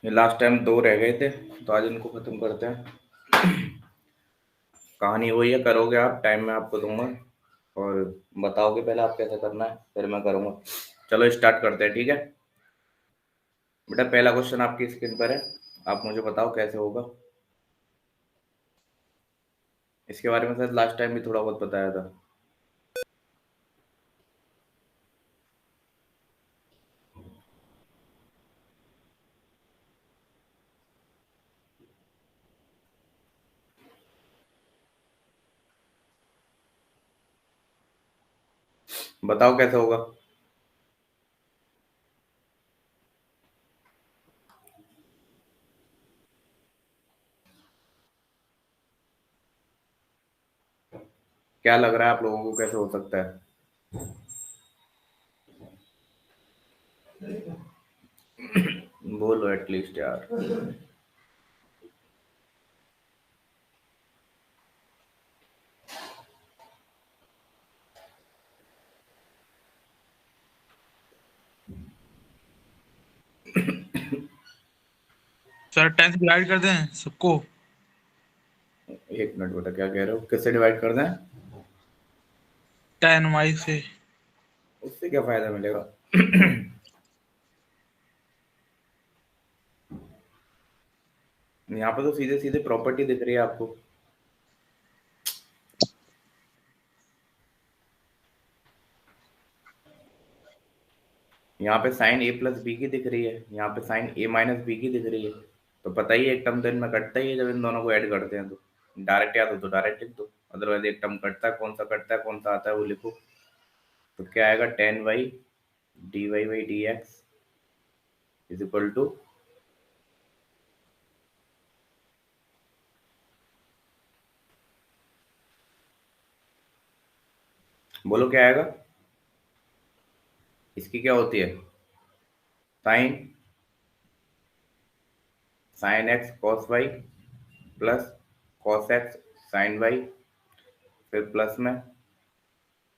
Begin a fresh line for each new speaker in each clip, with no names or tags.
ये last time 2 रह गए थे, तो आज इनको खत्म करते हैं। कहानी वही है, करोगे आप, टाइम मैं आपको दूंगा और बताओगे पहले आप कैसे करना है, फिर मैं करूँगा। चलो स्टार्ट करते हैं, ठीक है। बेटा पहला क्वेश्चन आपकी स्क्रीन पर है, आप मुझे बताओ कैसे होगा। इसके बारे में शायद लास्ट टाइम भी थोड़ा बहुत बताया था। बताओ कैसे होगा। क्या लग रहा है आप लोगों को कैसे हो सकता है। बोलो एटलीस्ट यार।
सर 10 से डिवाइड कर दें सबको।
1 मिनट बेटा, क्या कह रहे हो, किससे डिवाइड कर दें।
10 y से।
उससे क्या फायदा मिलेगा। यहाँ पे तो सीधे सीधे प्रॉपर्टी दिख रही है आपको। यहाँ पे साइन ए प्लस बी की दिख रही है, यहाँ पे साइन ए माइनस बी की दिख रही है। तो पता ही है एक टर्म तो इनमें कटता ही है जब इन दोनों को ऐड करते हैं। तो डायरेक्ट याद हो तो डायरेक्ट लिख दो, अदरवाइज एक टर्म कटता है, कौन सा कटता है कौन सा आता है वो लिखो। तो क्या आएगा, 10y dy by d x is equal to, बोलो क्या आएगा। इसकी क्या होती है, sine sine x cos y plus cos x sine y, फिर प्लस में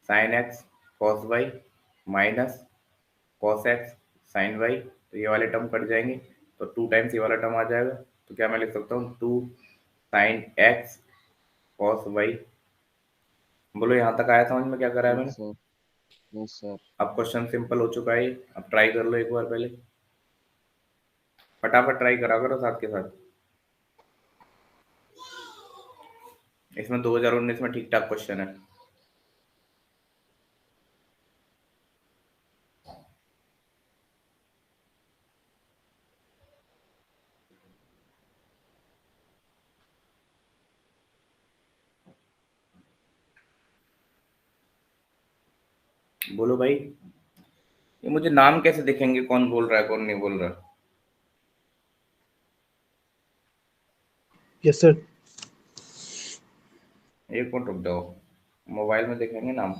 sine x cos y minus cos x sine y. तो ये वाले टर्म कट जाएंगे, तो 2 टाइम्स ये वाला टर्म आ जाएगा। तो क्या मैं लिख सकता हूँ, 2 साइन एक्स कॉस वाई। बोलो यहाँ तक आया समझ में क्या करा है
यस
मैंने।
सर। Yes sir.
अब क्वेश्चन सिंपल हो चुका है, अब ट्राई कर लो एक बार पहले, फटाफट ट्राई करा करो साथ के साथ। इसमें 2019 में ठीक ठाक क्वेश्चन है। बोलो भाई, ये मुझे नाम कैसे दिखेंगे, कौन बोल रहा है कौन नहीं बोल रहा।
Yes sir.
एक मिनट रुक जाओ, मोबाइल में दिखेंगे नाम।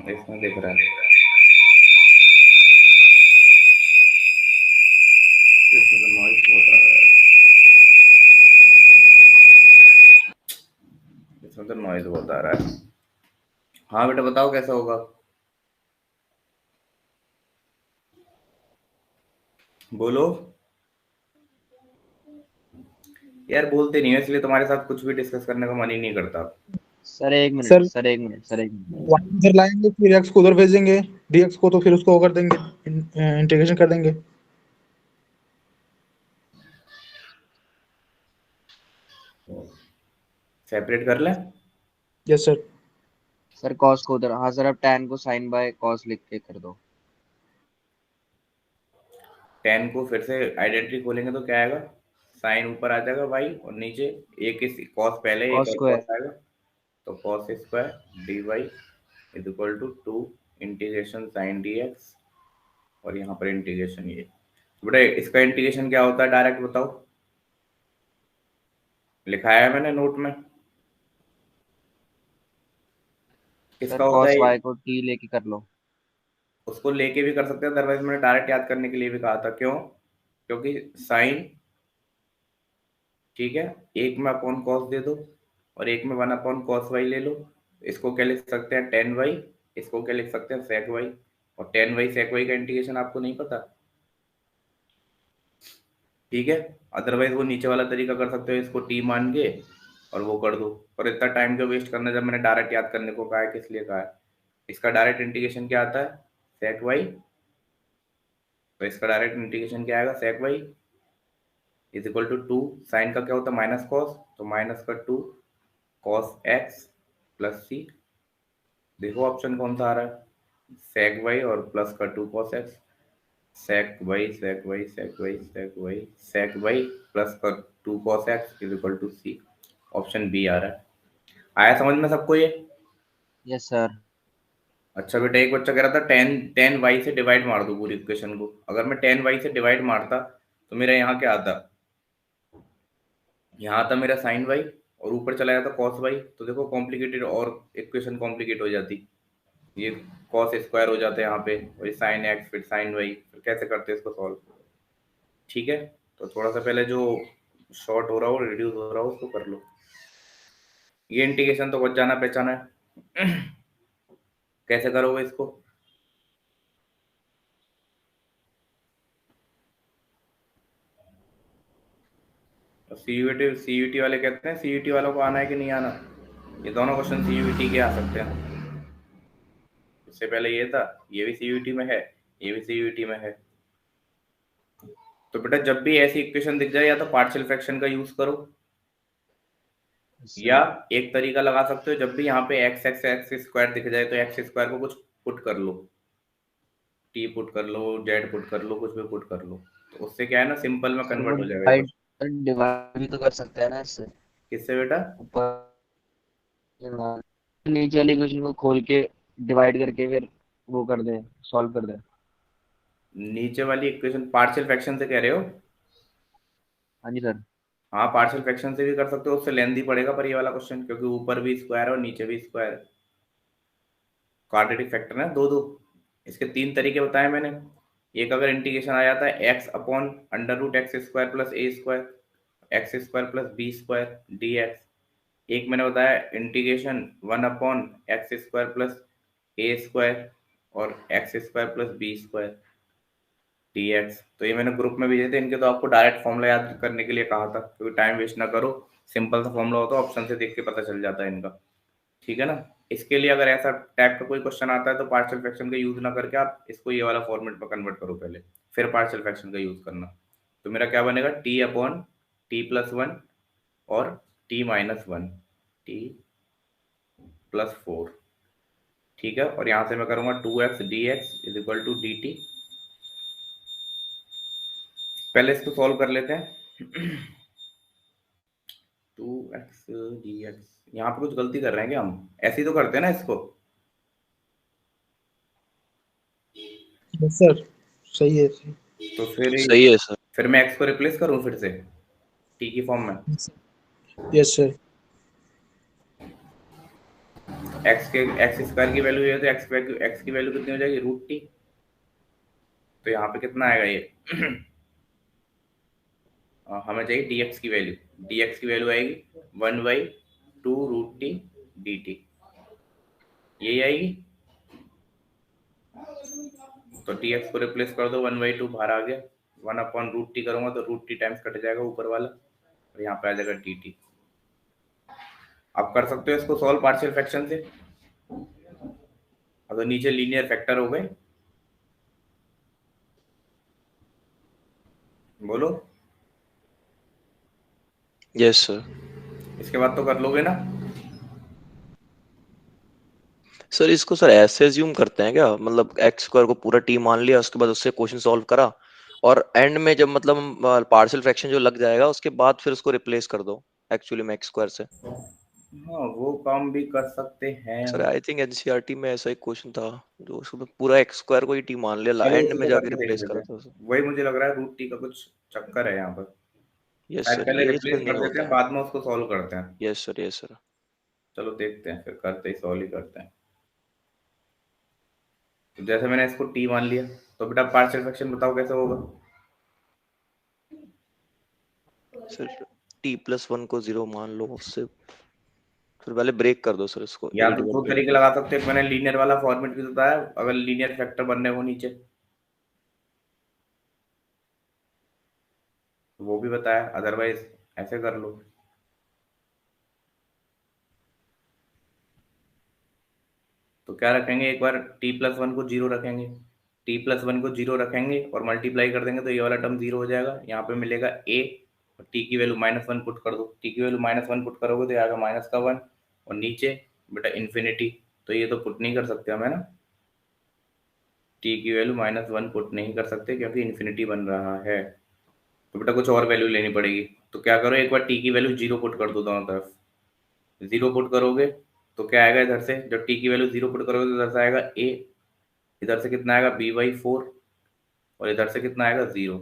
इसमें दिख रहा है। इसमें तो नॉइस बहुत आ रहा है, इसमें तो नॉइज बहुत आ रहा है। हाँ बेटा बताओ कैसा होगा। बोलो यार, बोलते नहीं हो इसलिए तुम्हारे साथ कुछ भी डिस्कस करने का मन ही नहीं करता।
सर एक मिनट,
सर
सर एक मिनट, सर एक मिनट।
y इधर लाएंगे, फिर x को उधर भेजेंगे, dx को तो फिर उसको कर देंगे, इंटीग्रेशन कर देंगे।
सेपरेट कर लें।
Yes sir.
सर कॉस को उधर, हाँ सर, अब tan को साइन बाय कॉस लिख के कर दो।
10 को फिर से आइडेंटिटी खोलेंगे तो क्या आएगा, साइन ऊपर आ जाएगा भाई और नीचे एक कॉस पहले एक
कॉस
और
स्क्वायर।
कॉस आएगा। तो cos square d y is equal to 2 integration sine d x, और यहाँ पर इंटीग्रेशन ये। तो बेटा इसका इंटीग्रेशन क्या होता है डायरेक्ट बताओ, लिखाया है मैंने नोट में।
सर
किसका होता
कॉस
है ये?
वाई को t लेके कर लो।
उसको लेके भी कर सकते हैं, अदरवाइज मैंने डायरेक्ट याद करने के लिए भी कहा था, क्यों। क्योंकि साइन, ठीक है, एक में अपॉन कॉस दे दो और एक में 1/cos y ले लो। इसको क्या लिख सकते हैं, tan y, इसको क्या लिख सकते हैं, sec y। और tan y sec y का इंटीग्रेशन आपको नहीं पता, ठीक है। अदरवाइज वो नीचे वाला तरीका कर सकते हो, इसको t मान के और वो कर दो। और इतना टाइम क्यों वेस्ट करना, जब मैंने डायरेक्ट याद करने को कहा है, किस लिए कहा है। इसका डायरेक्ट इंटीग्रेशन क्या आता है, sec y। तो इसका डायरेक्ट इंटीग्रेशन क्या आएगा, sec y is equal to 2, sine का क्या होता है माइनस कॉस, तो माइनस का 2 cos x प्लस सी। देखो ऑप्शन कौन सा आ रहा है, sec y और प्लस का 2 cos x। sec y sec y sec y sec y sec y plus का 2 cos x is equal to C. Option B आ रहा है। आया समझ में सबको ये।
Yes sir.
अच्छा बेटा, एक बच्चा कह रहा था टेन टेन वाई से डिवाइड मार दो पूरी इक्वेशन को। अगर मैं टेन वाई से डिवाइड मारता तो मेरा यहाँ क्या आता, यहाँ आता मेरा साइन वाई और ऊपर चला जाता कॉस वाई। तो देखो कॉम्प्लिकेटेड और इक्वेशन कॉम्प्लिकेट हो जाती। ये कॉस स्क्वायर हो जाता है यहाँ पे, और ये साइन एक्स फिर साइन वाई, फिर कैसे करते हैं इसको सॉल्व, ठीक है। तो थोड़ा सा पहले जो शॉर्ट हो रहा हो, रिड्यूस हो रहा हो, उसको कर लो। ये इंटीग्रेशन तो बच जाना पहचाना है। कैसे करोगे इसको, सीयूटी वाले कहते हैं, सीयूटी वालों को आना है कि नहीं आना। ये दोनों क्वेश्चन सीयूटी के आ सकते हैं। इससे पहले ये था, ये भी सीयूटी में है, ये भी सीयूटी में है। तो बेटा जब भी ऐसी इक्वेशन दिख जाए, या तो पार्शियल फ्रैक्शन का यूज करो, या एक तरीका लगा सकते हो, जब भी यहाँ पे एक्स एक्स एक्स स्क्वायर दिख जाए तो एक्स स्क्वायर को कुछ पुट कर लो, टी पुट कर लो, जेड पुट कर लो, कुछ भी पुट कर लो। तो उससे क्या है ना, सिंपल में
सर वो
कन्वर्ट हो जाएगा ये
डिवाइड
क्वेश्चन।
डिवाइड भी तो कर सकते हैं ना इससे।
किससे बेटा,
ऊपर नीचे वाली इक्वेशन को खोल के डिवाइड करके फिर वो कर दें, सॉल्व कर दें।
नीचे वाली इक्वेशन पार्शियल फ्रैक्शन से कह रहे हो।
हाँ जी सर।
हाँ पार्शियल फ्रैक्शन से भी कर सकते हो, उससे लेंथी पड़ेगा पर ये वाला क्वेश्चन, क्योंकि ऊपर भी स्क्वायर है और नीचे भी स्क्वायर है। क्वाड्रेटिक फैक्टर है दो दो। इसके तीन तरीके बताए मैंने। एक, अगर इंटीग्रेशन आ जाता है X upon under root X square plus A square, x square plus B square D X. एक मैंने बताया integration 1/x² plus A square और X square plus B square dx। तो ये मैंने ग्रुप में भेजे थे, इनके तो आपको डायरेक्ट फॉर्मूला याद करने के लिए कहा था, क्योंकि टाइम वेस्ट ना करो। सिंपल सा फॉर्मूला होता है, ऑप्शन से देख के पता चल जाता है इनका, ठीक है ना। इसके लिए अगर ऐसा टाइप का कोई क्वेश्चन आता है तो पार्शियल फ्रैक्शन का यूज ना करके आप इसको ये वाला फॉर्मेट में कन्वर्ट करो पहले, फिर पार्शियल फ्रैक्शन का यूज करना। तो मेरा क्या बनेगा, T upon T plus one और T minus one, T plus four, ठीक है। और यहाँ से मैं करूंगा 2x dx is equal to D T. पहले इसको सॉल्व कर लेते हैं। 2x dx, यहाँ पे कुछ गलती कर रहे हैं क्या हम, ऐसे ही तो करते हैं ना इसको।
यस सर, सही है।
तो फिर
सही है सर।
फिर मैं x को रिप्लेस करूं फिर से t की फॉर्म में।
Yes sir.
एक्स स्क्वायर की वैल्यू है तो एक्स की वैल्यू कितनी हो जाएगी, रूट टी। तो यहाँ पे कितना आएगा ये। हमें चाहिए dx की वैल्यू, dx की वैल्यू आएगी 1/2 रूट टी डी टी, यही आएगी। तो dx को रिप्लेस कर दो, 1/2 बाहर आ गया, 1/रूट टी करूंगा तो रूट टी टाइम्स कट जाएगा ऊपर वाला, और यहाँ पे आ जाएगा डी टी। आप कर सकते हो इसको सॉल्व पार्शियल फ्रैक्शन से। अब तो नीचे लीनियर फैक्टर हो गए, बोलो।
Yes sir.
इसके बाद तो कर लोगे ना।
सर इसको सर ऐसे एज्यूम करते हैं क्या, मतलब एक्स स्क्वायर को पूरा टी मान लिया, उसके बाद उससे क्वेश्चन सॉल्व करा, और एंड में जब मतलब पार्शियल फ्रैक्शन जो लग जाएगा उसके बाद फिर उसको रिप्लेस कर दो एक्चुअली में एक्स स्क्वायर से।
हाँ वो काम भी कर सकते हैं।
सर आई थिंक एनसीईआरटी में ऐसा एक क्वेश्चन था जो उसको पूरा एक्स स्क्वायर को ही टी मान लिया,
चलो
एंड
उसी
में
को
जाके
करके देख
रिप्लेस
लेते
करा
हैं।
था उसे।
वही मुझे लग रहा है, रूट टी का कुछ चक्कर है यहाँ पर।
यस
शायद
सर,
पहले
ये फिर
रिप्लेस
नहीं
कर देते
होता
हैं,
है।
बाद में उसको सॉल्व करते हैं।
Yes sir, yes sir.
चलो देखते हैं, फिर करते ही सॉल्व ही करते हैं। तो जैसे मैंने इसको टी मान लिया, तो बेटा पार्शियल फ्रैक्शन बताओ कैसे होगा।
सर t+1 को 0 मान लो, उससे फिर पहले ब्रेक कर दो सर इसको,
या
a
तो दो
डिवाइड बाय
तरीके लगा सकते हैं, मैंने लीनियर वाला फॉर्मेट भी बताया, अगर लीनियर फैक्टर बनने हो नीचे तो वो भी बताया, अदरवाइज ऐसे कर लो। तो क्या रखेंगे, एक बार t+1 को 0 रखेंगे, t+1 को 0 रखेंगे और मल्टीप्लाई कर देंगे तो ये वाला टर्म 0 हो जाएगा, यहाँ पे मिलेगा a और t की वैल्यू -1 पुट कर दो, t की वैल्यू -1 पुट करोगे तो आएगा -1 और नीचे बेटा इन्फिनिटी, तो ये तो पुट नहीं कर सकते हम, है ना, t की वैल्यू -1 पुट नहीं कर सकते क्योंकि इन्फिनिटी बन रहा है, तो बेटा कुछ और वैल्यू लेनी पड़ेगी। तो क्या करो, एक बार t की वैल्यू 0 पुट कर दो दोनों तरफ, 0 पुट करोगे तो क्या आएगा इधर से, जब t की वैल्यू 0 पुट करोगे तो इधर से आएगा a, इधर से कितना आएगा b/4 और इधर से कितना आएगा 0,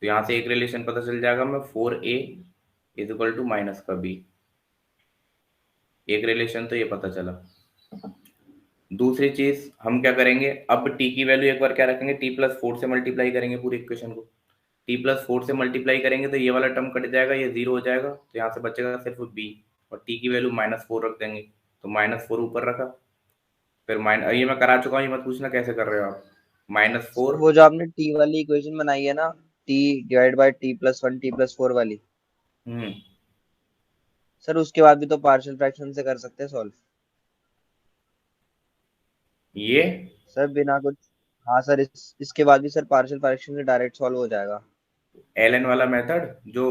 तो यहाँ से एक रिलेशन पता चल जाएगा मैं 4a = माइनस का b, एक रिलेशन तो ये पता चला। दूसरी चीज हम क्या करेंगे, अब t की वैल्यू एक बार क्या रखेंगे, t+4 से मल्टीप्लाई करेंगे पूरी इक्वेशन को, t+4 से मल्टीप्लाई करेंगे तो ये वाला टर्म कट जाएगा, ये 0 हो जाएगा, तो यहाँ से बचेगा सिर्फ b और t की वैल्यू -4 रख देंगे, तो -4 ऊपर रखा, फिर ये मैं करा चुका हूँ, ये मत पूछना कैसे कर रहे हो आप,
सर
-4।
वो जो आपने t वाली इक्वेशन बनाई है ना, t divide by t+1 t+4 वाली,
हम्म,
सर उसके बाद भी तो पार्शियल फ्रैक्शन से कर सकते हैं सॉल्व।
ये
सर बिना कुछ, हाँ सर इसके बाद भी सर पार्शियल फ्रैक्शन से डायरेक्ट सॉल्व हो जाएगा।
एलन वाला मेथड जो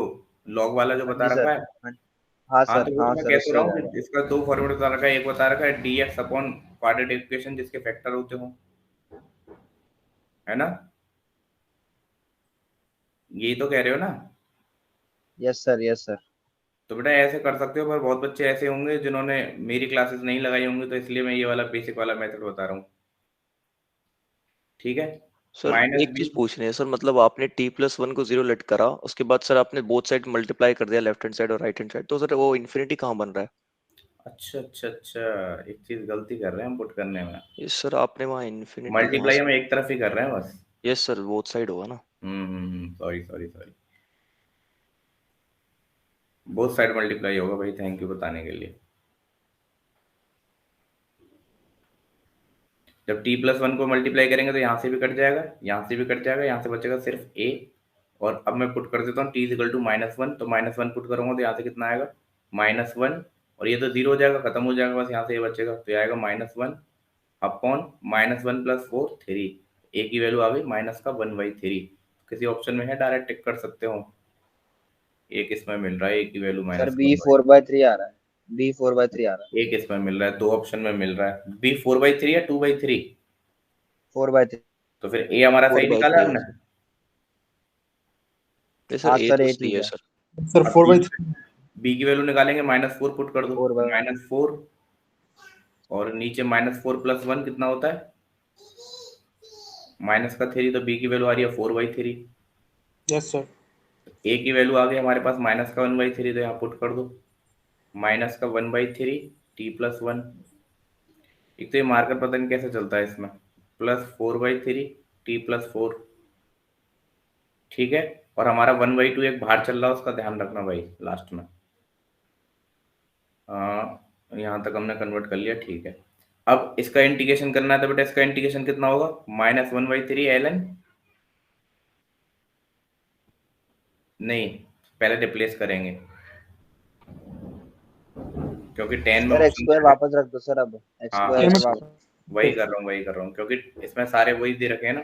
लॉग वाला जो
हाँ
बता
जी
रखा
सर।
है,
हाँ हाँ
हाँ
सर,
तो वो तो
हाँ
मैं
सर
कह तो
उससे
रहा
हो
हूँ
जाएगा।
कि इसका दो फॉर्मूला बता रखा है, एक बता रखा है dx/क्वाड्रेटिक इक्वेशन जिसके फैक्टर होते हो, है ना, यही तो कह रहे हो ना।
Yes sir, yes sir.
तो बेटा ऐसे कर सकते हो, पर बहुत बच्चे ऐसे होंगे जिन्होंने मेरी क्लासेस नहीं लगाई होंगी, तो इसलिए मैं ये वाला बेसिक वाला मेथड बता रहा हूँ, ठीक है।
सर
माइनस
एक
बी,
चीज पूछनी है सर, मतलब आपने t+1 को 0 लेट करा, उसके बाद सर आपने बोथ साइड मल्टीप्लाई कर दिया, लेफ्ट हैंड साइड और राइट हैंड साइड, तो सर वो इन्फिनिटी कहाँ बन रहा है?
अच्छा अच्छा अच्छा, एक चीज गलती कर रहे हैं हम पुट करने में,
ये सर आपने वहाँ इन्फिनिटी कहाँ
मल्टीप्लाई
से?
हम एक तरफ ही कर रहे हैं बस।
यस सर, बोथ साइड होगा ना।
Sorry sorry sorry, both side multiply होगा भाई, थैंक यू बताने के लिए। जब t+1 को मल्टीप्लाई करेंगे तो यहाँ से भी कट जाएगा, यहाँ से भी कट जाएगा, यहाँ से बचेगा सिर्फ a, और अब मैं पुट कर देता हूँ t = -1, तो -1 पुट करूंगा तो यहाँ से कितना आएगा -1, और ये तो 0 हो जाएगा, खत्म हो जाएगा, बस यहाँ से ये बचेगा, तो ये आएगा -1 अपॉन -1 + 4 3, a की वैल्यू आ गई -1/3, किसी ऑप्शन में है डायरेक्ट टिक कर सकते हो, एक इसमें मिल रहा है a की वैल्यू
सर
-1/3,
b4/3 आ रहा है, b4/3 आ रहा है।
एक इसमें मिल रहा है, दो ऑप्शन में मिल रहा है, b 4/3 या 2/3,
4/3।
तो फिर a हमारा
फोर
सही
बाई
निकाला
थ्री है
हमने।
सर। ये सर
हाँ
ए
सर
तो
ये
सही
ठीक
है
है।
सर।
सर
अब
4/3।
बी की वैल्यू निकालेंगे, -4 पुट कर दो,
4/।
-4 और नीचे -4 + 1 कितना होता है -3, तो बी की वैल्यू आ रही है 4/3,
यस सर।
ए की वैल्यू आ गई हमारे पास -1/3, तो यहाँ पुट कर दो -1/3 t+1, एक तो ये मार्कर पता नहीं कैसे चलता है इसमें, +4/3 t+4, ठीक है, और हमारा 1/2 एक बाहर चल रहा है, उसका ध्यान रखना भाई लास्ट में, यहाँ तक हमने कन्वर्ट कर लिया, ठीक है। अब इसका इंटीग्रेशन करना है, तो बेटा इसका इंटीग्रेशन कितना होगा, -1/3 ln, नहीं पहले रिप्लेस करेंगे क्योंकि 10 में
सर एक्स
ऑप्शन
स्क्वायर
दे रखे,
वापस रख दो सर, अब एक्स
हाँ
स्क्वायर
हाँ
एम
वापस।
वही कर रहा हूँ, वही कर रहा हूँ, क्योंकि इसमें सारे वही दे रखे हैं ना,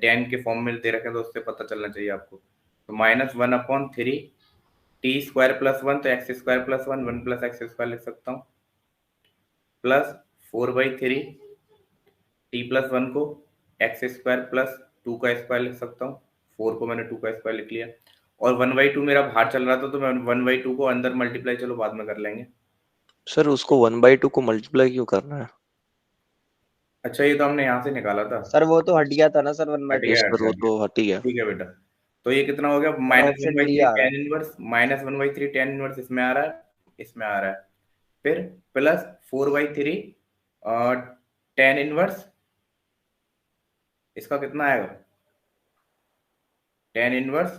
10 के फॉर्म में दे रखे हैं, तो उससे पता चलना चाहिए आपको, तो -1/3 t² + 1, तो x² + 1 1 + x² लिख सकता हूँ, प्लस 4/3 t+1 को x² + 2 का स्क्वायर लिख सकता हूँ, 4 को मैंने 2 का स्क्वायर लिख लिया, और 1/2 मेरा बाहर चल रहा था, तो मैं 1/2 को अंदर मल्टीप्लाई चलो बाद में कर लेंगे।
सर उसको 1/2 को मल्टीप्लाई क्यों करना है?
अच्छा ये तो हमने यहाँ से निकाला था,
सर वो तो हट गया था ना सर, वन बाई
हट
टू
यस
गया
से।
हट
सर,
गया
वो
हट गया।
तो हट ही गया।
ठीक है बेटा, तो ये कितना हो गया,
सर ऑप्शन डी
-1/3
आ रहा है।
tan इनवर्स, -1/3 tan इनवर्स इसमें आ रहा है, इसमें आ रहा है, फिर प्लस 4/3 tan इनवर्स, इसका कितना आएगा tan इनवर्स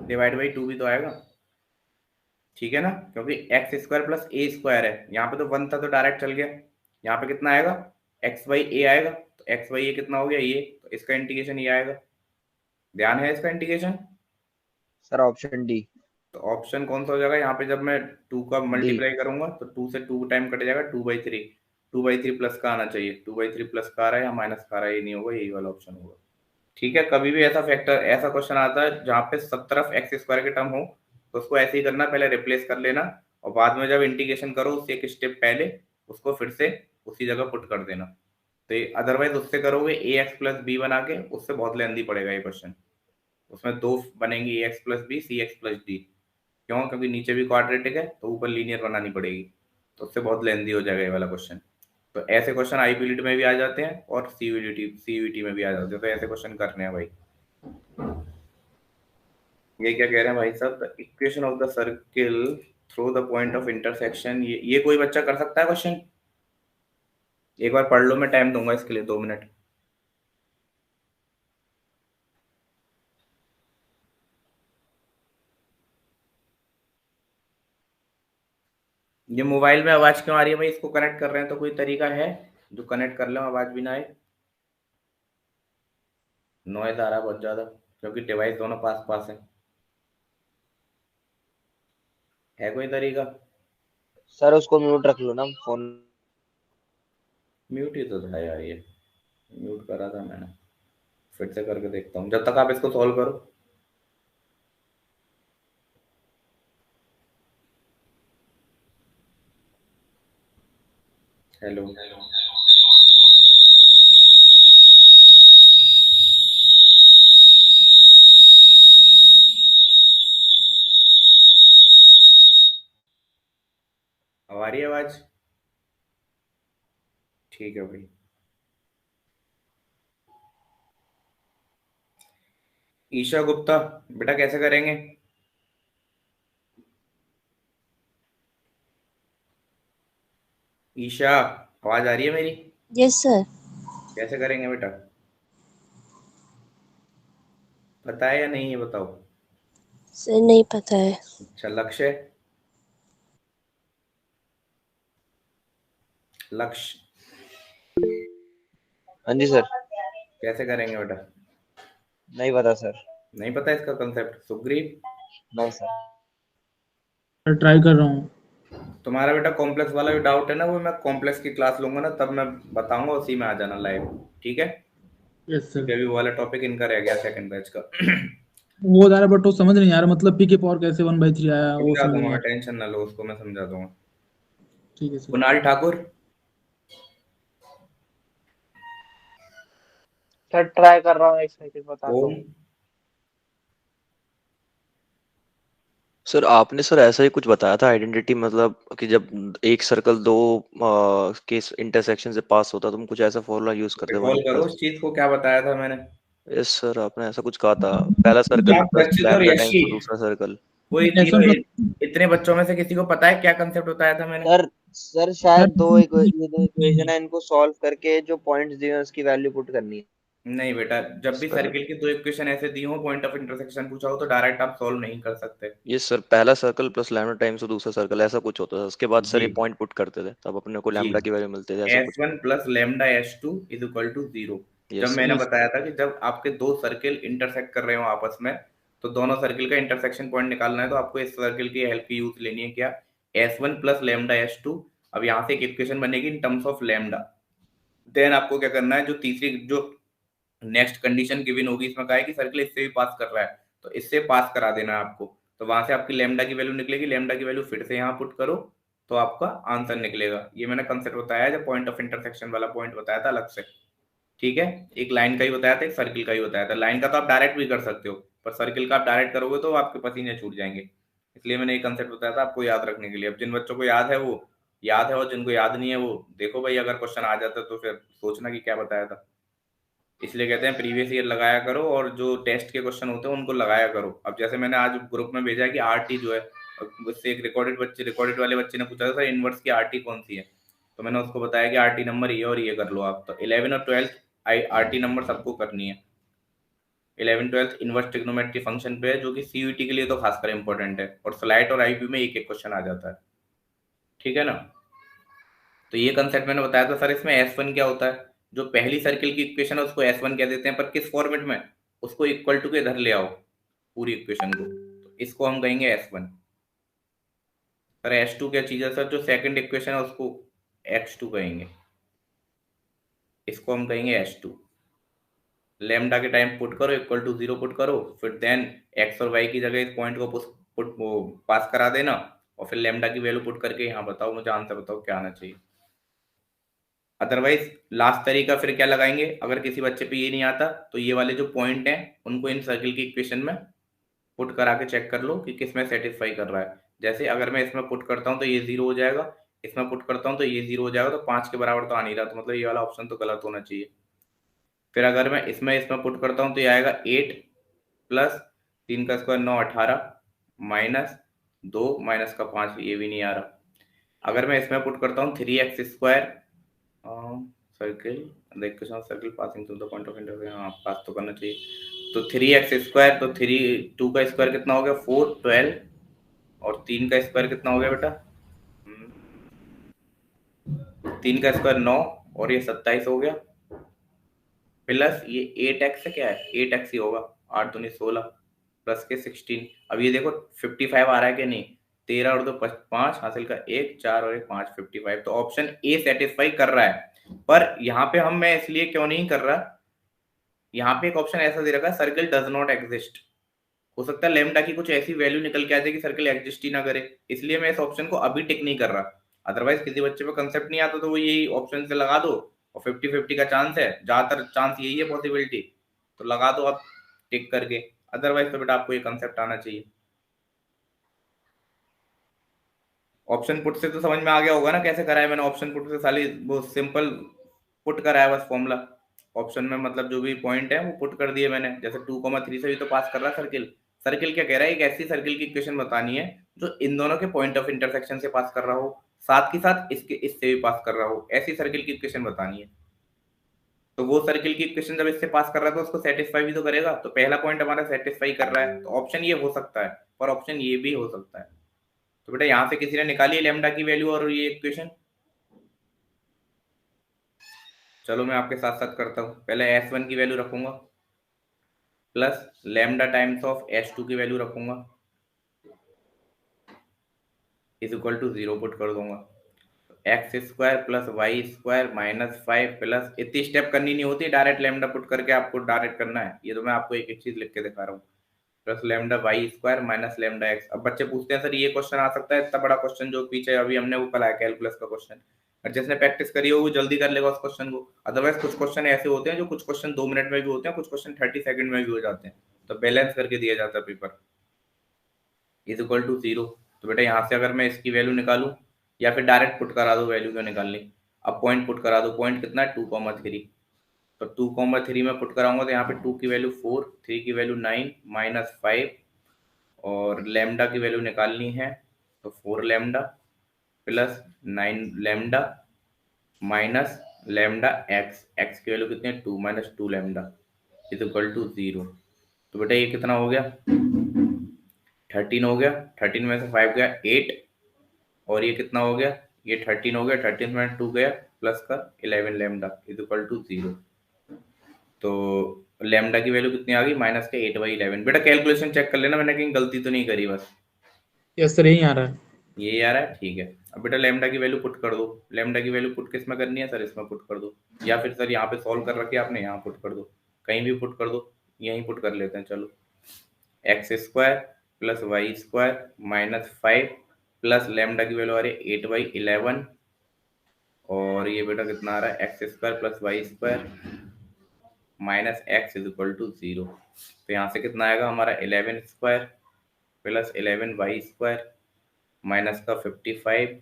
डिवाइड बाई 2 भी तो आएगा, ठीक है ना, क्योंकि x square plus A square है, यहाँ पे तो 1 था तो डायरेक्ट चल गया, यहाँ पे कितना आएगा, एक्स बाई ए आएगा, तो एक्स बाई ए कितना हो गया ये, तो इसका इंटीग्रेशन ये आएगा, ध्यान है इसका इंटीग्रेशन।
Sir option D.
तो ऑप्शन कौन सा हो जाएगा, यहाँ पे जब मैं 2 का
डी।
मल्टीप्लाई करूंगा तो 2 से 2 टाइम कट जाएगा, 2/3, 2/3 प्लस का आना चाहिए, 2/3 प्लस का आ रहा है या माइनस का आ रहा है, ये नहीं होगा, यही वाला ऑप्शन होगा, ठीक है। कभी भी ऐसा फैक्टर, ऐसा क्वेश्चन आता है जहाँ पे सब तरफ एक्स स्क्वायर के टर्म हो, तो उसको ऐसे ही करना, पहले रिप्लेस कर लेना और बाद में जब इंटीग्रेशन करो उससे एक स्टेप पहले उसको फिर से उसी जगह पुट कर देना। तो अदरवाइज उससे करोगे ए एक्स प्लस बी बना के, उससे बहुत लेंदी पड़ेगा ये क्वेश्चन, उसमें दो बनेंगे ए एक्स प्लस बी, सी एक्स प्लस डी, क्यों, क्योंकि नीचे भी क्वाड्रेटिक है तो ऊपर लीनियर बनानी पड़ेगी, तो उससे बहुत लेंदी हो जाएगा ये वाला क्वेश्चन। तो ऐसे क्वेश्चन आईपीलीट में भी आ जाते हैं और सीयूईटी में भी आ जाते हैं, तो ऐसे क्वेश्चन करने हैं भाई। ये क्या कह रहे हैं भाई साहब, the equation of the circle through the point of intersection, ये कोई बच्चा कर सकता है क्वेश्चन, एक बार पढ़ लो, मैं टाइम दूंगा इसके लिए 2 मिनट। ये मोबाइल में आवाज क्यों आ रही है भाई, इसको कनेक्ट कर रहे हैं तो कोई तरीका है जो कनेक्ट कर लो आवाज भी ना आए, नॉइज आ रहा है बहुत ज्यादा, क्योंकि डिवाइस दोनों पास पास है कोई तरीका।
सर उसको म्यूट रख लो ना फोन।
म्यूट ही तो था यार, ये म्यूट करा था मैंने, फिर से करके देखता हूँ जब तक आप इसको सॉल्व करो। हेलो, अब आ रही है आवाज, ठीक है भाई। ईशा गुप्ता, बेटा कैसे करेंगे, ईशा आवाज आ रही है मेरी,
यस सर।
कैसे करेंगे बेटा, पता है या नहीं है बताओ।
सर नहीं पता है।
अच्छा, लक्ष्य, लक्ष्य
हाँ जी सर।
कैसे करेंगे बेटा,
नहीं पता सर।
नहीं पता इसका कंसेप्ट, सुग्रीव
नहीं सर।
ट्राई कर रहा हूँ।
तुम्हारा बेटा कॉम्प्लेक्स वाला भी डाउट है ना, वो मैं कॉम्प्लेक्स की क्लास लूंगा ना तब मैं बताऊंगा, उसी में आ जाना लाइव, ठीक है।
Yes sir.
क्योंकि अभी वो वाला टॉपिक इनका रह गया सेकंड बैच का।
वो जा रहा बट वो समझ नहीं आ रहा, मतलब पी के पावर कैसे 1/3 आया वो
समझा
समझ नहीं
दूंगा,
आ रहा।
टेंशन ना लो, उसको मैं समझा दूंगा।
ठीक है sir.
Kunal Thakur,
sir try कर रहा हूँ, एक सेकंड बताता
ओम,
हूँ।
सर आपने सर ऐसा ही कुछ बताया था आइडेंटिटी, मतलब कि जब एक सर्कल दो के इंटरसेक्शन से पास होता तो हम कुछ ऐसा फॉर्मूला यूज करते
रिकॉल करो
1+।
उस चीज को, क्या बताया था मैंने।
यस सर, आपने ऐसा कुछ कहा था, पहला सर्कल
आप
प्लस
रचित और
लैम्डा टाइम्स
यशी,
दूसरा सर्कल।
कोई
S1
तीनों
प्लस
इतने बच्चों में से किसी को पता है क्या कंसेप्ट बताया था मैंने।
सर सर शायद ये दो इक्वेशन है, इनको सॉल्व करके जो पॉइंट्स दिए हैं उसकी वैल्यू पुट करनी है।
नहीं बेटा, जब भी
सर
सर्किल की 2 इक्वेशन ऐसे दी हो, पॉइंट ऑफ इंटरसेक्शन पूछा हो, तो डायरेक्ट आप सॉल्व नहीं कर सकते।
ये सर पहला सर्कल प्लस लैम्डा टाइम्स दूसरा सर्कल ऐसा कुछ होता था, उसके बाद सर
जी
ये पॉइंट पुट करते थे तब अपने को
जी,
लैम्डा की वैल्यू मिलती थी, ऐसा कुछ।
S1 plus lambda S2 is equal to 0। जब
यस सर।
मैंने बताया था कि जब आपके 2 सर्किल इंटरसेक्ट कर रहे हो आपस में, तो दोनों सर्किल का इंटरसेक्शन पॉइंट निकालना है, तो आपको इस सर्किल की हेल्प की यूज लेनी है, क्या, S1 प्लस लेमडा S2। अब यहाँ से एक इक्वेशन बनेगी in terms of lambda, then आपको क्या करना है, जो तीसरी जो नेक्स्ट कंडीशन गिवन होगी, इसमें कहा है कि सर्किल इससे भी पास कर रहा है, तो इससे पास करा देना है आपको, तो वहां से आपकी लेमडा की वैल्यू निकलेगी, लेमडा की वैल्यू फिर से यहाँ पुट करो तो आपका आंसर निकलेगा। ये मैंने कंसेप्ट बताया जब पॉइंट ऑफ इंटरसेक्शन वाला पॉइंट बताया था अलग से, ठीक है। एक लाइन का ही बताया था, एक सर्किल का ही बताया था, लाइन का तो आप डायरेक्ट भी कर सकते हो, पर सर्किल का आप डायरेक्ट करोगे तो आपके पसीने छूट जाएंगे, इसलिए मैंने ये कंसेप्ट बताया था आपको याद रखने के लिए। अब जिन बच्चों को याद है वो याद है, और जिनको याद नहीं है वो देखो भाई, अगर क्वेश्चन आ जाता तो फिर सोचना कि क्या बताया था। इसलिए कहते हैं प्रीवियस ईयर लगाया करो, और जो टेस्ट के क्वेश्चन होते हैं उनको लगाया करो। अब जैसे मैंने आज ग्रुप में भेजा है कि आरटी जो है, उससे एक रिकॉर्डेड वाले बच्चे ने पूछा था सर इनवर्स की आरटी कौन सी है, तो मैंने उसको बताया कि आरटी नंबर ये और ये कर लो आप, तो 11 और 12 आरटी नंबर सबको करनी है। 11 12 इनवर्स ट्रिग्नोमेट्री फंक्शन पे है, जो कि सीयूटी के लिए तो खासकर इंपॉर्टेंट है, और स्लाइड और आईपी में एक एक क्वेश्चन आ जाता है, ठीक है ना। तो ये कंसेप्ट मैंने बताया था सर। इसमें S1 क्या होता है, जो पहली सर्किल की इक्वेशन है उसको S1 कह देते हैं, पर किस फॉर्मेट में, उसको इक्वल टू के इधर ले आओ पूरी इक्वेशन को, तो इसको हम कहेंगे S1। सर S2 क्या चीज है सर, जो सेकंड इक्वेशन है उसको X2 कहेंगे, इसको हम कहेंगे S2। लेमडा के टाइम पुट करो इक्वल टू 0 पुट करो, फिर देन एक्स और वाई की जगह इस पॉइंट को पुट वो पास करा देना, और फिर लेमडा की वैल्यू पुट करके यहाँ बताओ, मुझे आंसर बताओ क्या आना चाहिए। अदरवाइज लास्ट तरीका फिर क्या लगाएंगे, अगर किसी बच्चे पे ये नहीं आता तो ये वाले जो पॉइंट हैं उनको इन सर्किल की इक्वेशन में पुट करा के चेक कर लो कि किस में सेटिस्फाई कर रहा है। जैसे अगर मैं इसमें पुट करता हूँ तो ये 0 हो जाएगा, इसमें पुट करता हूँ तो ये 0 हो जाएगा, तो 5 के बराबर तो आ नहीं रहा, तो मतलब ये वाला ऑप्शन तो गलत होना चाहिए। फिर अगर मैं इसमें पुट करता हूँ तो ये आएगा 8 प्लस 3 का स्क्वायर 9 18 माइनस 2 माइनस का 5, ये भी नहीं आ रहा। अगर मैं इसमें पुट करता हूँ 3x स्क्वायर सर्किल देख के circle passing to the point of intersection, हाँ पास तो करना चाहिए, तो 3x स्क्वायर, तो 2 का स्क्वायर कितना हो गया 4 12, और 3 का स्क्वायर कितना हो गया बेटा 3 का स्क्वायर 9, और ये 27 हो गया, प्लस ये 8x क्या है 8x ही होगा, 8 दूनी 16 प्लस के 16। अब ये देखो 55 आ रहा है कि नहीं, 13 और 2 5 हासिल का 1 4 और 1 5 55, तो ऑप्शन ए सेटिस्फाई कर रहा है। पर यहाँ पे मैं इसलिए क्यों नहीं कर रहा, यहाँ पे एक ऑप्शन ऐसा दे रखा है सर्किल डज नॉट एग्जिस्ट, हो सकता है लेमडा की कुछ ऐसी वैल्यू निकल के आ जाए कि सर्किल एग्जिस्ट ही ना करे, इसलिए मैं इस ऑप्शन को अभी टिक नहीं कर रहा। अदरवाइज किसी बच्चे पे कंसेप्ट नहीं आता तो वो यही ऑप्शन से लगा दो, और 50-50 का चांस है, ज्यादातर चांस यही है पॉसिबिलिटी, तो लगा दो आप टिक करके। अदरवाइज तो बेटा आपको ये कंसेप्ट आना चाहिए। ऑप्शन पुट से तो समझ में आ गया होगा ना कैसे कराया मैंने, ऑप्शन पुट से साली वो सिंपल पुट कराया बस फॉर्मूला, ऑप्शन में मतलब जो भी पॉइंट है वो पुट कर दिए मैंने। जैसे 2,3 से भी तो पास कर रहा है सर्किल, सर्किल क्या कह रहा है, एक ऐसी सर्किल की इक्वेशन बतानी है जो इन दोनों के पॉइंट ऑफ इंटरसेक्शन से पास कर रहा हो, साथ ही साथ इसके इससे भी पास कर रहा हो, ऐसी सर्किल की इक्वेशन बतानी है। तो वो सर्किल की इक्वेशन जब इससे पास कर रहा है तो उसको सेटिस्फाई भी तो करेगा, तो पहला पॉइंट हमारा सेटिस्फाई कर रहा है, तो ऑप्शन ये हो सकता है, पर ऑप्शन ये भी हो सकता है। तो बेटा यहाँ से किसी ने निकाली लेमडा की वैल्यू और ये इक्वेशन, चलो मैं आपके साथ साथ करता हूँ। पहले S1 की वैल्यू रखूंगा plus lambda times of S2 की वैल्यू रखूंगा इज इक्वल टू 0 पुट कर दूंगा, x square plus y square minus 5 plus, इतनी स्टेप करनी नहीं होती, डायरेक्ट लेमडा पुट करके आपको डायरेक्ट करना है, ये तो मैं आपको एक एक चीज लिख के दिखा रहा हूँ, plus lambda y square minus lambda x. अब बच्चे पूछते हैं सर ये क्वेश्चन आ सकता है, इतना बड़ा क्वेश्चन जो पीछे अभी हमने वो कल कैलकुलस का क्वेश्चन, और जिसने प्रैक्टिस करी हो वो जल्दी कर लेगा उस क्वेश्चन को। अदरवाइज कुछ क्वेश्चन ऐसे होते हैं जो कुछ क्वेश्चन 2 मिनट में भी होते हैं, कुछ क्वेश्चन 30 सेकंड में भी हो जाते हैं, तो बैलेंस करके दिया जाता है पेपर। इज इक्वल टू 0, तो बेटा यहाँ से अगर मैं इसकी वैल्यू निकालूं या फिर डायरेक्ट पुट करा दो, वैल्यू क्यों निकालनी, अब पॉइंट पुट करा दो, पॉइंट कितना है 2,3, तो 2,3 में पुट कराऊंगा तो यहाँ पे 2 की वैल्यू 4, 3 की वैल्यू 9 माइनस 5, और लेमडा की वैल्यू निकालनी है तो 4 lambda plus 9 lambda minus lambda x, x की वैल्यू कितनी है 2 minus 2 lambda is equal to 0। तो बेटा ये कितना हो गया 13 हो गया, 13 में से 5 गया 8, और ये कितना हो गया ये 13 हो गया, 13 में 2 गया प्लस का 11 लेमडा इज इक्वल टू 0। तो लेमडा की वैल्यू कितनी आ गई माइनस के 8/11। बेटा कैलकुलेशन चेक कर लेना मैंने कहीं गलती तो नहीं करी, बस
यस सर यही आ रहा है।
ये आ रहा है, ठीक है। अब बेटा लेमडा की वैल्यू पुट कर दो, लेमडा की वैल्यू पुट किस में करनी है सर, इसमें पुट कर दो, या फिर सर यहाँ पे सॉल्व कर रखी है आपने, यहाँ पुट कर दो, कहीं भी पुट कर दो, यहीं पुट कर लेते हैं चलो। X square plus y square minus 5 plus lambda की वैल्यू आ रही है 8/11, और ये बेटा कितना आ रहा है x square plus y square minus x is equal to 0। तो यहाँ से कितना आएगा हमारा 11 square plus 11 y square minus का 55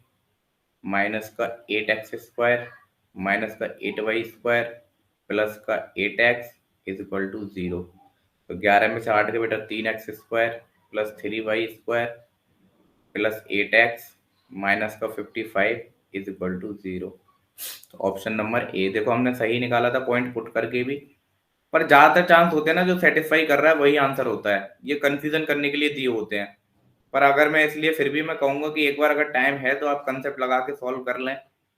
माइनस का 8x स्क्वायर माइनस का 8y स्क्वायर प्लस का 8x इज इक्वल टू 0। तो 11 में से 8 के बेटा 3x square plus 3y square plus 8x minus का 55 इज इक्वल टू 0। तो ऑप्शन नंबर ए देखो हमने सही निकाला था पॉइंट पुट करके भी, पर ज्यादातर चांस होते हैं ना जो सेटिस्फाई कर रहा है वही आंसर होता है, ये कंफ्यूजन करने के लिए दिए होते हैं। पर अगर मैं इसलिए फिर भी मैं कहूंगा कि एक बार अगर टाइम है तो आप कंसेप्ट लगा के सॉल्व कर लें।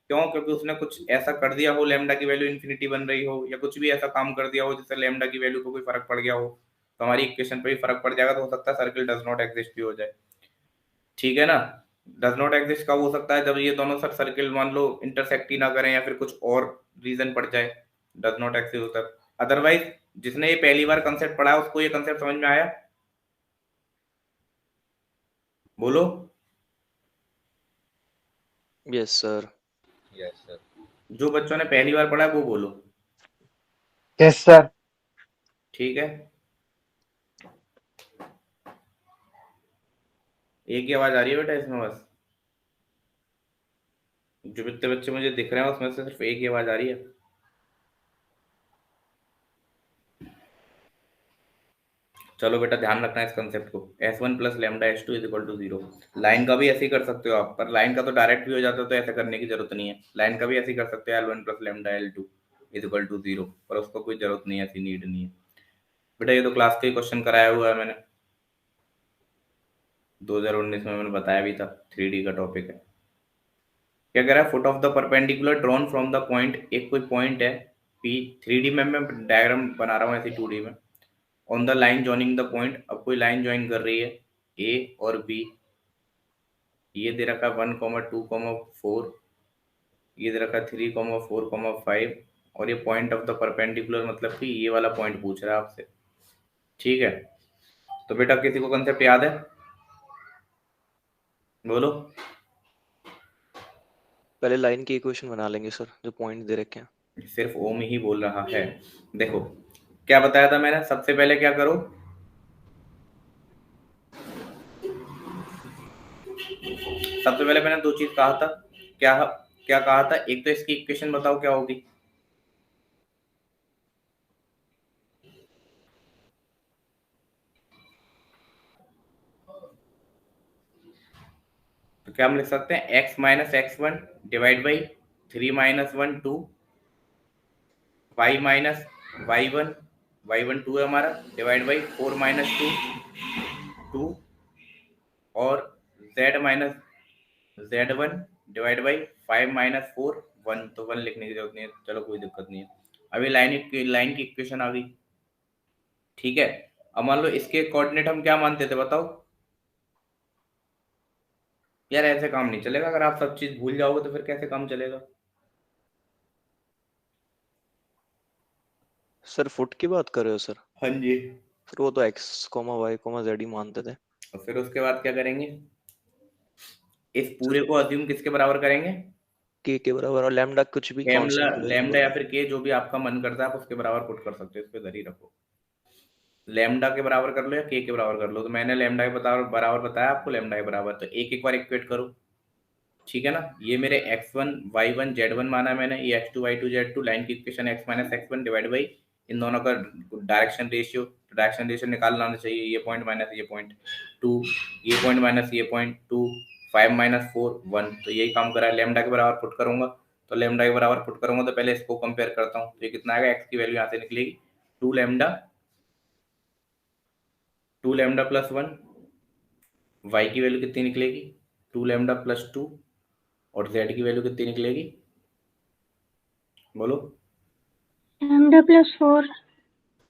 क्यों? क्योंकि उसने कुछ ऐसा कर दिया हो लैम्डा की वैल्यू इन्फिनिटी बन रही हो, या कुछ भी ऐसा काम कर दिया हो जिससे लैम्डा की वैल्यू को कोई फर्क पड़ गया हो, तो हमारी इक्वेशन पे भी फर्क पड़ जाएगा। तो हो सकता है सर्किल डज नॉट एग्जिस्ट भी हो जाए। ठीक है ना? डज नॉट एग्जिस्ट कब हो सकता है? जब ये दोनों सर सर्किल मान लो इंटरसेक्ट ही ना करें या फिर कुछ और रीजन पड़ जाए, डज नॉट एग्जिस्ट होता है। अदरवाइज जिसने ये पहली बार कंसेप्ट पढ़ा है उसको ये कंसेप्ट समझ में आया? बोलो।
Yes sir.
Yes sir. जो बच्चों ने पहली बार पढ़ा है वो बोलो।
Yes sir.
ठीक है, एक ही आवाज आ रही है बेटा इसमें बस, जो जितने बच्चे मुझे दिख रहे हैं उसमें से सिर्फ एक ही आवाज आ रही है। चलो बेटा ध्यान रखना इस कंसेप्ट को, S1 plus lambda S2 is equal to 0। Line का भी ऐसे ही कर सकते हो आप, पर लाइन का तो डायरेक्ट भी हो जाता है तो ऐसा करने की जरूरत नहीं है। लाइन का भी ऐसे ही कर सकते हो, L1 plus lambda L2 is equal to 0, पर उसको कोई जरूरत नहीं है, ऐसी नीड नहीं है बेटा। ये तो क्लास के क्वेश्चन कराया हुआ है मैंने, 2019 में मैंने बताया भी था, 3D का टॉपिक है। क्या कह रहा है? Foot of the perpendicular drawn from the point, एक कोई पॉइंट है P, 3D में मैं डायग्राम बना रहा हूँ ऐसे 2D में। On the line joining the point, अब कोई लाइन ज्वाइन कर रही है A और B, ये दे रखा 1,2,4, ये दे रखा 3,4,5, और ये पॉइंट ऑफ द परपेंडिकुलर मतलब कि ये वाला पॉइंट पूछ रहा है आपसे। ठीक है, तो बेटा किसी को कंसेप्ट याद है? बोलो।
पहले लाइन की इक्वेशन बना लेंगे सर, जो पॉइंट दे रखे हैं।
सिर्फ ओम ही बोल रहा है। देखो क्या बताया था मैंने, सबसे पहले क्या करो, सबसे पहले मैंने दो चीज कहा था। क्या क्या कहा था? एक तो इसकी इक्वेशन बताओ क्या होगी, तो क्या हम लिख सकते हैं? x minus x1 divide by 3 minus 1 2, y minus y1, y1 2 है हमारा, डिवाइड बाई 4 माइनस 2 2, और z minus z1 divide by 5 minus 4 1, तो 1 लिखने की जरूरत नहीं है, चलो कोई दिक्कत नहीं है। अभी लाइन की इक्वेशन आ गई। ठीक है, अब मान लो इसके कोऑर्डिनेट हम क्या मानते थे बताओ यार, ऐसे काम नहीं चलेगा, अगर आप सब चीज भूल जाओगे तो फिर कैसे काम चलेगा?
सर फुट की बात कर रहे हो सर?
हाँ जी।
फिर वो तो x, y, z ही मानते थे।
और फिर उसके बाद क्या करेंगे? इस पूरे को अज्यूम किसके बराबर करेंगे?
के बराबर, और लैम्डा कुछ भी
लैम्डा,
कांस्टेंट
लैम्डा या फिर के, जो भी आपका मन करता है आप उसके बराबर पुट कर सकते हो, इस पे धरी रखो। लैम्डा के बराबर कर लो या के बराबर कर लो, तो मैंने लैम्डा के बराबर बताया आपको, लैम्डा के बराबर, तो एक बार इक्वेट करो। ठीक है ना? ये मेरे x1 y1 z1 माना है मैंने, ये x2 y2 z2, लाइन की equation x minus x1 divide by इन दोनों का डायरेक्शन रेशियो, डायरेक्शन रेशियो निकालना आना चाहिए, ये पॉइंट माइनस ये पॉइंट 2, ये पॉइंट माइनस ये पॉइंट 2, 5 माइनस 4 1, तो यही काम करा है। लैम्डा के बराबर पुट करूंगा, तो लैम्डा के बराबर पुट करूंगा तो पहले इसको कंपेयर करता हूँ, तो ये कितना आएगा? x की वैल्यू यहाँ से निकलेगी 2 लैम्डा, 2 लैम्डा प्लस 1, y की वैल्यू कितनी निकलेगी? 2 लैम्डा प्लस 2, और z की वैल्यू कितनी निकलेगी? बोलो।
Lambda plus 4।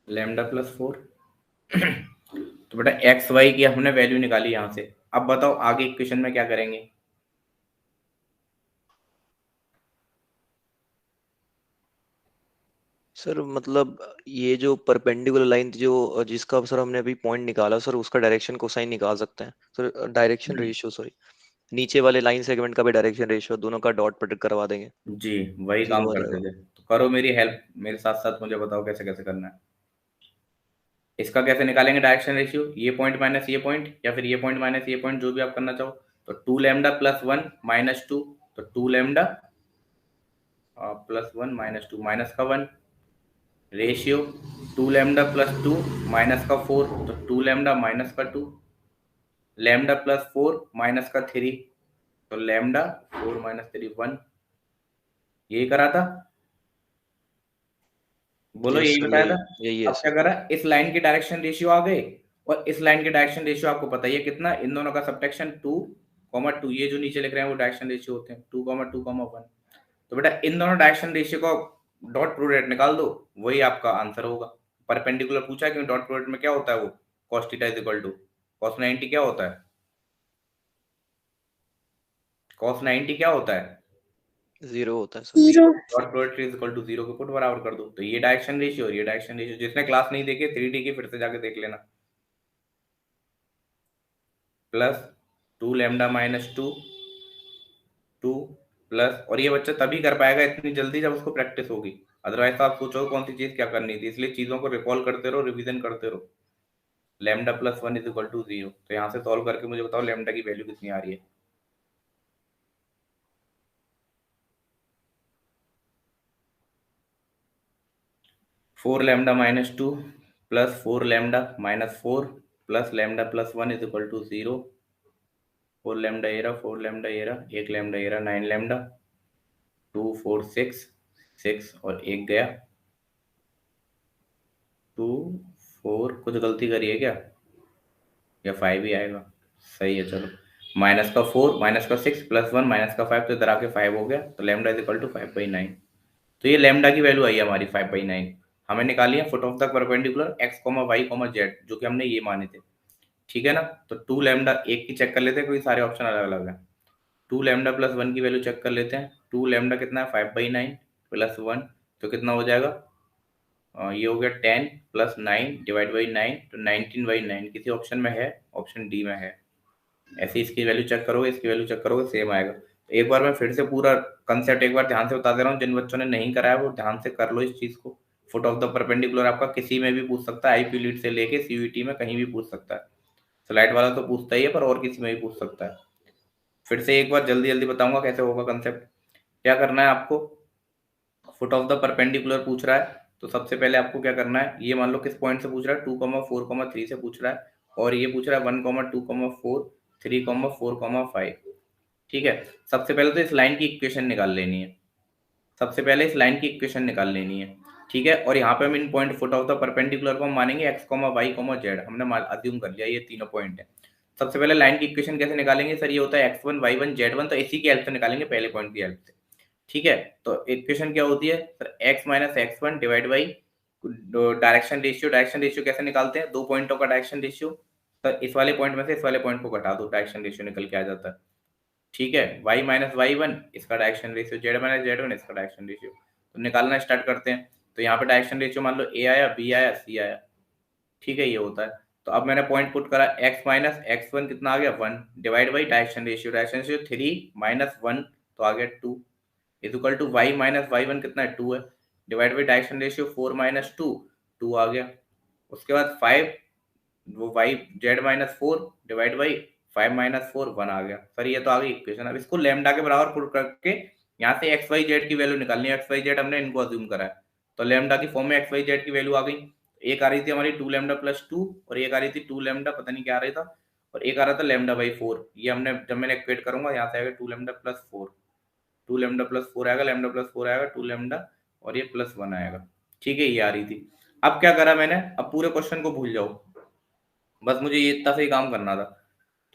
Lambda plus 4। तो बेटा एक्स वाई की हमने वैल्यू निकाली यहां से। अब बताओ आगे इक्वेशन में क्या करेंगे?
सर मतलब ये जो परपेंडिकुलर लाइन थी, जो जिसका सर हमने अभी पॉइंट निकाला सर, उसका डायरेक्शन कोसाइन निकाल सकते हैं सर, डायरेक्शन रेशियो सॉरी, नीचे वाले लाइन सेगमेंट का भी डायरेक्शन रेशियो, दोनों का डॉट प्रोडक्ट करवा देंगे,
जी वही काम
0 आ
करते
जाएगा।
थे, तो करो मेरी हेल्प, मेरे साथ साथ मुझे बताओ कैसे कैसे करना है। इसका कैसे निकालेंगे डायरेक्शन रेशियो? ये पॉइंट माइनस ये पॉइंट, या फिर ये पॉइंट माइनस ये पॉइंट, जो भी आप करना चाहो। तो 2 लैम्डा प्लस 1 माइनस 2, तो 2 लैम्डा प्लस 1 माइनस 2, माइनस का 1, रेशियो 2 लैम्डा प्लस 2 माइनस का 4, तो 2 लैम्डा माइनस का 2, लैम्डा प्लस 4 माइनस का 3, तो लैम्डा 4 माइनस 3 1, यही करा था। बोलो,
Yes,
यही
sir,
बताया था।
यही है
अब क्या
सर।
करा, इस लाइन की डायरेक्शन रेशियो आ गई और इस लाइन की डायरेक्शन रेशियो आपको पता ही है कितना, इन दोनों का सब्ट्रैक्शन 2,2, ये जो नीचे लिख रहे हैं वो डायरेक्शन रेशियो होते हैं 2,2,1। तो बेटा इन दोनों direction ratio co dot product निकाल दो, वही आपका आंसर होगा। परपेंडिकुलर पूछा है कि डॉट प्रोडक्ट में क्या होता है, वो cos theta is equal to cos 90 क्या होता है, cos 90 क्या होता है,
0 होता है sir.
0.
Dot product is equal to 0 के पुट बराबर कर दो। तो ये डायरेक्शन रेशियो और ये डायरेक्शन रेशियो, जिसने क्लास नहीं देखी 3D की फिर से जाके देख लेना। प्लस 2 लैम्डा माइनस 2 प्लस, और ये बच्चा तभी कर पाएगा इतनी जल्दी जब उसको प्रैक्टिस होगी, अदरवाइज आप सोचो कौन सी चीज क्या करनी थी। इसलिए चीजों को रिकॉल करते रहो, रिवीजन करते रहो। Lambda plus 1 is equal to 0। तो यहाँ से सॉल्व करके मुझे बताओ लैम्डा की वैल्यू कितनी आ रही है। Four lambda minus 2 plus 4 lambda minus 4 plus lambda plus 1 is equal to 0। 4 lambda ये रहा, 4 लैम्डा ये रहा, 1 लैम्डा ये रहा, 9 लैम्डा, 2 4 6 और एक गया 2 4। कुछ गलती करी है क्या, या 5 ही आएगा, सही है चलो। माइनस का 4 माइनस का 6 प्लस 1 माइनस का 5, तो इधर आके 5 हो गया। तो लैम्डा इज इक्वल टू 5/9। तो ये लैम्डा की वैल्यू आई है हमारी 5/9। हमें निकाली है foot of the perpendicular x, y, z, जो कि हमने ये माने थे। ठीक है ना। तो 2 लैम्डा, एक की चेक कर लेते हैं क्योंकि सारे ऑप्शन अलग अलग हैं। 2 लैम्डा प्लस 1 की वैल्यू चेक कर लेते हैं। 2 लैम्डा कितना है, 5/9 प्लस 1, तो कितना हो जाएगा, ये हो गया 10 प्लस 9 डिवाइड बाई 9, तो 19/9 किसी ऑप्शन में है, ऑप्शन डी में है। ऐसे इसकी वैल्यू चेक करोगे, इसकी वैल्यू चेक करोगे, सेम आएगा। तो एक बार मैं फिर से पूरा कंसेप्ट एक बार ध्यान से बता दे रहा हूँ, जिन बच्चों ने नहीं कराया वो ध्यान से कर लो इस चीज को। फुट ऑफ द परपेंडिकुलर आपका किसी में भी पूछ सकता है, आईपी लीड से लेके सीयूईटी में कहीं भी पूछ सकता है। स्लाइड वाला तो पूछता ही है, पर और किसी में भी पूछ सकता है। फिर से एक बार जल्दी जल्दी बताऊंगा कैसे होगा कंसेप्ट। क्या करना है आपको, फुट ऑफ द परपेंडिकुलर पूछ रहा है, तो सबसे पहले आपको क्या करना है, ये मान लो किस पॉइंट से पूछ रहा है, 2,4,3 से पूछ रहा है, और ये पूछ रहा है 1,2,4 3,4,5। ठीक है। सबसे पहले तो इस लाइन की इक्वेशन निकाल लेनी है, सबसे पहले इस लाइन की इक्वेशन निकाल लेनी है। ठीक है। और यहाँ पे हम इन point foot of the perpendicular को हम मानेंगे x, y, z, हमने अज्यूम कर लिया ये तीनों पॉइंट है। सबसे पहले लाइन की इक्वेशन कैसे निकालेंगे सर, ये होता है x1 y1 z1, तो इसी की हेल्प से निकालेंगे, पहले पॉइंट की हेल्प से। ठीक है। तो इक्वेशन क्या होती है sir, x minus x1 divide by direction ratio. Direction ratio कैसे निकालते हैं, दो पॉइंटों का डायरेक्शन रेशियो। तो इस वाले पॉइंट में से इस वाले पॉइंट को घटा दो, डायरेक्शन रेशियो निकल के आ जाता है। ठीक है। y माइनस y1 इसका direction ratio, z minus z1 इसका डायरेक्शन रेशियो। तो निकालना स्टार्ट करते हैं। तो यहाँ पे डायरेक्शन रेशियो मान लो a आया, b आया, c आया। ठीक है, ये होता है। तो अब मैंने पॉइंट पुट करा, x माइनस x1 कितना आ गया 1 divide by direction ratio, direction ratio 3 minus 1 तो आ गया 2 is equal to y minus y1 कितना है 2 है, divide by direction ratio 4 minus 2 2 आ गया। उसके बाद 5, वो y z minus 4 divide by 5 minus 4 1 आ गया। सर ये तो आ गई इक्वेशन। अब इसको लैम्डा के बराबर पुट करके यहाँ से एक्स वाई जेड की वैल्यू निकालनी है। एक्स वाई जेड हमने इनको अज्यूम करा है, तो लैम्डा की फॉर्म में एक्स वाई जेड की वैल्यू आ गई। एक आ रही थी हमारी 2 लैम्डा प्लस 2 और एक आ रही थी 2 लैम्डा पता नहीं क्या आ रहा था, और एक आ रहा था लैम्डा बाई 4। ये हमने जब मैंने इक्वेट करूंगा यहाँ से आएगा 2 लैम्डा प्लस 4, 2 लैम्डा प्लस 4 आएगा, लैम्डा प्लस 4 आएगा, 2 लैम्डा और ये प्लस 1 आएगा। ठीक है, ये आ रही थी। अब क्या करा मैंने, अब पूरे क्वेश्चन को भूल जाओ, बस मुझे ये इतना सही काम करना था।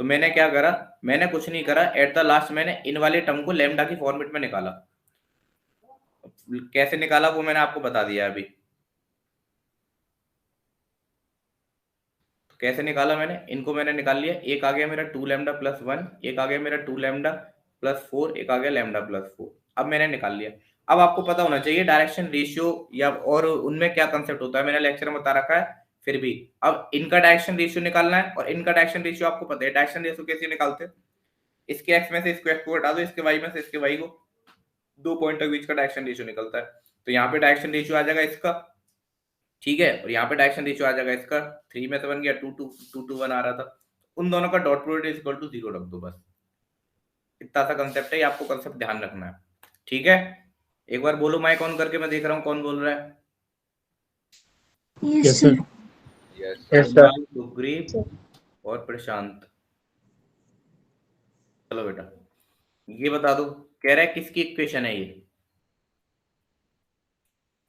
तो मैंने क्या करा, मैंने कुछ नहीं करा, एट द लास्ट मैंने इन वाले टर्म को लैम्डा की फॉर्मेट में निकाला। कैसे निकाला वो मैंने आपको बता दिया अभी। तो कैसे निकाला मैंने, इनको मैंने निकाल लिया। एक आ गया मेरा 2 लैम्डा प्लस 1, एक आ गया मेरा 2 लैम्डा प्लस 4, एक आ गया लैम्डा प्लस 4। अब मैंने निकाल लिया। अब आपको पता होना चाहिए डायरेक्शन रेशियो या और उनमें क्या कंसेप्ट होता है, मैंने लेक्चर में बता रखा है फिर भी। अब इनका डायरेक्शन रेशियो निकालना है, और इनका डायरेक्शन रेशियो आपको पता है। डायरेक्शन रेशियो कैसे निकालते हैं, इसके x में से इसको x को हटा दो, इसके y में से इसके y को, दो पॉइंट के बीच का डायरेक्शन रेशियो निकलता है। तो यहाँ पे डायरेक्शन रेशियो आ जाएगा इसका, ठीक है, और यहाँ पे डायरेक्शन रेशियो आ जाएगा इसका। 3 में से बन गया 2 2 आ रहा था, उन दोनों का dot product is equal to 0 रख दो, बस इतना सा कंसेप्ट है, आपको कंसेप्ट ध्यान रखना है। ठीक है, एक बार बोलो माइक ऑन करके, मैं देख रहा हूँ कौन बोल रहा है।
Yes, sir.
Yes sir.
Sugriv और प्रशांत। चलो बेटा ये बता दो, कह रहा है किसकी इक्वेशन है ये,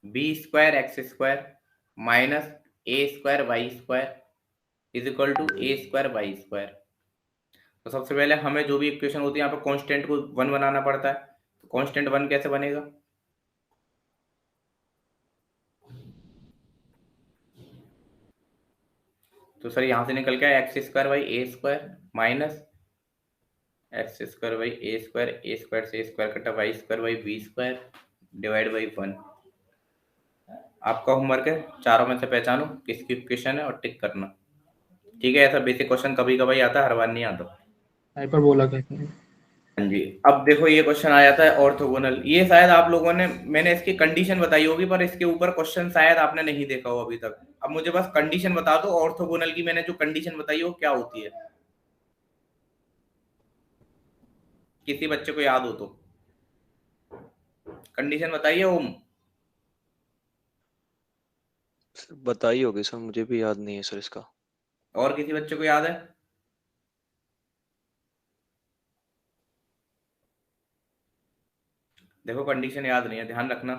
b square x square minus a square y square is equal to a square y square. तो सबसे पहले हमें जो भी इक्वेशन होती है यहाँ पे कांस्टेंट को 1 बनाना पड़ता है। तो कांस्टेंट 1 कैसे बनेगा? तो सर यहाँ से निकल के आया x square by a square minus x square by a square से ए स्क्वायर कटा y square by b square divide by 1। आपका होमवर्क है चारों में से पहचानो किसकी इक्वेशन है और टिक करना। ठीक है, ऐसा बेसिक क्वेश्चन कभी कभी आता है, हर बार नहीं आता।
हाइपरबोला कहते हैं।
हाँ जी, अब देखो ये क्वेश्चन आ जाता है ऑर्थोगोनल। ये शायद आप लोगों ने, मैंने इसकी कंडीशन बताई होगी पर इसके ऊपर क्वेश्चन शायद आपने नहीं देखा हो अभी तक। अब मुझे बस कंडीशन बता दो ऑर्थोगोनल की, मैंने जो कंडीशन बताई हो क्या होती है, किसी बच्चे को याद हो तो कंडीशन बताइए। ओम
बताई होगी सर, मुझे भी याद नहीं है सर इसका।
और किसी बच्चे को याद है? देखो कंडीशन याद नहीं है, ध्यान रखना।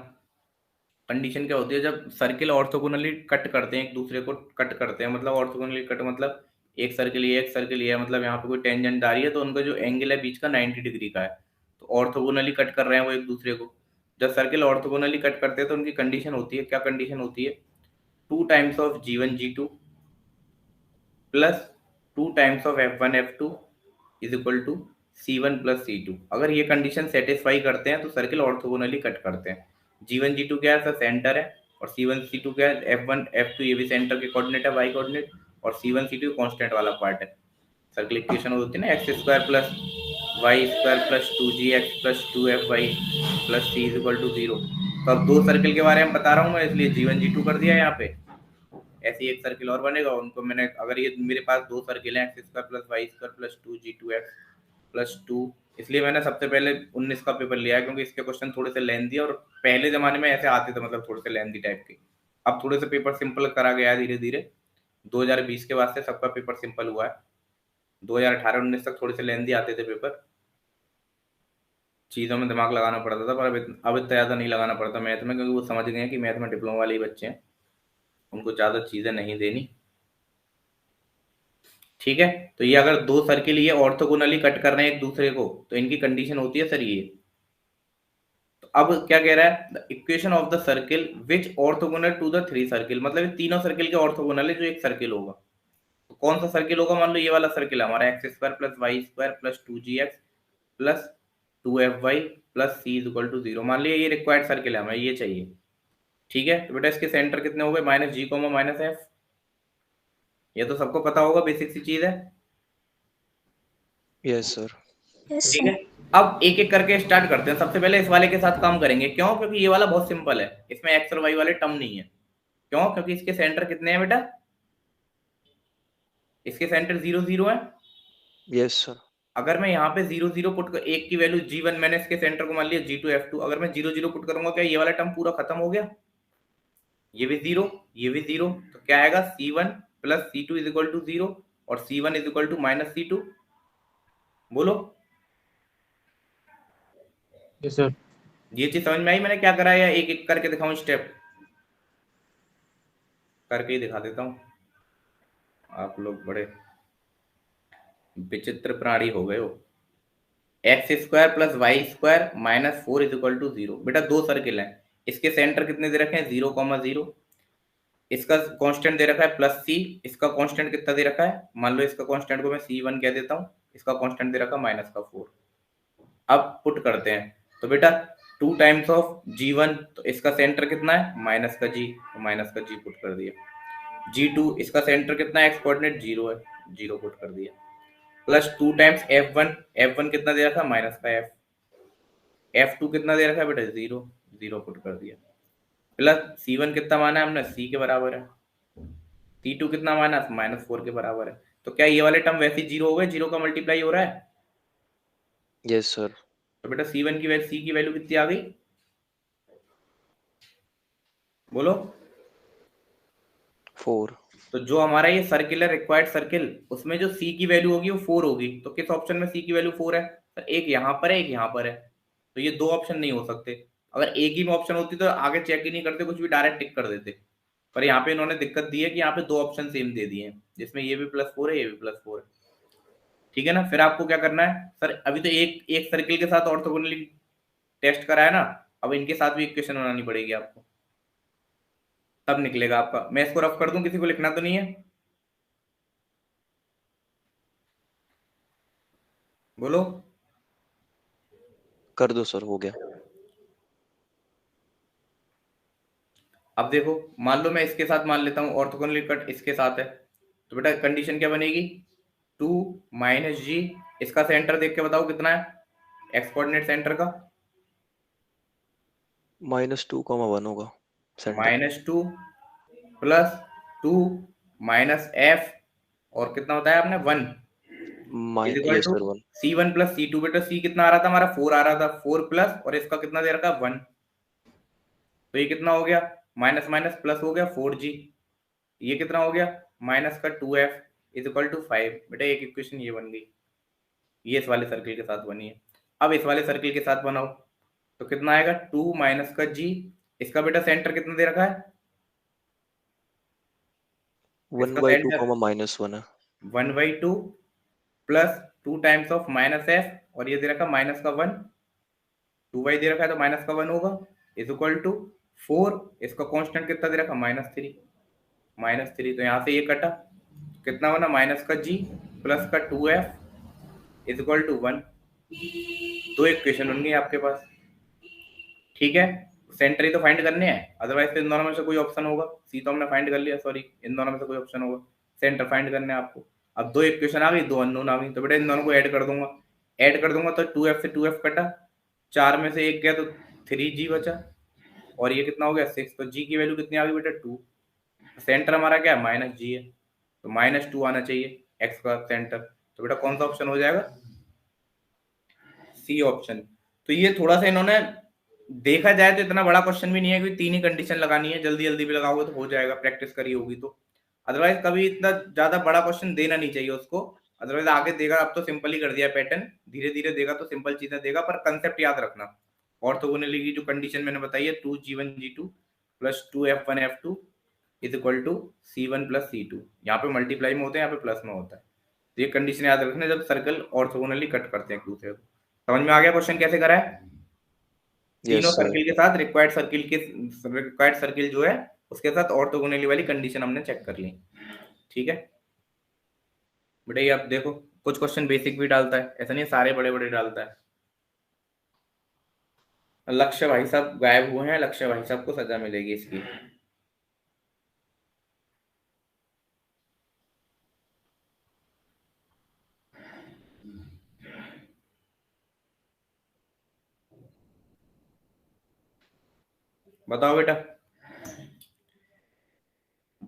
कंडीशन क्या होती है? जब सर्किल ऑर्थोगोनली कट करते हैं, एक दूसरे को कट करते हैं, मतलब ऑर्थोगोनली कट मतलब एक सर्किल ये एक सर्किल ये, मतलब यहाँ पे कोई टेंजेंट आ रही है तो उनका जो एंगल है बीच का 90 डिग्री का है, तो ऑर्थोगोनली कट कर रहे हैं वो एक दूसरे को। जब सर्किल ऑर्थोगोनली कट करते हैं तो उनकी कंडीशन होती है, क्या कंडीशन होती है? 2 times of G1 G2 plus 2 times of F1 F2 is equal to C1 plus C2। अगर ये कंडीशन सेटिस्फाई करते हैं तो सर्किल ऑर्थोगोनली कट करते हैं। G1 G2 क्या है? सेंटर है। और C1 C2 क्या है? F1 F2 ये भी सेंटर के कोऑर्डिनेट है, वाई कोऑर्डिनेट। और C1 C2 कांस्टेंट वाला पार्ट है। सर्किल इक्वेशन होती है ना x square plus y square plus 2gx plus 2fy plus c is equal to 0। तो अब दो सर्किल के बारे में बता रहा हूँ मैं, इसलिए G1 G2 कर दिया यहाँ पे। ऐसे एक सर्किल और बनेगा, उनको मैंने, अगर ये मेरे पास दो सर्किल हैं x square plus y square plus 2g2x plus 2, इसलिए मैंने सबसे पहले 19 का पेपर लिया है क्योंकि इसके क्वेश्चन थोड़े से लेंथी और पहले जमाने में ऐसे आते थे, मतलब थोड़े से लेंथी टाइप के। अब थोड़े से पेपर सिंपल करा गया है धीरे धीरे। 2020 के बाद से सबका पेपर सिंपल हुआ है। 2018-19 तक थोड़े से लेंथी आते थे पेपर, चीज़ों में दिमाग लगाना पड़ता था, पर अब इतना ज़्यादा नहीं लगाना पड़ता मैथ में, क्योंकि वो समझ गए हैं कि मैथ में डिप्लोमा वाले ही बच्चे हैं, उनको ज़्यादा चीज़ें नहीं देनी। ठीक है, तो ये अगर दो सर्किल ये ऑर्थोगोनली कट कर रहे हैं एक दूसरे को तो इनकी कंडीशन होती है सर ये। तो अब क्या कह रहा है? The equation of the circle which orthogonal to the 3 circle, मतलब तीनों सर्किल के ऑर्थोगोनल है जो एक सर्किल होगा। तो कौन सा सर्किल होगा? मान लो ये वाला सर्किल है हमारा, x square plus y square plus 2gx plus 2fy plus c is equal to 0। मान लिया ये रिक्वायर्ड सर्किल है, हमें ये चाहिए। ठीक है, तो बेटा इसके सेंटर कितने हो गए? माइनस जी कोमा माइनस एफ। ये तो सबको पता होगा, बेसिक सी चीज है।
Yes sir.
यस
ठीक
सर।
है, अब एक एक करके स्टार्ट करते हैं। सबसे पहले इस वाले के साथ काम करेंगे, क्यों? क्योंकि ये वाला बहुत सिंपल है, इसमें एक्स और वाई वाले टर्म नहीं है। क्यों? क्योंकि इसके सेंटर कितने हैं बेटा? इसके सेंटर 0 0 है।
Yes sir.
अगर मैं यहाँ पे 0 0 पुट कर, एक की वैल्यू G1, मैंने इसके सेंटर को मान लिया G2 F2, अगर मैं 0 0 पुट करूंगा क्या ये वाला टर्म पूरा खत्म हो गया? ये भी 0 ये भी 0, तो क्या आएगा? C1 plus C2 is equal to 0 और C1 is equal to minus C2। बोलो।
Yes sir.
ये चीज समझ में आई मैंने क्या कराया? एक एक करके दिखाऊं, स्टेप करके ही दिखा देता हूं। आप लोग बड़े विचित्र प्राणी हो गए हो। X square plus y square minus 4 is equal to 0। बेटा दो सर्किल हैं, इसके सेंटर कितने दे रखे हैं? 0,0। इसका कांस्टेंट दे रखा है प्लस c, इसका कांस्टेंट कितना दे रखा है? मान लो इसका कांस्टेंट को मैं c1 कह देता हूं, इसका कांस्टेंट दे रखा माइनस का 4। अब पुट करते हैं, तो बेटा 2 टाइम्स ऑफ G1, तो इसका सेंटर कितना है? माइनस का g, तो माइनस का g पुट कर दिया। G2 इसका सेंटर कितना है? एक्स कोऑर्डिनेट 0 है, 0 पुट कर दिया। प्लस 2 टाइम्स F1, F1 कितना दे रखा है? माइनस का f। F2 कितना दे रखा है बेटा? 0, 0 पुट कर दिया। प्लस C1 कितना माना है हमने? c के बराबर है। C2 कितना माना? -4 के बराबर है। तो क्या ये वाले टर्म वैसे 0 हो गए? 0 का मल्टीप्लाई हो रहा है।
Yes sir.
तो बेटा C1 की वैल्यू, c की वैल्यू कितनी आ गई? बोलो।
4।
तो जो हमारा ये सर्किल है, रिक्वायर्ड सर्किल, उसमें जो c की वैल्यू होगी वो 4 होगी। तो किस ऑप्शन में c की वैल्यू 4 है? तो एक यहाँ पर है, एक यहाँ पर है, तो ये दो ऑप्शन नहीं हो सकते। अगर एक ही में ऑप्शन होती तो आगे चेक ही नहीं करते, कुछ भी डायरेक्ट टिक कर देते। पर यहाँ पे इन्होंने दिक्कत दी है कि यहाँ पे दो ऑप्शन सेम दे दिए हैं, जिसमें ये भी +4 है, ये भी +4 है। ठीक है ना। फिर आपको क्या करना है सर, अभी तो एक सर्किल के साथ ऑर्थोगोनली टेस्ट करा है ना, अब इनके साथ भी इक्वेशन बनानी पड़ेगी आपको, तब निकलेगा आपका। मैं इसको रफ कर दूं, किसी को लिखना तो नहीं है? बोलो।
कर दो सर, हो गया।
अब देखो, मान लो मैं इसके साथ मान लेता हूँ ऑर्थोगोनली कट इसके साथ है, तो बेटा कंडीशन क्या बनेगी, 2 - g, इसका सेंटर देख के बताओ कितना है, एक्स कोऑर्डिनेट सेंटर का
-2,1 होगा सेंटर।
-2 + 2 - f, और कितना बताया आपने 1 equal
yes
to
sir 1।
C1 + C2। बेटा C कितना आ रहा था हमारा, 4 आ रहा था, 4 प्लस, और इसका कितना दे रखा 1, तो ये कितना हो गया, माइनस माइनस प्लस हो गया 4g, ये कितना हो गया माइनस का 2f इक्वल टू 5। बेटा एक इक्वेशन ये बन गई, ये इस वाले सर्किल के साथ बनी है। अब इस वाले सर्किल के साथ बनाओ तो कितना आएगा, 2 माइनस का g, इसका बेटा सेंटर कितना दे रखा है,
1/2, -1 है।
1/2 प्लस 2 टाइम्स ऑफ -f, और ये दे रखा माइनस का 1, 2y दे रखा है तो माइनस का 1 होगा, इक्वल टू 4, इसका कांस्टेंट कितना दे रखा -3, तो यहाँ से ये कटा, कितना बना माइनस का g प्लस का 2f इक्वल टू 1। दो इक्वेशन बन गई आपके पास। ठीक है, सेंटर ही तो फाइंड करने हैं, अदरवाइज तो इन दोनों में से कोई ऑप्शन होगा। सी तो हमने फाइंड कर लिया, सॉरी इन दोनों में से कोई ऑप्शन होगा, सेंटर फाइंड करने हैं आपको। अब दो इक्वेशन आ गई, दो अननोन आ गई, तो बेटा इन दोनों को ऐड कर दूंगा तो 2f से 2f कटा, 4 में से 1 गया तो 3g बचा, और ये कितना हो गया 6, तो g की वैल्यू कितनी आ गई बेटा 2। सेंटर हमारा क्या है -g है, तो -2 आना चाहिए x का सेंटर, तो बेटा कौन सा ऑप्शन हो जाएगा, सी ऑप्शन। तो ये थोड़ा सा इन्होंने देखा जाए तो इतना बड़ा क्वेश्चन भी नहीं है, क्योंकि 3 ही कंडीशन लगानी है, जल्दी जल्दी भी लगाओगे तो हो जाएगा, प्रैक्टिस करी होगी तो। अदरवाइज कभी इतना ज्यादा बड़ा क्वेश्चन देना नहीं चाहिए उसको, अदरवाइज आगे देगा, अब तो सिंपल ही कर दिया पैटर्न, धीरे धीरे देगा तो सिंपल चीजें देगा, पर कंसेप्ट याद रखना। ऑर्थोगोनली की जो कंडीशन मैंने बताई है 2g1g2 + 2f1f2 equal to c1 + c2, यहाँ पे मल्टीप्लाई में होते हैं, यहाँ पे प्लस में होता है, तो ये कंडीशन याद रखना जब सर्कल ऑर्थोगोनली कट करते हैं एक दूसरे को। समझ में आ गया क्वेश्चन कैसे करा है? तीनों
यस सर।
सर्किल के साथ रिक्वायर्ड सर्किल जो है उसके साथ ऑर्थोगोनली वाली कंडीशन हमने चेक कर ली। ठीक है बेटा, ये आप देखो कुछ क्वेश्चन बेसिक भी डालता है, ऐसा नहीं सारे बड़े बड़े डालता है। लक्ष्य भाई साहब गायब हुए हैं, लक्ष्य भाई साहब को सजा मिलेगी इसकी। बताओ बेटा,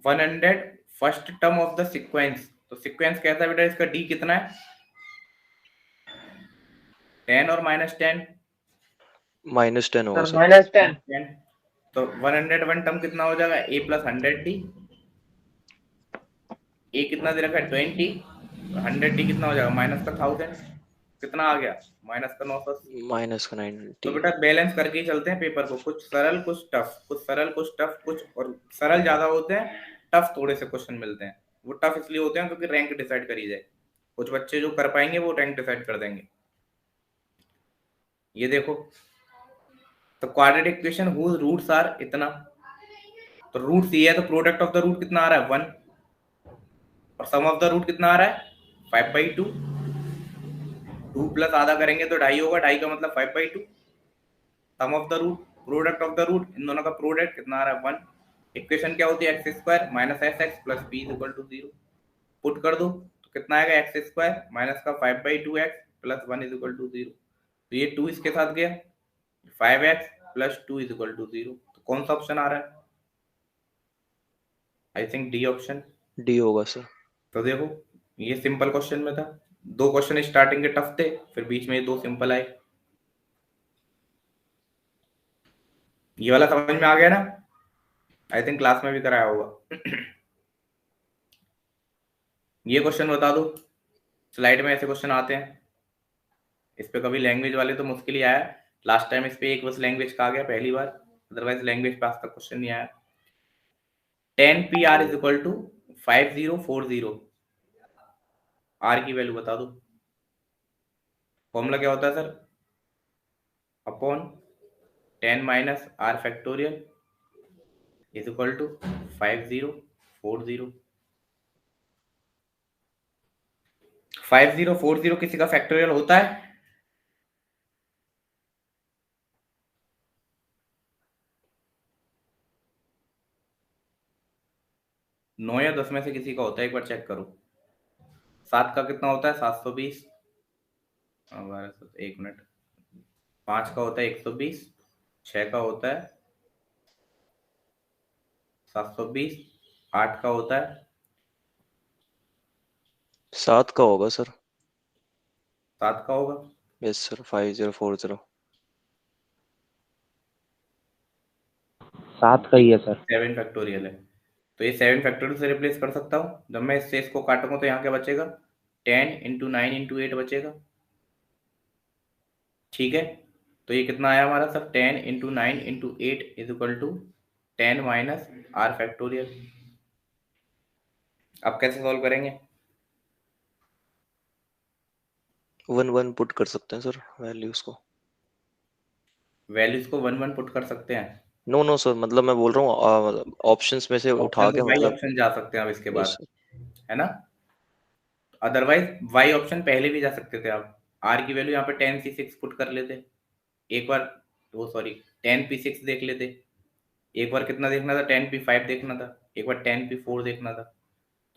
100 first term of the sequence, तो सीक्वेंस कैसा है बेटा, इसका डी कितना है 10 और -10,
-10 होगा सर।
-10
तो 101 टर्म कितना हो जाएगा, a + 100d, a कितना दे रखा है 20, 100d कितना हो जाएगा -1000, कितना आ गया -980।
-90।
तो बेटा बैलेंस करके ही चलते हैं पेपर को, कुछ सरल कुछ टफ, कुछ सरल कुछ टफ, कुछ और सरल ज्यादा होते हैं, टफ थोड़े से क्वेश्चन मिलते हैं। वो टफ इसलिए होते हैं क्योंकि रैंक डिसाइड करी जाए, कुछ बच्चे जो कर पाएंगे वो रैंक डिसाइड कर देंगे। ये देखो, तो quadratic equation whose roots are इतना, तो रूट सी है तो प्रोडक्ट ऑफ द रूट कितना आ रहा है 1, और सम ऑफ द रूट कितना आ रहा है 5/2, 2 प्लस आधा करेंगे तो 2.5 होगा, 2.5 का मतलब 5/2, sum of the root product of the root, इन दोनों का प्रोडक्ट कितना आ रहा है 1। इक्वेशन क्या होती है x² - sx + b = 0, पुट कर दो तो कितना आएगा x² - का 5/2x + 1 = 0, तो ये 2 इसके साथ गया, 5x + 2 = 0, तो कौन सा ऑप्शन आ रहा है, I think D option.
D होगा सर।
तो देखो ये सिंपल क्वेश्चन में था, दो क्वेश्चन स्टार्टिंग के टफ थे, फिर बीच में ये दो सिंपल आए। ये वाला समझ में आ गया ना, आई थिंक क्लास में भी कराया होगा। ये क्वेश्चन बता दो, स्लाइड में ऐसे क्वेश्चन आते हैं, इस पे कभी लैंग्वेज वाले तो मुश्किल ही आया लास्ट टाइम इस पे एक बस लैंग्वेज का आ गया पहली बार, अदरवाइज लैंग्वेज पे आज तक क्वेश्चन नहीं आया। 10PR is equal to 5040। R की वैल्यू बता दो। फॉर्मूला क्या होता है sir? Upon 10 minus r factorial is equal to 5040। 5040 किसी का फैक्टोरियल होता है? नौ या 10 में से किसी का होता है? एक बार चेक करो। 7 का कितना होता है? 720। 1 मिनट। 5 का होता है 120। 6 का होता है 720। 8 का होता है
7 का होगा सर।
7 का होगा।
Yes sir 5040।
7 का ही है सर।
7 फैक्टोरियल है, तो ये 7 फैक्टोरियल से रिप्लेस कर सकता हूँ। जब मैं इससे इसको काटूंगा तो यहाँ क्या बचेगा? 10 इंटू 9 इंटू 8 बचेगा। ठीक है, तो ये कितना आया हमारा sir? 10 into 9 into 8 is equal to 10 minus r factorial. अब कैसे सॉल्व करेंगे?
1 पुट कर सकते हैं सर वैल्यूज को।
वैल्यूज को 1 पुट कर सकते हैं।
नो सर, मतलब मैं बोल रहा हूँ ऑप्शंस में से उठा
ऑप्शन
के,
तो वाई
मतलब
ऑप्शन जा सकते हैं अब इसके
यस
बाद,
सर।
है ना? अदरवाइज वाई ऑप्शन पहले भी जा सकते थे आप। आर की वैल्यू यहाँ पे 10C6 पुट कर लेते एक बार, वो सॉरी 10P6 देख लेते एक बार। कितना देखना था? 10P5 देखना था एक बार, 10P4 देखना था।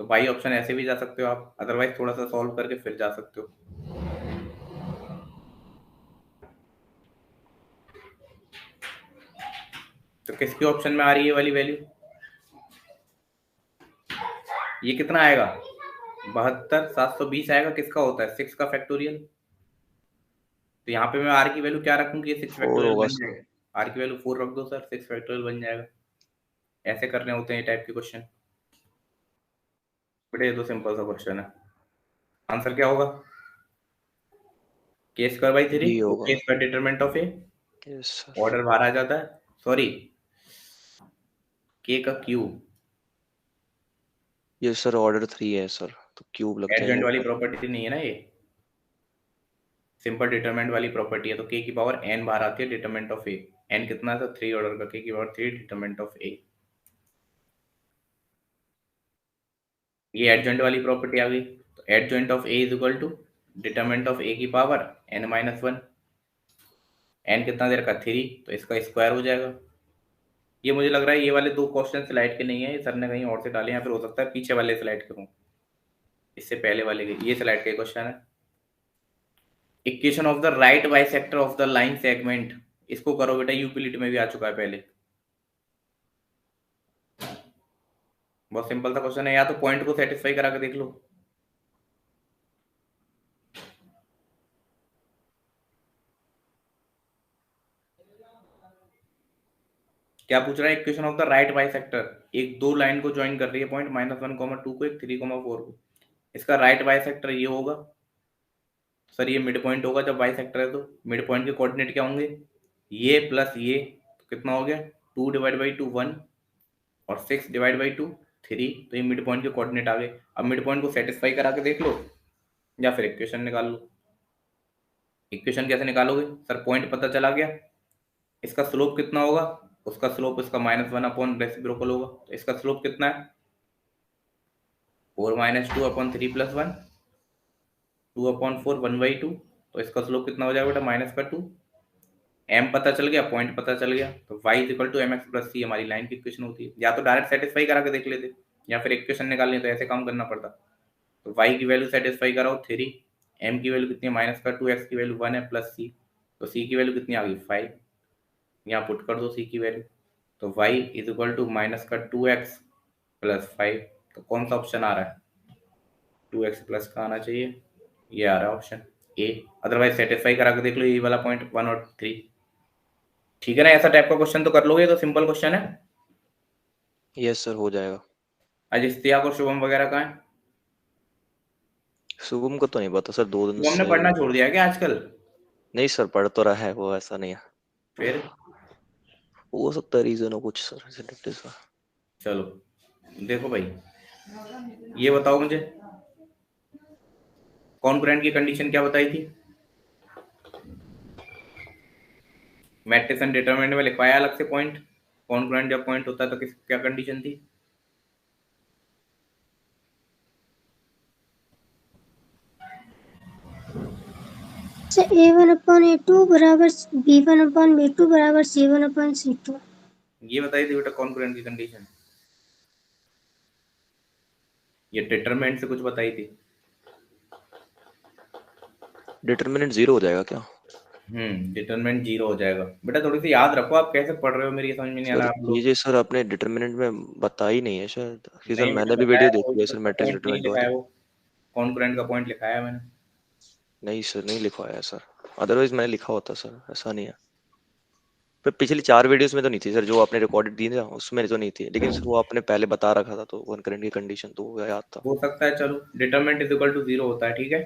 तो वाई ऑप्शन ऐसे भी जा सकते हो आप, अदरवाइज थोड़ा सा सॉल्व करके फिर जा सकते हो। तो किसके ऑप्शन में आ रही है वाली वैल्यू? ये कितना आएगा? 72720 आएगा। किसका होता है? 6 का फैक्टोरियल। तो यहाँ पे मैं आर की वैल्यू क्या रखूंगी? 6
4
फैक्टोरियल
होगा
बन
सर।
जाएगा। आर की वैल्यू 4 रख दो सर, 6 फैक्टोरियल बन जाएगा। ऐसे करने होते हैं ये टाइप के क्वेश्चन। बेटे ये तो सिंपल सा क्वेश्चन है। आंसर क्या होगा? के स्क्वायर बाई 3।
डी होगा।
के square determinant of A.
Yes sir.
Order बाहर आ जाता है, सॉरी के का क्यूब।
यस सर ऑर्डर 3 है सर, तो क्यूब लग जाएगा
एडजॉइंट वाली
ऊपर।
प्रॉपर्टी नहीं है ना ये, सिंपल डिटरमिनेंट वाली प्रॉपर्टी है। तो के की पावर n बाहर आती है डिटरमिनेंट ऑफ ए। n कितना है? तो 3 ऑर्डर का, के की पावर 3 डिटरमिनेंट ऑफ ए। ये एडजॉइंट वाली प्रॉपर्टी आ गई। तो adjoint of A is equal to determinant of A की पावर n-1। n कितना देर का? 3, तो इसका स्क्वायर हो जाएगा। ये मुझे लग रहा है ये वाले 2 क्वेश्चन स्लाइड के नहीं है, ये सर ने कहीं और से डाले, या फिर हो सकता है पीछे वाले स्लाइड के हों, इससे पहले वाले के। ये स्लाइड का क्वेश्चन है। Equation of the right bisector of the line segment. इसको करो बेटा, यूटिलिटी में भी आ चुका है पहले। बहुत सिंपल सा क्वेश्चन है, या तो पॉइंट को सेटिस्फाई करा के देख लो। क्या पूछ रहा है? Equation of the right bisector. एक 2 लाइन को ज्वाइन कर रही है पॉइंट -1,2 को, एक 3,4 को। इसका राइट बाइसेक्टर ये होगा सर, ये मिड पॉइंट होगा। जब बाइसेक्टर है तो मिड पॉइंट के कोऑर्डिनेट क्या होंगे? ये प्लस ये, तो कितना हो गया? 2 डिवाइड बाई 2 1 और 6 डिवाइड बाई 2 3। तो ये मिड पॉइंट के कोऑर्डिनेट आ गए। अब मिड पॉइंट को सेटिस्फाई करा के देख लो, या फिर इक्वेशन निकाल लो। इक्वेशन कैसे निकालोगे सर? पॉइंट पता चला गया, इसका स्लोप कितना होगा? उसका स्लोप इसका -1 अपॉन रेसिप्रोकल होगा। तो इसका स्लोप कितना है? 4 - 2 अपॉन 3 + 1, 2 अपॉन 4 1/2। तो इसका स्लोप कितना हो जाएगा बेटा? -2। m पता चल गया, पॉइंट पता चल गया, तो y = mx + c हमारी लाइन की इक्वेशन होती है। या तो डायरेक्ट सेटिस्फाई करा के देख लेते, या फिर इक्वेशन निकालनी तो ऐसे काम करना पड़ता। तो y की वैल्यू सेटिस्फाई कराओ 3, m की वैल्यू कितनी है? -2, x की वैल्यू 1 है, प्लस c। तो c की वैल्यू कितनी आ गई? 5। यहाँ पुट कर दो c की वैल्यू। तो y = -2x + 5। तो कौन सा ऑप्शन आ रहा है? 2x प्लस का आना चाहिए, ये आ रहा है ऑप्शन ए। अदरवाइज सेटिस्फाई करा के देख लो, ये वाला पॉइंट 1 और 3। ठीक है ना? ऐसा टाइप का क्वेश्चन तो कर लोगे, तो सिंपल क्वेश्चन है।
यस सर हो जाएगा।
आज इस्तियाक और शुभम वगैरह कहाँ है?
शुभम को तो नहीं पता सर, 2 दिन
शुभम ने
से
पढ़ना छोड़ दिया है क्या आजकल?
नहीं सर, पढ़ तो रहा है वो, ऐसा नहीं है।
फिर
हो सकता है रीजन हो कुछ सर सिलेक्टिव का।
चलो देखो भाई, ये बताओ मुझे कॉन्करेंट की कंडीशन क्या बताई थी? मैट्रिक्स एंड डिटरमिनेंट में लिखवाया अलग से पॉइंट, कॉन्करेंट जब पॉइंट होता है तो किस क्या कंडीशन थी?
सर A1/A2 बराबर B1/B2 बराबर C1/C2।
ये बताई थी बेटा कॉन्करेंट की कंडीशन। ये डिटरमिनेंट से कुछ बताई थी?
डिटरमिनेंट 0 हो जाएगा क्या?
डिटरमिनेंट 0 हो जाएगा। बेटा थोड़ी सी याद रखो, आप कैसे पढ़ रहे हो मेरी समझ में नहीं आ
सर
रहा आप
ये
लोग।
जो सर आपने डिटरमिनेंट में बताई नहीं है शायद कि सर
नहीं बेटा
मैंने भी
बताया
वीडियो
वो,
देखी है सर मैट्रिक्स
पॉइंट नहीं
डिटरमिनेंट
लिखा
वाली।
है वो, कॉन्करेंट का पॉइंट लिखाया है मैंने।
नहीं सर, नहीं लिखवाया है सर, अदरवाइज मैंने लिखा होता सर, ऐसा नहीं है। पर पिछली 4 वीडियोस में तो नहीं थी सर, जो आपने रिकॉर्डेड दी ना उसमें तो नहीं थी, लेकिन सर वो आपने पहले बता रखा था तो कॉन्करेंट की कंडीशन तो वो याद था।
हो सकता है, चलो डिटरमिनेंट इज इक्वल टू 0 होता है, ठीक है।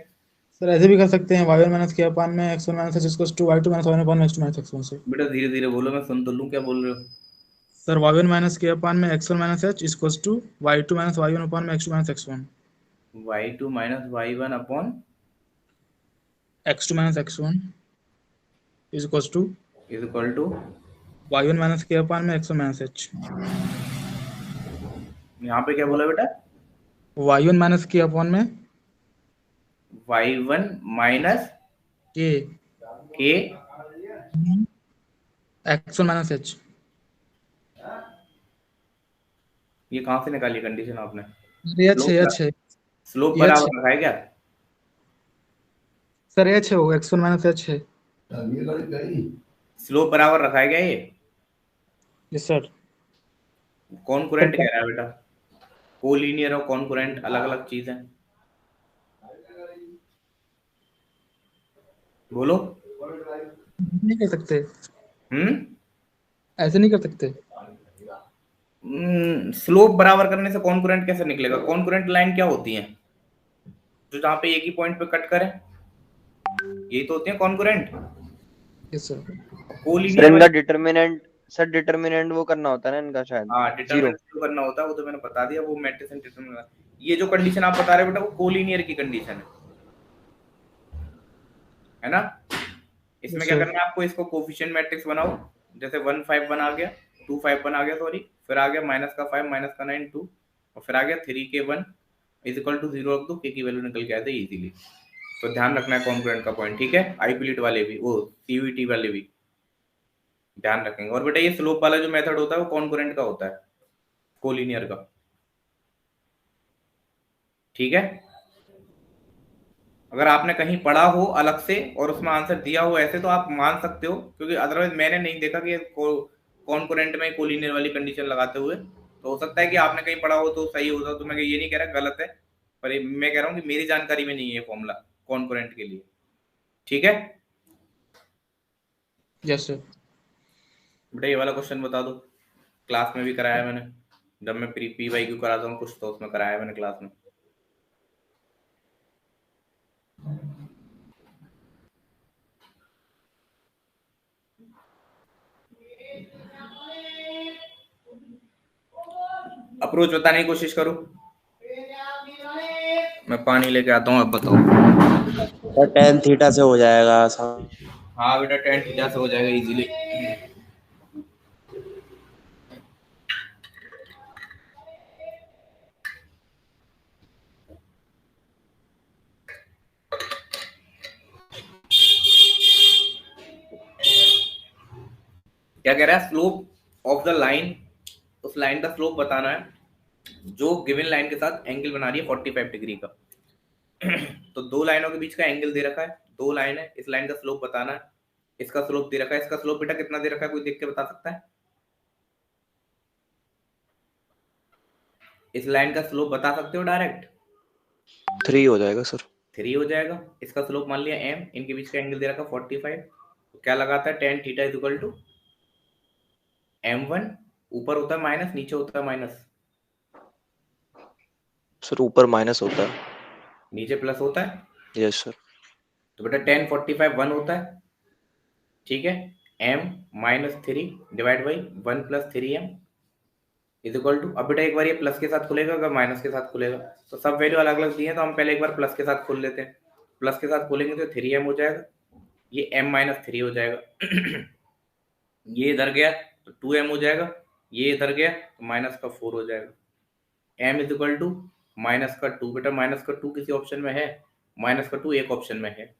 सर ऐसे भी कर सकते हैं, y1 माइनस के अपान में x1 minus h equals to y2 minus y1 upon x2 minus x1 से।
बेटा धीरे धीरे बोलो, मैं सुन तो लूं क्या बोल रहे हो।
सर y1 माइनस के अपान में x1 minus h equals to y2 minus y1 upon में x2 minus x1।
y2 minus y1 upon
x2 minus x1 equals to
is equal to,
y1 minus के अपान में x1 minus h।
यहाँ पे क्या बोला बेटा?
y1 minus के upon में
y1 माइनस
k
के
x1 माइनस h।
ये कहाँ से निकाली कंडीशन आपने?
ये h है, h है,
स्लोप
ये h
बराबर
है।
रखा है क्या?
सर h है, वो x1 माइनस h है।
स्लोप बराबर रखा है क्या ये?
Yes sir.
कॉन्करेंट कह रहा है बेटा, कोलिनियर और कॉन्करेंट अलग अलग चीज है। बोलो।
नहीं कर सकते, ऐसे नहीं कर सकते।
स्लोप बराबर करने से कॉन्करेंट कैसे निकलेगा? कॉन्करेंट लाइन क्या होती है? जो जहाँ पे एक ही पॉइंट पे कट करे, यही तो होती है concurrent.
Yes sir.
Sir
collinear
इनका
वाली,
डिटरमिनेंट, सर डिटरमिनेंट वो करना होता है ना इनका शायद
हाँ
0।
डिटरमिनेंट शुरू करना होता है, वो तो मैंने बता दिया, वो मैट्रिक्स एंड डिटरमिनेंट। ये जो कंडीशन आप बता रहे हो बेटा, वो कोलिनियर की कंडीशन है ना। इसमें क्या
सर
करना है आपको, इसको कोफिशिएंट मैट्रिक्स बनाओ। जैसे 1 5 1 आ गया, 2 5 1 आ गया, सॉरी, फिर आ गया माइनस का 5 माइनस का 9 2, और फिर आ गया 3 के 1 इज इक्वल टू 0 रख दो, के की वैल्यू निकल के आते इजीली। तो ध्यान रखना है कॉन्करेंट का पॉइंट, ठीक है। आईपीलीट वाले भी, वो सीयूईटी वाले भी ध्यान रखेंगे। और बेटा ये स्लोप वाला जो मेथड होता है वो कॉन्करेंट का होता है, कोलिनियर का, ठीक है। अगर आपने कहीं पढ़ा हो अलग से और उसमें आंसर दिया हो ऐसे तो आप मान सकते हो, क्योंकि अदरवाइज मैंने नहीं देखा कि कॉन्करेंट में कोलिनियर वाली कंडीशन लगाते हुए। तो हो सकता है कि आपने कहीं पढ़ा हो तो सही होता, तो मैं ये नहीं कह रहा गलत है, पर मैं कह रहा हूँ कि मेरी जानकारी में नहीं है ये फॉर्मूला कॉन्करेंट के लिए, ठीक है।
Yes sir.
बेटा ये वाला क्वेश्चन बता दो, क्लास में भी कराया मैंने, जब मैं प्री पी वाई क्यू कराता हूँ कुछ तो उसमें कराया मैंने क्लास में। अप्रोच बताने की कोशिश करो, मैं पानी लेके आता हूँ, अब बताओ।
tan थीटा से हो जाएगा सब।
हाँ बेटा tan थीटा से हो जाएगा इजीली। क्या कह रहा है? स्लोप ऑफ द लाइन, उस लाइन का स्लोप बताना है जो गिवन लाइन के साथ एंगल बना रही है 45 डिग्री का। तो दो लाइनों के बीच का एंगल दे रखा है, दो लाइन है, इस लाइन का स्लोप बताना है। इसका स्लोप दे रखा है, इसका स्लोप बेटा कितना दे रखा है, कोई देख के बता सकता है? इस लाइन का स्लोप बता सकते हो डायरेक्ट?
3 हो जाएगा सर।
3 हो जाएगा। इसका स्लोप मान लिया m, इनके बीच का एंगल दे रखा 45, तो क्या लगाता है tan theta is equal to m1, ऊपर होता है माइनस, नीचे होता है माइनस,
सर ऊपर माइनस होता है।
नीचे प्लस होता है।
Yes sir.
तो बेटा tan 45 1 होता है, ठीक है, m minus 3 divide by 1 plus 3m is equal to, अब बेटा एक बार ये प्लस के साथ खुलेगा, अगर माइनस के साथ खुलेगा, तो सब वैल्यू अलग अलग दी है, तो हम पहले एक बार प्लस के साथ खोल लेते हैं। प्लस के साथ खोलेंगे तो 3m हो जाएगा, ये m माइनस 3 हो जाएगा ये इधर गया तो 2m हो जाएगा, ये इधर गया तो माइनस का 4 हो जाएगा। m is equal to minus का 2, बेटा माइनस का 2 किसी ऑप्शन में है, माइनस का 2 एक ऑप्शन में है।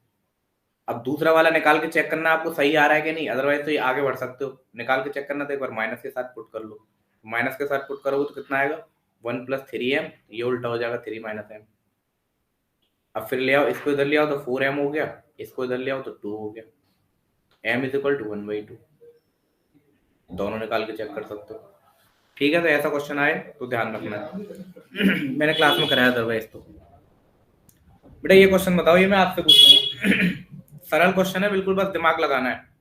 अब दूसरा वाला निकाल के चेक करना आपको सही आ रहा है कि नहीं, अदरवाइज तो ये आगे बढ़ सकते हो। निकाल के चेक करना तो एक बार माइनस के साथ पुट कर लो, माइनस के साथ पुट करोगे तो कितना आएगा 1 प्लस 3m, ये उल्टा हो जाएगा 3 माइनस m। अब फिर ले आओ, इसको इधर ले आओ तो 4m हो गया, इसको इधर ले आओ तो 2 हो गया। m इज इक्वल टू 1/2, दोनों निकाल के चेक कर सकते हो। ठीक है, तो ऐसा क्वेश्चन आए तो ध्यान रखना है मैंने क्लास में कराया अदरवाइज तो। बेटा ये क्वेश्चन बताओ, ये मैं आपसे पूछूंगा सरल क्वेश्चन है, बिल्कुल बस दिमाग लगाना है।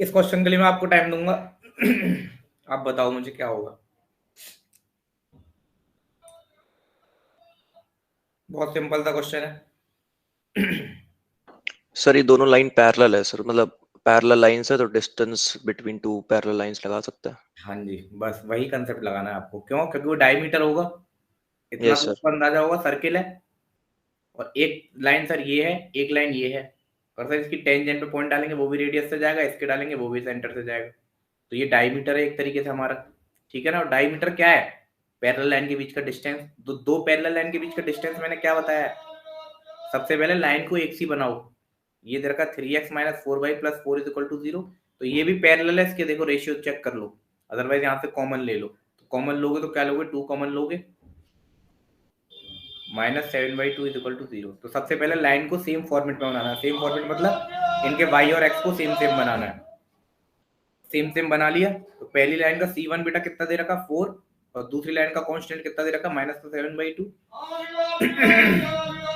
इस क्वेश्चन के लिए मैं आपको टाइम दूंगा आप बताओ मुझे क्या होगा। बहुत सिंपल सा क्वेश्चन है
सर ये दोनों लाइन पैरेलल है सर, मतलब पैरेलल लाइंस है तो distance between two parallel lines लगा सकते हैं।
हाँ जी, बस वही कंसेप्ट लगाना है आपको। क्यों? क्योंकि वो डायमीटर होगा, इतना
यस
तो
सर।
उसका अंदाजा होगा, सर्किल है और एक लाइन सर ये है, एक लाइन ये है, और सर इसकी टेंजेंट पे पॉइंट डालेंगे वो भी रेडियस से जाएगा, इसके डालेंगे वो भी सेंटर से जाएगा, तो ये डायमीटर है एक तरीके से हमारा। ठीक है ना, और डायमीटर क्या है? पैरेलल लाइन के बीच का डिस्टेंस। दो पैरेलल लाइन के बीच का डिस्टेंस मैंने क्या बताया है? सबसे पहले लाइन को एक सी बनाओ, ये इधर का 3x minus 4y plus 4 is equal to 0, तो ये भी पैरेलल है, इसके देखो रेशियो चेक कर लो, अदरवाइज यहाँ से कॉमन ले लो, तो कॉमन लोगे तो क्या लोगे, 2 कॉमन लोगे, माइनस 7/2 इज इक्वल टू 0। तो सबसे पहले लाइन को सेम फॉर्मेट में बनाना है, सेम फॉर्मेट मतलब इनके y और x को सेम सेम बनाना है। सेम सेम बना लिया तो पहली लाइन का C1 बेटा कितना दे रखा 4, और दूसरी लाइन का कांस्टेंट कितना दे रखा माइनस 7/2।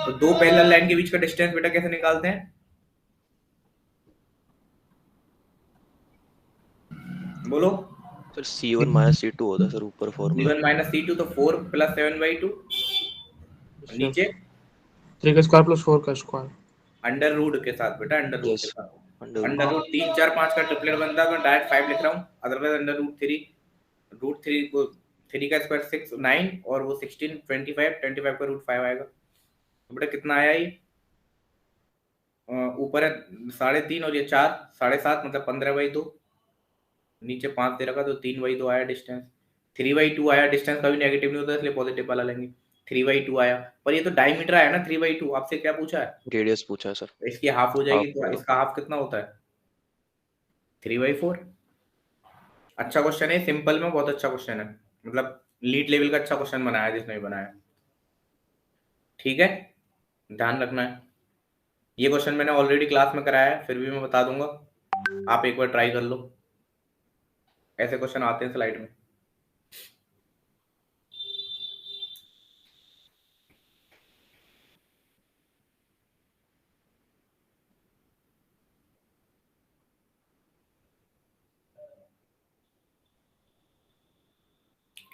तो दो पैरेलल लाइन के बीच का डिस्टेंस बेटा कैसे निकालते हैं? बोलो।
सर C1 माइनस C2 होता है सर ऊपर फॉर्मूला।
C1 माइनस C2 तो 4 प्लस 7/2, नीचे
3 का स्क्वायर प्लस 4 का स्क्वायर
अंडर रूट के साथ बेटा, अंडर रूट
Yes.
के साथ,
अंडर
अंडर रूट 3 4 5 का ट्रिपलेट बनता है, मैं डायरेक्ट 5 लिख रहा हूँ, अदरवाइज अंडर रूट 3 को 3 का स्क्वायर 6 9 और वो 16 25 का रूट 5 आएगा। तो बेटा कितना आया ये? ऊपर है 3.5 और ये 4 7.5 मतलब 15/2, नीचे 5 दे रखा तो 3/2 आया डिस्टेंस। 3/2 आया डिस्टेंस, कभी नेगेटिव नहीं होता इसलिए पॉजिटिव वाला लेंगे। 3/2 आया, पर ये तो डायमीटर आया ना 3/2, आपसे क्या पूछा है?
रेडियस पूछा है सर।
इसकी हाफ हो जाएगी,
Half
तो
होगा।
इसका हाफ कितना होता है? 3/4। अच्छा क्वेश्चन है, सिंपल में बहुत अच्छा क्वेश्चन है, मतलब लीड लेवल का अच्छा क्वेश्चन बनाया जिसने भी बनाया। ठीक है, ध्यान रखना है। ये क्वेश्चन मैंने ऑलरेडी क्लास में कराया है, फिर भी मैं बता दूंगा, आप एक बार ट्राई कर लो, ऐसे क्वेश्चन आते हैं स्लाइड में।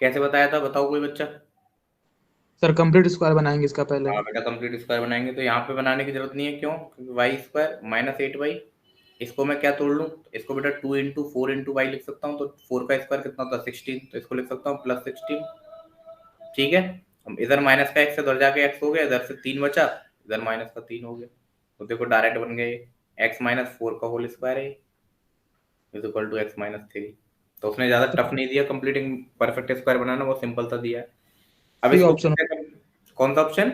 कैसे बताया था, बताओ कोई बच्चा?
सर कंप्लीट स्क्वायर बनाएंगे इसका पहले।
हाँ बेटा, कंप्लीट स्क्वायर बनाएंगे, तो यहाँ पे बनाने की जरूरत नहीं है, क्यों? क्योंकि वाई स्क्वायर माइनस 8y, इसको मैं क्या तोड़ लूँ, इसको बेटा 2 इंटू 4 इंटू वाई लिख सकता हूँ, तो 4 का स्क्वायर कितना होता है 16, तो इसको लिख सकता हूँ प्लस 16। ठीक है, हम इधर माइनस का x इधर जाके x हो गया, इधर से 3 बचा, इधर माइनस का 3 हो गया, तो देखो डायरेक्ट बन गए x माइनस 4 का होल स्क्वायर है is equal to x minus 3। तो उसने ज्यादा टफ नहीं दिया, कंप्लीटिंग परफेक्ट स्क्वायर बनाना बहुत सिंपल सा दिया है। अब
सी
इसको
ऑप्शन।
कौन सा ऑप्शन?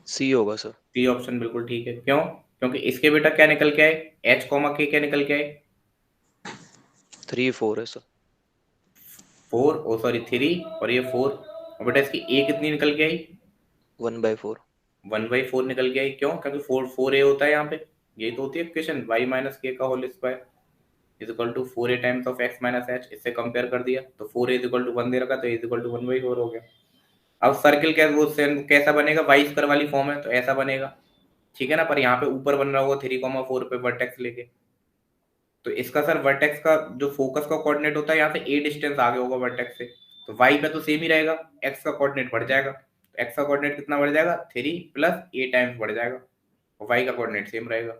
सी होगा सर।
सी ऑप्शन बिल्कुल ठीक है। क्यों? क्योंकि इसके बेटा क्या निकल के आए, h कॉमा k क्या निकल के आए?
3 4 है सर।
4 ओ सॉरी 3 और ये 4, और बेटा इसकी a कितनी निकल के आई?
1/4।
1/4 निकल के आई। क्यों? क्योंकि 4a होता है यहाँ पे, यही तो होती है इक्वेशन, y माइनस k का whole square is equal to 4a times of x minus h। इससे कंपेयर कर दिया तो 4a इज इक्वल टू 1 दे रखा, तो इज इक्वल टू 1/4 हो गया। अब सर्किल कैसा बनेगा, वाई स्क्वायर वाली फॉर्म है तो ऐसा बनेगा, ठीक है ना, पर यहाँ पे ऊपर बन रहा होगा 3,4 पे वर्टेक्स लेके, तो इसका सर वर्टेक्स का जो फोकस का कोऑर्डिनेट होता है यहाँ से a डिस्टेंस आगे होगा वर्टेक्स से, तो y पे तो सेम ही रहेगा, x का कोऑर्डिनेट बढ़ जाएगा, एक्स का कोऑर्डिनेट कितना बढ़ जाएगा 3 प्लस ए टाइम्स बढ़ जाएगा और वाई का कोऑर्डिनेट सेम रहेगा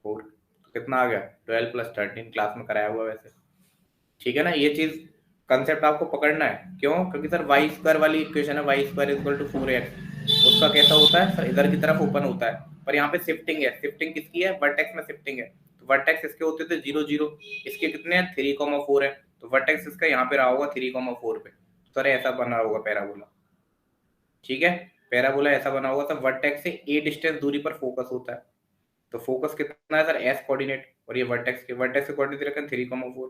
4। तो कितना आ गया 12 प्लस 13, क्लास में कराया हुआ वैसे, ठीक है ना। ये चीज कंसेप्ट आपको पकड़ना है, क्यों? क्योंकि सर वाई स्क्वायर वाली इक्वेशन है, y square equal to 4x, उसका कैसा होता है सर, इधर की तरफ ओपन होता है, पर यहाँ पे शिफ्टिंग है। शिफ्टिंग किसकी है? वर्टेक्स में शिफ्टिंग है। तो वर्टेक्स इसके होते थे 0 0, इसके कितने हैं 3,4 है, तो वर्टेक्स इसका यहाँ पे रहा होगा 3,4 पे। सर ऐसा बना होगा पैराबोला, ठीक है, पैराबोला ऐसा बना होगा। तो वर्टेक्स से ए डिस्टेंस दूरी पर फोकस होता है, तो फोकस कितना है सर एस कोऑर्डिनेट, और ये वर्टेक्स के कोऑर्डिनेट रखा 3,4,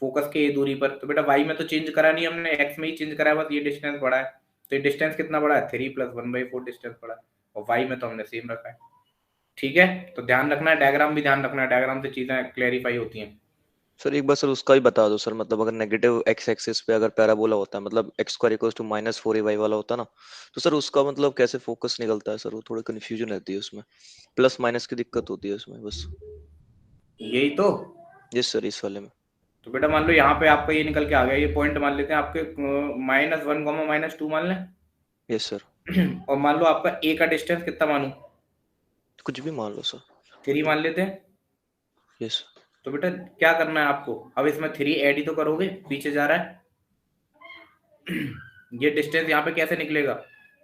फोकस के ए दूरी पर। तो बेटा वाई में तो चेंज करा नहीं हमने, एक्स में ही चेंज करा है, बस ये डिस्टेंस बढ़ा है। तो ये डिस्टेंस कितना बढ़ा है 3 प्लस 1/4 डिस्टेंस बढ़ा है, और वाई में तो हमने सेम रखा है, ठीक है। तो ध्यान रखना है, डायग्राम भी ध्यान रखना है, डायग्राम से चीजें क्लैरिफाई होती हैं।
सर एक बार सर उसका ही बता दो सर, मतलब अगर नेगेटिव एक्स एक्सिस पे अगर पैराबोला होता है, मतलब x square equals to -4ay वाला होता है ना, तो सर उसका मतलब कैसे फोकस निकलता है सर? वो थोड़ा कंफ्यूजन रहती है उसमें, प्लस माइनस की दिक्कत होती है उसमें बस।
यही तो,
यस सर, इस वाले में।
तो बेटा मान लो यहाँ पे आपका ये निकल के आ गया, ये पॉइंट मान लेते हैं आपके -1, -2 मान लें।
Yes sir.
और मान लो आपका ए का डिस्टेंस कितना मानूं?
कुछ भी मान लो सर।
3 मान लेते हैं।
यस।
तो बेटा क्या करना है आपको, अब इसमें 3 ऐड ही तो करोगे, पीछे जा रहा है। ये डिस्टेंस यहाँ पे कैसे निकलेगा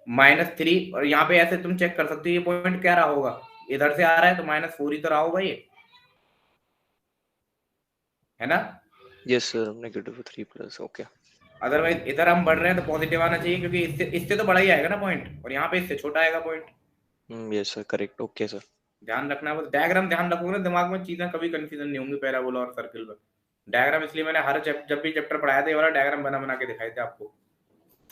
-3, और यहाँ पे ऐसे तुम चेक कर सकते हो ये पॉइंट क्या रहा होगा, इधर से आ रहा है तो -4 ही तो रहा होगा, ये है ना।
Yes sir, -3 plus, okay.
Otherwise इधर हम बढ़ रहे हैं तो पॉजिटिव आना चाहिए, क्योंकि इससे तो बड़ा ही आएगा ना पॉइंट, और यहाँ पे इससे छोटा आएगा point.
Yes sir, correct, okay sir.
ध्यान रखना है, बस डायग्राम ध्यान रखोगे ना, दिमाग में चीजें कभी कंफ्यूजन नहीं होंगी पैराबोला और सर्किल में। डायग्राम इसलिए मैंने हर जब भी चैप्टर पढ़ाया था ये वाला डायग्राम बना के दिखाए थे आपको,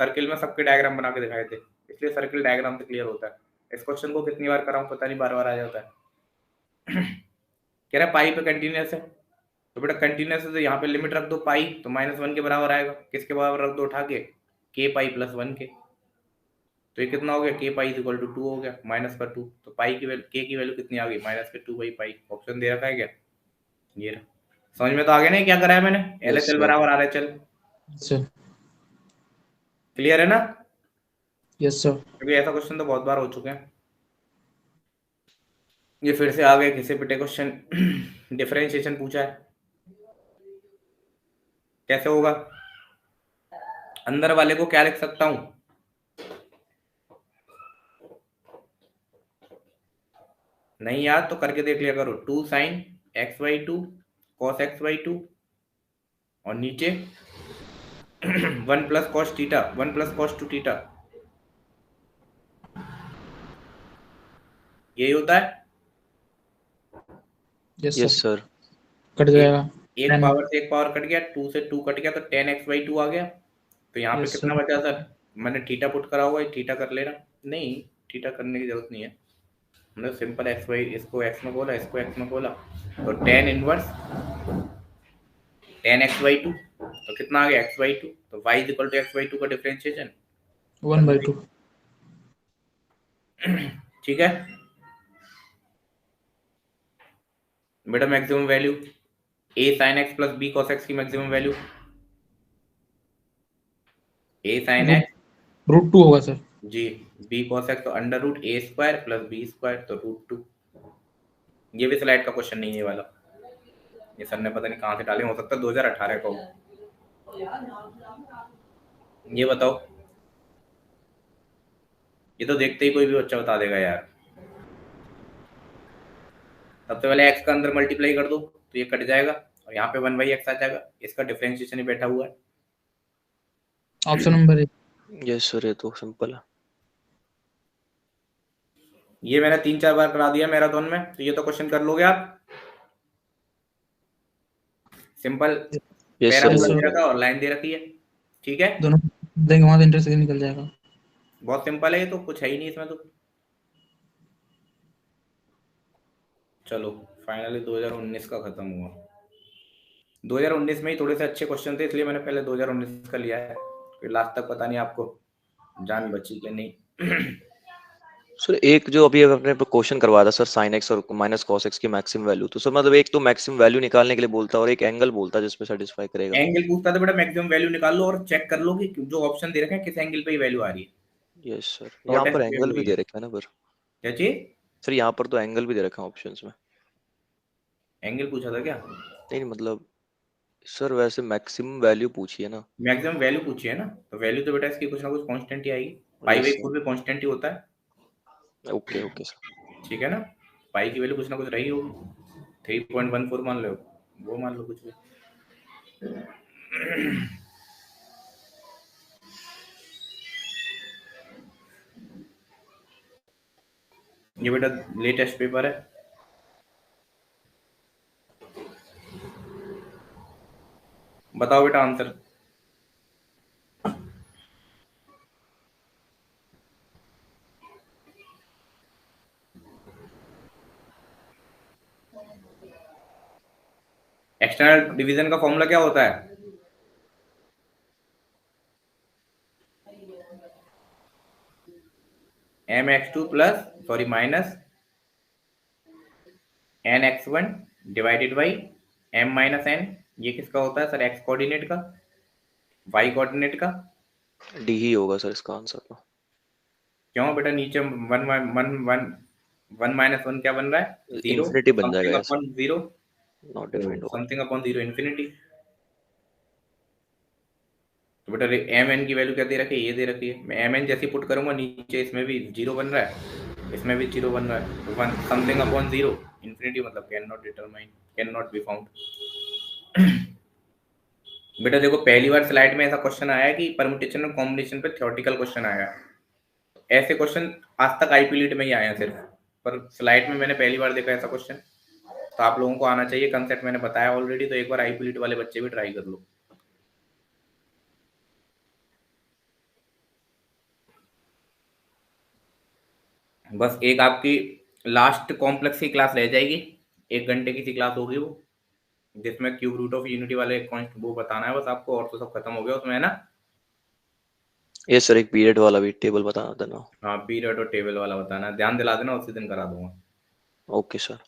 सर्किल में सबके डायग्राम बना के दिखाए थे, इसलिए सर्किल डायग्राम से क्लियर होता है। इस क्वेश्चन को कितनी बार कराऊं पता नहीं, बार बार आ जाता है। कह रहा पाई पे कंटिन्यूअस है, तो बेटा कंटिन्यूअस है तो यहाँ पे लिमिट रख दो पाई, तो -1 के बराबर आएगा, किसके बराबर रख दो उठा के, k पाई प्लस 1 के। तो ये कितना हो गया, k पाई इक्वल टू 2 हो गया, -2। तो पाई की वैल्यू, k की वैल्यू कितनी आ गई -2/पाई। ऑप्शन दे रखा है क्या, ये रहा। समझ में तो आ गया नहीं क्या करा है मैंने, LHL बराबर आ रहा है, चल
सर।
क्लियर है ना।
Yes sir.
क्योंकि ऐसा क्वेश्चन तो बहुत बार हो चुके हैं। ये फिर से आ गए घिसे पिटे क्वेश्चन। डिफरेंशिएशन पूछा है, कैसे होगा, अंदर वाले को क्या लिख सकता हूं, नहीं यार तो करके देख लिया करो, 2 sin x/2 cos x/2, और नीचे 1 plus cos theta 1 plus cos 2 theta, यही होता है।
Yes sir.
कट जाएगा,
एक पावर से एक पावर कट गया, 2 से 2 कट गया, तो 10x/2 आ गया। तो यहाँ पे कितना बचा सर, मैंने थीटा पुट करा हुआ है, थीटा कर लेना, नहीं थीटा करने की जरूरत नहीं है, हमने सिंपल xy, इसको x में बोला, इसको x में बोला, तो tan इनवर्स 10x/2, तो कितना आ गया x/2, तो y इक्वल टू x/2 का डिफरेंशिएशन
1/2।
ठीक है बेटा। Maximum value a sin x plus b cos x की maximum value, a sin x
√2 होगा सर
जी, b cos x तो √a² प्लस b² तो √2। ये भी स्लाइड का क्वेश्चन नहीं है ये वाला, ये सर ने पता नहीं कहाँ से डाले, हो सकता है 2018 का हो। ये बताओ, ये तो देखते ही कोई भी बच्चा बता देगा यार। सबसे पहले x का अंदर मल्टीप्लाई कर दो तो ये कट जाएगा, और यहाँ पे 1/x आ जाएगा, इसका डिफरेंशिएशन ही बैठा हुआ है।
Option number 1।
यस सर, ये तो सिंपल है।
ये मैंने 3-4 बार करा दिया मैराथन में, तो ये तो क्वेश्चन कर लोगे आप, सिंपल। पैराबोला दे रखा और लाइन दे रखी है, ठीक है,
दोनों देंगे वहां से इंटरसेक्शन निकल जाएगा।
बहुत सिंपल है ये तो, कुछ है ही नहीं इसमें तो। चलो फाइनली 2019 का खत्म हुआ। 2019 में ही थोड़े से अच्छे क्वेश्चन थे, इसलिए मैंने पहले 2019 का लिया है, फिर लास्ट तक पता नहीं आपको जान बची कि नहीं।
सर एक जो अभी अपने क्वेश्चन करवाया था सर, sin x और -cos x की मैक्सिमम वैल्यू, तो सर मतलब एक तो मैक्सिमम वैल्यू निकालने के लिए बोलता और एक एंगल बोलता जिसमें सेटिस्फाई करेगा।
एंगल पूछता था बेटा, मैक्सिमम वैल्यू निकाल लो और चेक कर लो कि जो ऑप्शन दे रखे हैं किस एंगल पे ये वैल्यू आ रही है।
यस सर,
Short
यहाँ पर
SP
एंगल भी
वही
दे
है।
रखा है ना पर
क्या चीज?
सर, यहाँ पर तो एंगल भी दे रखा है ऑप्शंस में।
एंगल पूछा था क्या?
नहीं मतलब सर वैसे मैक्सिमम वैल्यू पूछी है ना।
मैक्सिमम वैल्यू पूछी है ना, तो वैल्यू तो बेटा इसकी कुछ ना कुछ कांस्टेंट ही आएगी। पाई
यस
बाई
सर,
4 भी कांस्टेंट ही होता है,
ओके ओके सर।
ठीक है ना। पाई की वैल्यू कुछ ना कुछ रही होगी, 3.14 मान लो, वो मान लो कुछ भी। ये बेटा लेटेस्ट पेपर है, बताओ बेटा आंसर। एक्सटर्नल डिवीजन का फॉर्मूला क्या होता है? mx2 plus sorry minus nx1 divided by m minus n। ये किसका होता है सर? x कोऑर्डिनेट का, y कोऑर्डिनेट का।
डी ही होगा सर इसका आंसर तो।
क्यों बेटा? नीचे one one one one minus one क्या बन रहा है? जीरो।
इन्फिनिटी बन जाएगा
समथिंग
ऐसा,
अपॉन जीरो,
नॉट डिफाइंड होगा।
Something upon zero infinity. तो बेटा एम एन की वैल्यू क्या दे रखी है? ये दे रखी है। मैं एम एन जैसे पुट करूंगा नीचे, इसमें भी जीरो बन रहा है, इसमें भी जीरो बन रहा है, तो one something upon zero infinity, मतलब can not determine, can not be found. बेटा देखो पहली बार स्लाइड में ऐसा क्वेश्चन आया है कि परमुटेशन और कॉम्बिनेशन पे थ्योरेटिकल क्वेश्चन आया है। ऐसे क्वेश्चन आज तक आईपी लीड में ही आए हैं सिर्फ, पर स्लाइड में मैंने पहली बार देखा ऐसा क्वेश्चन। तो आप लोगों को आना चाहिए, कंसेप्ट मैंने बताया ऑलरेडी, तो एक बार आईपी लीड वाले बच्चे भी ट्राई कर लो। बस एक आपकी लास्ट कॉम्प्लेक्स की क्लास रह जाएगी, 1 घंटे की सी क्लास होगी वो, जिसमें क्यूब रूट ऑफ यूनिटी वाले वो बताना है बस आपको, और तो सब खत्म हो गया उसमें, है ना।
ये सर एक पीरियड वाला भी टेबल बताना देना।
हाँ पीरियड और टेबल वाला बताना है, ध्यान दिला देना, उसी दिन करा दूंगा।
Okay sir.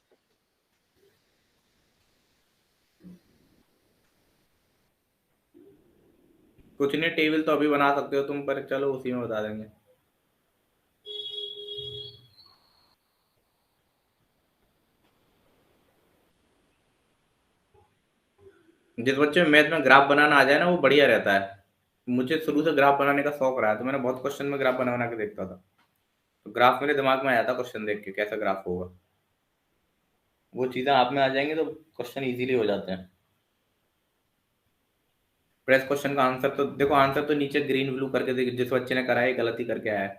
कुछ नहीं, टेबल तो अभी बना सकते हो तुम, पर चलो उसी में बता देंगे। जिस बच्चे में मैथ में ग्राफ बनाना आ जाए ना, वो बढ़िया रहता है। मुझे शुरू से ग्राफ बनाने का शौक रहा है, तो मैंने बहुत क्वेश्चन में ग्राफ बना बना के देखता था, तो ग्राफ मेरे दिमाग में आया था क्वेश्चन देख के कैसा ग्राफ होगा। वो चीजें आप में आ जाएंगी तो क्वेश्चन इजीली हो जाते हैं। प्रेस क्वेश्चन का आंसर तो देखो, आंसर तो नीचे ग्रीन ब्लू करके जिस बच्चे ने करा है गलती करके आया है,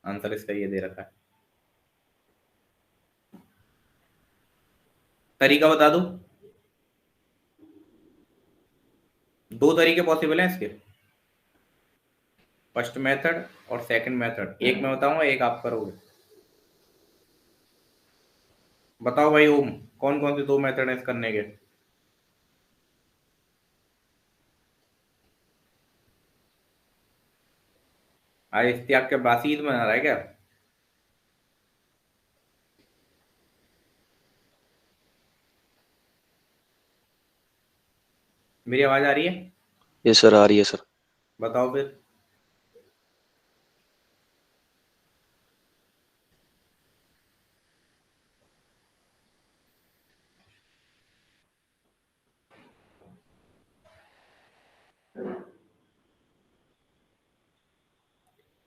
आंसर इसका ये दे रखा है। तरीका बता दूं, दो तरीके पॉसिबल हैं इसके, फर्स्ट मेथड और सेकंड मेथड। एक मैं बताऊंगा, एक आप करोगे। बताओ भाई ओम, कौन कौन से दो मेथड है इस करने के? आज इश्तियाक के बासी ईद मना रहा है क्या? मेरी आवाज आ रही है?
ये सर आ रही है सर।
बताओ फिर।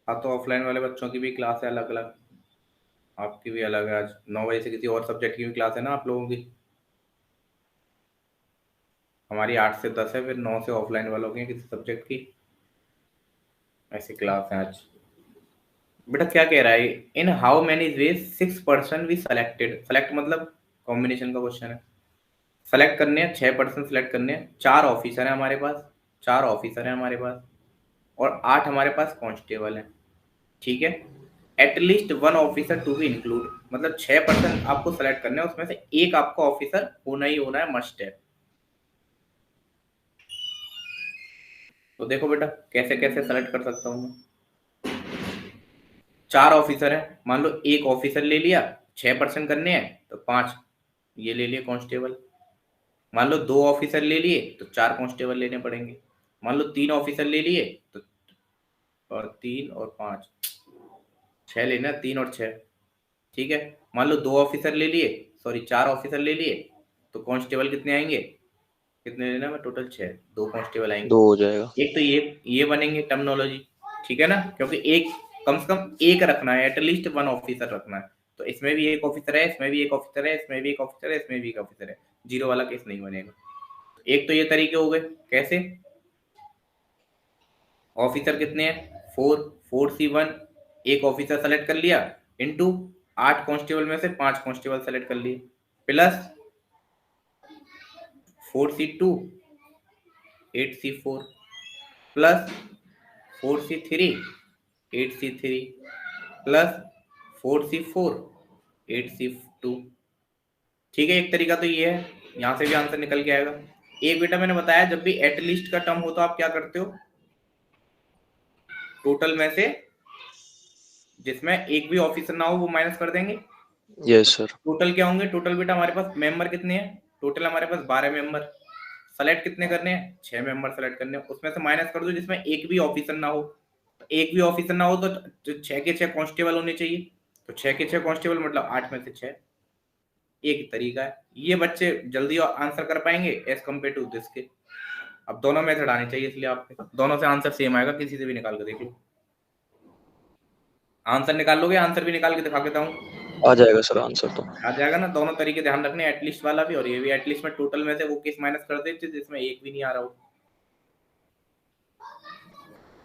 हाँ तो ऑफलाइन वाले बच्चों की भी क्लास है अलग अलग, आपकी भी अलग है। आज 9 बजे से किसी और सब्जेक्ट की भी क्लास है ना आप लोगों की। हमारी 8 से 10 है, फिर 9 से ऑफलाइन वालों की है किसी सब्जेक्ट की, ऐसी क्लास है आज। बेटा क्या कह रहा है, in how many ways 6% we selected, select मतलब कॉम्बिनेशन का क्वेश्चन है। सेलेक्ट करने हैं 6% सेलेक्ट करने हैं, 4 ऑफिसर है हमारे पास, 4 ऑफिसर है हमारे पास, और 8 हमारे पास कांस्टेबल है, ठीक है। At least 1 officer to be include, मतलब 6% आपको सेलेक्ट करना है, उसमें से एक आपका ऑफिसर होना ही होना है, मस्ट है। तो देखो बेटा कैसे कैसे सेलेक्ट कर सकता हूँ मैं। 4 ऑफिसर है, मान लो एक ऑफिसर ले लिया, 6% करने हैं तो 5 ये ले लिए कांस्टेबल। मान लो 2 ऑफिसर ले लिए तो 4 कांस्टेबल लेने पड़ेंगे। मान लो 3 ऑफिसर ले लिए तो और 3 और 5, 6 लेना, 3 और 6। ठीक है, मान लो 2 ऑफिसर ले लिए, सॉरी 4 ऑफिसर ले लिए, तो कांस्टेबल कितने आएंगे, कितने लेना मैं, टोटल 6, 2 कांस्टेबल आएंगे।
2 हो जाएगा।
एक तो ये बनेंगे टर्मिनोलॉजी, ठीक है ना, क्योंकि एक कम से कम एक रखना है, एटलीस्ट 1 ऑफिसर रखना है। तो इसमें भी एक ऑफिसर है, इसमें भी एक ऑफिसर है, इसमें भी एक ऑफिसर है, इसमें भी एक ऑफिसर है, 0 वाला केस नहीं बनेगा। एक तो ये तरीके हो गए, कैसे, ऑफिसर कितने हैं 4C1, एक ऑफिसर सेलेक्ट कर लिया, इनटू 8 कांस्टेबल में से 5 कांस्टेबल सेलेक्ट कर लिए, plus 4C2 8C4 plus 4C3 8C3 plus 4C4 8C2। ठीक है, एक तरीका तो ये है, यहां से भी आंसर निकल के आएगा। एक बेटा मैंने बताया जब भी एटलीस्ट का टर्म हो तो आप क्या करते हो, टोटल में से जिसमें एक भी ऑफिसर ना हो वो माइनस कर देंगे।
Yes sir.
टोटल क्या होंगे, टोटल बेटा हमारे पास मेंबर कितने हैं, टोटल हमारे पास 12 मेंबर, सेलेक्ट कितने करने हैं, 6 मेंबर सेलेक्ट करने हैं, उसमें से माइनस कर दो जिसमें एक भी ऑफिसर ना हो। एक भी ऑफिसर ना हो तो 6 के 6 कांस्टेबल होने चाहिए, तो 6 के 6 कांस्टेबल मतलब 8 में से 6। एक तरीका है, ये बच्चे जल्दी आंसर कर पाएंगे एज कम्पेयर टू दिस के। अब दोनों मेथड आने चाहिए, इसलिए आपके दोनों से आंसर सेम आएगा, किसी से भी निकाल के देख लो। आंसर निकाल लोगे, आंसर भी निकाल के दिखा देता हूँ,
आ जाएगा सर आंसर तो।
आ जाएगा ना। दोनों तरीके ध्यान रखने, एटलीस्ट वाला भी और ये भी। एटलीस्ट में टोटल में से वो केस माइनस कर देते जिसमें एक भी नहीं आ रहा हो।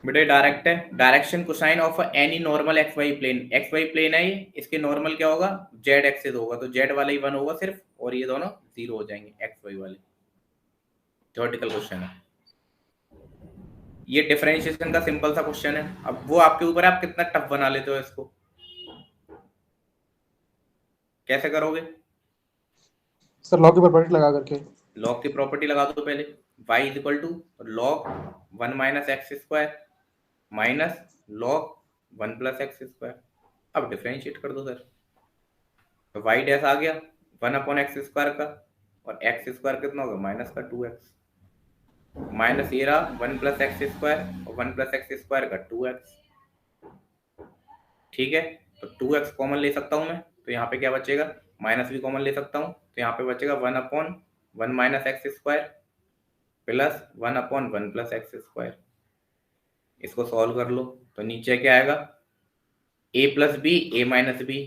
बेटे डायरेक्ट है, direction cosine of any normal x y plane, x y plane है ये, इसके नॉर्मल क्या होगा, जेड एक्सिस होगा, तो जेड वाला ही 1 होगा सिर्फ, और ये दोनों 0 हो जाएंगे एक्स वाई वाले। थ्योरेटिकल क्वेश्चन है ये, डिफरेंशिएशन का सिंपल सा क्वेश्चन है। अब वो आपके ऊपर है, आप कितना टफ बना लेते हो इसको, कैसे करोगे
सर लॉग की प्रॉपर्टी लगा करके।
लॉग की प्रॉपर्टी लगा दो पहले, y is equal to log 1 minus x square minus log 1 plus x square. अब डिफरेंशिएट कर दो सर, तो y डैश आ गया 1 अपॉन एक्स स्क्वायर का, और एक्स स्क्वायर कितना होगा माइनस का 2x, माइनस ये रहा 1 प्लस एक्स स्क्वायर, और 1 प्लस एक्स स्क्वायर का 2x। ठीक है, तो 2x कॉमन ले सकता हूं मैं, तो यहाँ पे क्या बचेगा, माइनस भी कॉमन ले सकता हूँ, तो यहाँ पे बचेगा 1 upon 1 minus x square plus 1 upon 1 plus x square. इसको सॉल्व कर लो तो नीचे क्या आएगा, a plus b a minus b,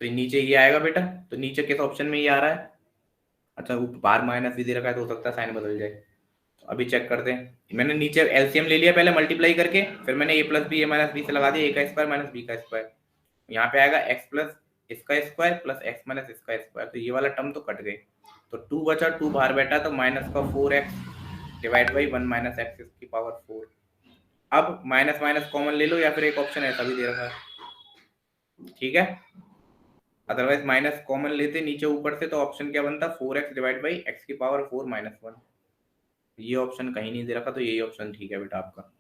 तो नीचे ये आएगा बेटा, तो नीचे किस ऑप्शन में ये आ रहा है, अच्छा वो बार माइनस भी दे रखा है तो हो सकता है साइन बदल जाए, तो अभी चेक करते हैं। मैंने नीचे एलसीएम ले लिया पहले मल्टीप्लाई करके, फिर मैंने a plus b a minus b से लगा दिया, a का स्क्वायर माइनस बी का स्क्वायर, यहाँ पे आएगा x प्लस इसका स्क्वायर प्लस x माइनस इसका स्क्वायर, तो ये वाला टर्म तो कट गए, तो 2 बचा, 2 बाहर बैठा, तो माइनस का 4x divide by 1 minus x की पावर 4। अब माइनस माइनस कॉमन ले लो, या फिर एक ऑप्शन ऐसा भी दे रखा है, ठीक है, अदरवाइज माइनस कॉमन लेते नीचे ऊपर से, तो ऑप्शन क्या बनता, 4x डिवाइड बाई एक्स की पावर 4 माइनस 1। ये ऑप्शन कहीं नहीं दे रखा, तो यही ऑप्शन ठीक है बेटा आपका।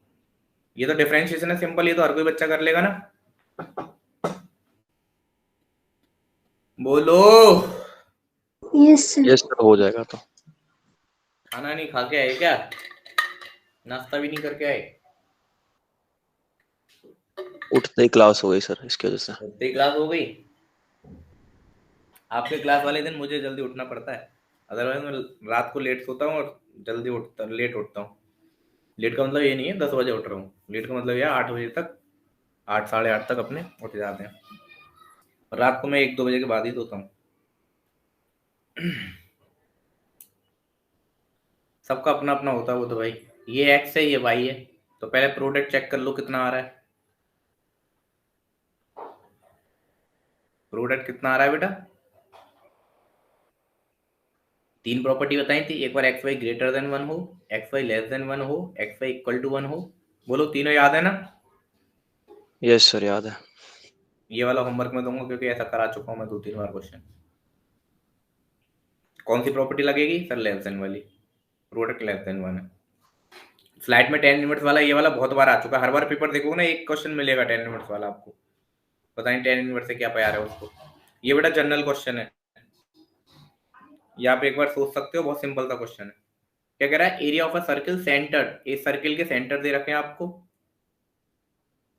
ये तो डिफरेंशिएशन है सिंपल, ये तो हर कोई बच्चा कर लेगा ना, बोलो
यस सर।
यस सर हो जाएगा। तो
खाना नहीं खा के आए क्या, नाश्ता भी नहीं करके आए,
उठते ही क्लास हो गई सर, इसकी वजह से।
उठते क्लास हो गई, आपके क्लास वाले दिन मुझे जल्दी उठना पड़ता है, अदरवाइज मैं रात को लेट सोता हूँ और जल्दी लेट उठता हूँ। लेट का मतलब ये नहीं है 10 बजे उठ रहा हूँ, लेट का मतलब यह 8 बजे तक, 8 साढ़े 8 तक अपने उठ जाते हैं, और रात को मैं 1-2 बजे के बाद ही सोता हूँ। सबका अपना अपना होता है वो तो भाई, ये एक्स है ये वाई है, तो पहले प्रोडक्ट चेक कर लो कितना आ रहा है, प्रोडक्ट कितना आ रहा है बेटा, 3 प्रॉपर्टी बताई थी, एक बार एक्स वाई ग्रेटर देन 1 हो, एक्स वाई लेस देन 1 हो, एक्स वाई इक्वल टू 1 हो, बोलो तीनों याद है ना।
यस सर याद है।
ये वाला होमवर्क में दूंगा क्योंकि ऐसा करा चुका हूं मैं 2-3 बार क्वेश्चन। कौन सी प्रॉपर्टी लगेगी सर, लेस देन वाली, प्रोडक्ट लेस देन 1 है। स्लाइड में tan इनवर्स वाला ये वाला बहुत बार आ चुका है, हर बार पेपर देखोगे ना एक क्वेश्चन मिलेगा tan इनवर्स वाला आपको, पता नहीं tan इनवर्स से क्या प्यार है उसको। ये बेटा जनरल क्वेश्चन है, ये आप एक बार सोच सकते हो, बहुत सिंपल सा क्वेश्चन है। क्या कह रहा है, area of a circle centred, इस सर्किल के सेंटर दे रखे हैं आपको,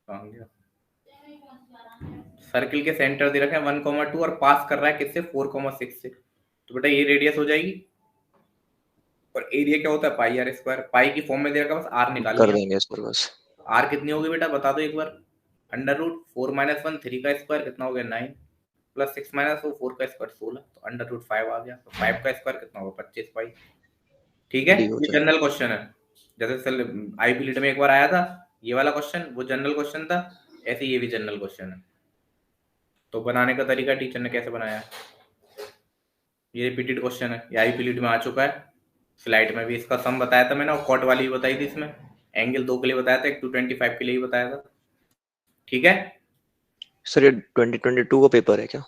कहाँ गया? सर्किल के सेंटर दे रखे हैं 1,2 और पास कर रहा है किससे 4,6 से, तो बेटा ये रेडियस हो जाएगी। और एरिया क्या होता है पाई आर स्क्वायर, पाई की फॉर्म में दे रखा है, बस आर निकाल
कर
लिया।
देंगे सर बस।
आर कितनी होगी बेटा बता दो एक बार। अंडर रूट 4 - 1 3 का स्क्वायर कितना हो गया 9 प्लस 6 - 4 का स्क्वायर 16, तो अंडर रूट 5 आ गया। तो 5 का स्क्वायर कितना होगा 25 पाई। ठीक है,
डी हो
ये
जाएगा।
जनरल क्वेश्चन है, जैसे आईपी लीड में एक बार आया था ये वाला क्वेश्चन, वो जनरल क्वेश्चन था, ऐसे ये भी जनरल क्वेश्चन है। तो बनाने का तरीका टीचर ने कैसे बनाया, ये रिपीटेड क्वेश्चन है, ये आईपी लीड में आ चुका है, स्लाइड में भी इसका सम बताया था मैंने, और कॉट वाली भी बताई थी, इसमें एंगल 2 के लिए बताया था, एक 225 के लिए भी बताया था। ठीक है
सर ये 2022 का पेपर है क्या?